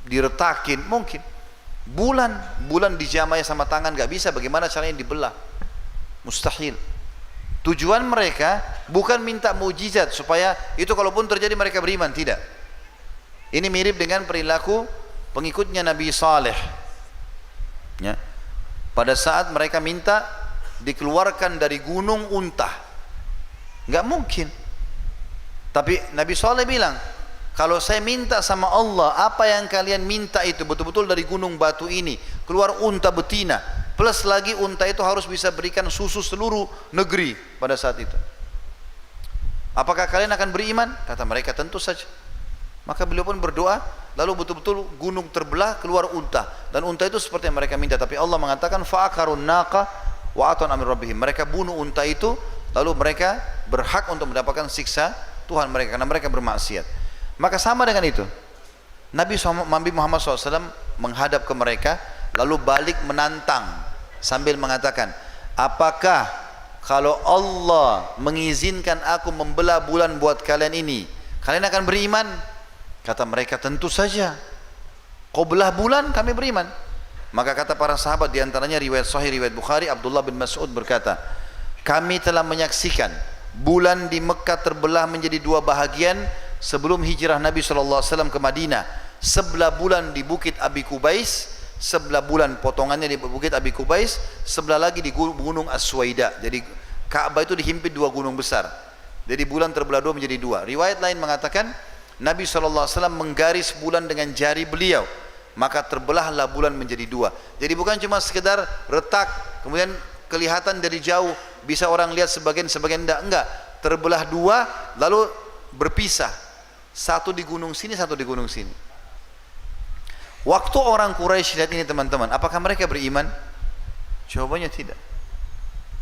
diretakin, mungkin. Bulan dijamai sama tangan gak bisa, bagaimana caranya dibelah? Mustahil. Tujuan mereka bukan minta mukjizat supaya itu kalaupun terjadi mereka beriman, tidak. Ini mirip dengan perilaku pengikutnya Nabi Saleh, ya. Pada saat mereka minta dikeluarkan dari gunung unta, nggak mungkin. Tapi Nabi Saleh bilang, kalau saya minta sama Allah apa yang kalian minta itu betul-betul dari gunung batu ini keluar unta betina, plus lagi unta itu harus bisa berikan susu seluruh negeri pada saat itu, apakah kalian akan beriman? Kata mereka, tentu saja. Maka beliau pun berdoa, lalu betul-betul gunung terbelah, keluar unta, dan unta itu seperti yang mereka minta. Tapi Allah mengatakan fa'akarun naqa wa atan amir rabbihim, mereka bunuh unta itu, lalu mereka berhak untuk mendapatkan siksa Tuhan mereka karena mereka bermaksiat. Maka sama dengan itu, Nabi Muhammad SAW menghadap ke mereka lalu balik menantang sambil mengatakan, apakah kalau Allah mengizinkan aku membelah bulan buat kalian ini, kalian akan beriman? Kata mereka, tentu saja. Kau belah bulan, kami beriman. Maka kata para sahabat, diantaranya riwayat Sahih riwayat Bukhari, Abdullah bin Mas'ud berkata, kami telah menyaksikan bulan di Mekah terbelah menjadi dua bahagian sebelum hijrah Nabi SAW ke Madinah. Sebelah bulan di Bukit Abi Kubais, sebelah bulan potongannya di Bukit Abi Kubais, sebelah lagi di Gunung As-Suwaida. Jadi Ka'bah itu dihimpit dua gunung besar. Jadi bulan terbelah dua menjadi dua. Riwayat lain mengatakan Nabi SAW menggaris bulan dengan jari beliau, maka terbelahlah bulan menjadi dua. Jadi bukan cuma sekedar retak kemudian kelihatan dari jauh, bisa orang lihat sebagian enggak, terbelah dua lalu berpisah, satu di gunung sini, satu di gunung sini. Waktu orang Quraisy lihat ini teman-teman, apakah mereka beriman? Jawabannya tidak.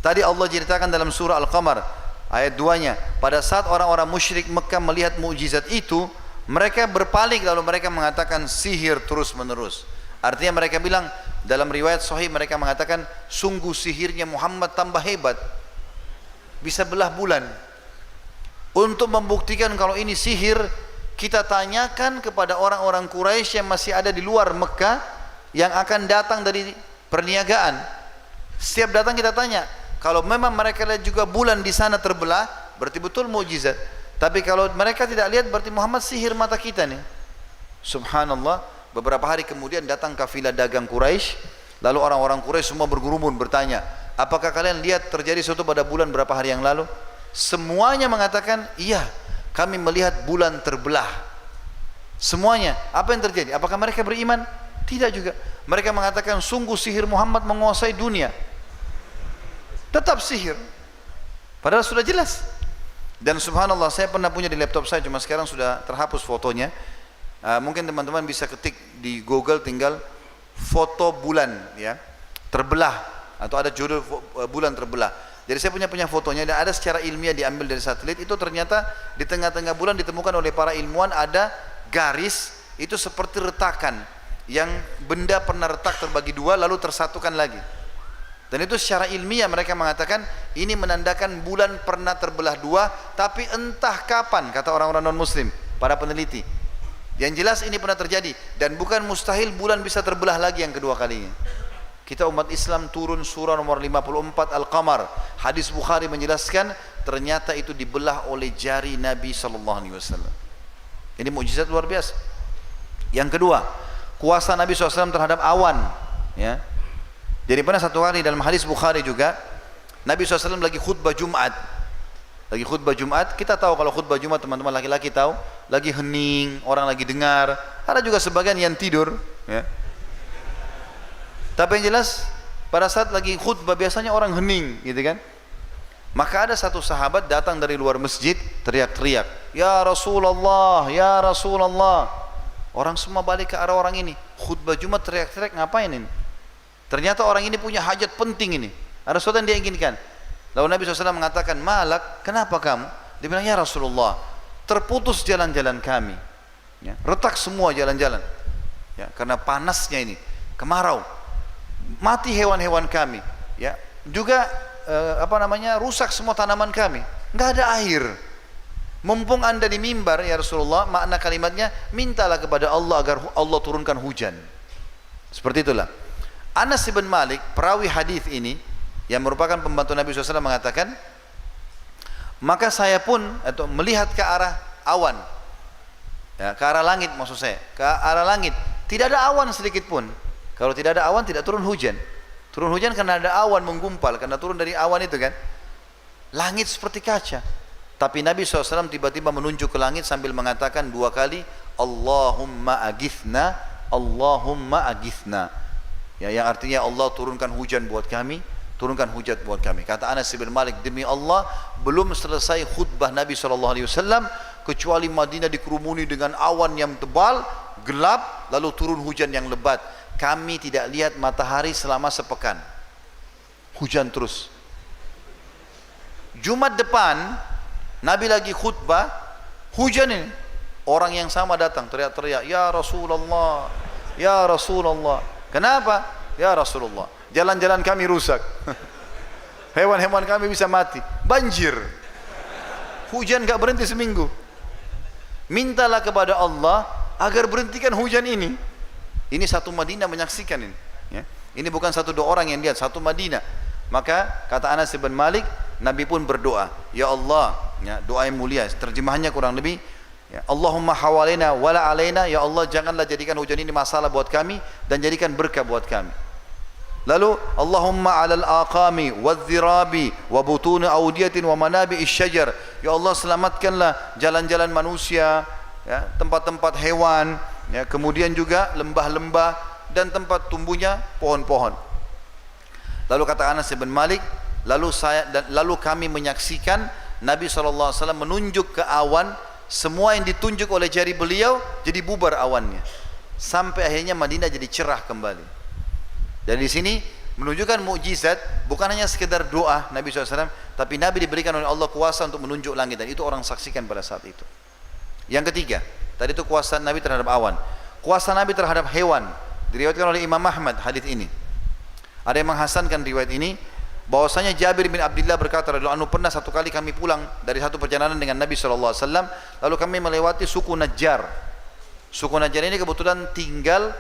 Tadi Allah ceritakan dalam surah Al-Qamar ayat 2-nya, pada saat orang-orang musyrik Mekah melihat mukjizat itu, mereka berpaling lalu mereka mengatakan sihir terus menerus. Artinya mereka bilang, dalam riwayat sahih mereka mengatakan, sungguh sihirnya Muhammad tambah hebat, bisa belah bulan. Untuk membuktikan kalau ini sihir, kita tanyakan kepada orang-orang Quraisy yang masih ada di luar Mekah, yang akan datang dari perniagaan. Setiap datang kita tanya, kalau memang mereka lihat juga bulan di sana terbelah, berarti betul mukjizat. Tapi kalau mereka tidak lihat, berarti Muhammad sihir mata kita nih. Subhanallah. Beberapa hari kemudian datang kafilah dagang Quraisy, lalu orang-orang Quraisy semua berkerumun bertanya, apakah kalian lihat terjadi sesuatu pada bulan berapa hari yang lalu? Semuanya mengatakan, iya, kami melihat bulan terbelah. Semuanya. Apa yang terjadi? Apakah mereka beriman? Tidak juga. Mereka mengatakan, sungguh sihir Muhammad menguasai dunia. Tetap sihir. Padahal sudah jelas. Dan subhanallah, saya pernah punya di laptop saya, cuma sekarang sudah terhapus fotonya. Mungkin teman-teman bisa ketik di Google, tinggal foto bulan, ya, terbelah, atau ada judul bulan terbelah. Jadi saya punya fotonya, dan ada secara ilmiah diambil dari satelit. Itu ternyata di tengah-tengah bulan ditemukan oleh para ilmuwan ada garis, itu seperti retakan, yang benda pernah retak terbagi dua lalu tersatukan lagi. Dan itu secara ilmiah mereka mengatakan ini menandakan bulan pernah terbelah dua, tapi entah kapan, kata orang-orang non-muslim, para peneliti. Yang jelas ini pernah terjadi, dan bukan mustahil bulan bisa terbelah lagi yang kedua kalinya. Kita umat Islam turun surah nomor 54 Al-Qamar. Hadis Bukhari menjelaskan ternyata itu dibelah oleh jari Nabi SAW. Ini mukjizat luar biasa. Yang kedua, kuasa Nabi SAW terhadap awan, ya. Jadi pernah satu hari dalam hadis Bukhari juga, Nabi SAW lagi khutbah Jumat. Lagi khutbah Jumat, kita tahu kalau khutbah Jumat teman-teman laki-laki tahu, lagi hening, orang lagi dengar, ada juga sebagian yang tidur, ya. Tapi yang jelas pada saat lagi khutbah biasanya orang hening gitu kan. Maka ada satu sahabat datang dari luar masjid teriak-teriak, "Ya Rasulullah, ya Rasulullah." Orang semua balik ke arah orang ini. Khutbah Jumat teriak-teriak ngapain ini? Ternyata orang ini punya hajat penting ini. Ada sesuatu yang dia inginkan. Lalu Nabi SAW mengatakan, "Malak, kenapa kamu?" Dia bilang, "Ya Rasulullah, terputus jalan-jalan kami. Ya, retak semua jalan-jalan. Ya, karena panasnya ini, kemarau. Mati hewan-hewan kami. Ya, juga rusak semua tanaman kami. Enggak ada air. Mumpung anda di mimbar ya Rasulullah, makna kalimatnya mintalah kepada Allah agar Allah turunkan hujan." Seperti itulah. Anas bin Malik, perawi hadis ini yang merupakan pembantu Nabi SAW mengatakan, maka saya pun melihat ke arah awan, ya, ke arah langit maksud saya, ke arah langit. Tidak ada awan sedikit pun. Kalau tidak ada awan tidak turun hujan. Turun hujan karena ada awan menggumpal, karena turun dari awan itu kan. Langit seperti kaca. Tapi Nabi SAW tiba-tiba menunjuk ke langit sambil mengatakan 2 kali, Allahumma agithna, Allahumma agithna. Ya, yang artinya Allah turunkan hujan buat kami, turunkan hujan buat kami. Kata Anas bin Malik, demi Allah belum selesai khutbah Nabi SAW kecuali Madinah dikerumuni dengan awan yang tebal, gelap, lalu turun hujan yang lebat. Kami tidak lihat matahari selama sepekan. Hujan terus. Jumat depan Nabi lagi khutbah, hujan ini. Orang yang sama datang teriak-teriak, "Ya Rasulullah, ya Rasulullah." Kenapa? "Ya Rasulullah, jalan-jalan kami rusak. Hewan-hewan kami bisa mati. Banjir. Hujan gak berhenti seminggu. Mintalah kepada Allah agar berhentikan hujan ini." Ini satu Madinah menyaksikan ini. Ya. Ini bukan 1-2 orang yang lihat, satu Madinah. Maka kata Anas bin Malik, Nabi pun berdoa, "Ya Allah," ya, doa yang mulia. Terjemahannya kurang lebih, ya, "Allahumma hawalaina wala alaina." Ya Allah, janganlah jadikan hujan ini masalah buat kami dan jadikan berkah buat kami. Lalu Allahumma 'alal aqami wadh-dhirabi wa butun awdiyatin wa manabi'isy syajar. Ya Allah, selamatkanlah jalan-jalan manusia, ya, tempat-tempat hewan, ya, kemudian juga lembah-lembah dan tempat tumbuhnya pohon-pohon. Lalu kata Anas bin Malik, lalu kami menyaksikan Nabi SAW menunjuk ke awan, semua yang ditunjuk oleh jari beliau jadi bubar awannya, sampai akhirnya Madinah jadi cerah kembali. Dari sini menunjukkan mukjizat, bukan hanya sekedar doa Nabi SAW, tapi Nabi diberikan oleh Allah kuasa untuk menunjuk langit, dan itu orang saksikan pada saat itu. Yang ketiga, tadi itu kuasa Nabi terhadap awan. Kuasa Nabi terhadap hewan diriwayatkan oleh Imam Ahmad hadis ini. Ada yang menghasankan riwayat ini, bahwasanya Jabir bin Abdullah berkata radhiyallahu anhu, pernah satu kali kami pulang dari satu perjalanan dengan Nabi SAW, lalu kami melewati suku Najjar. Suku Najjar ini kebetulan tinggal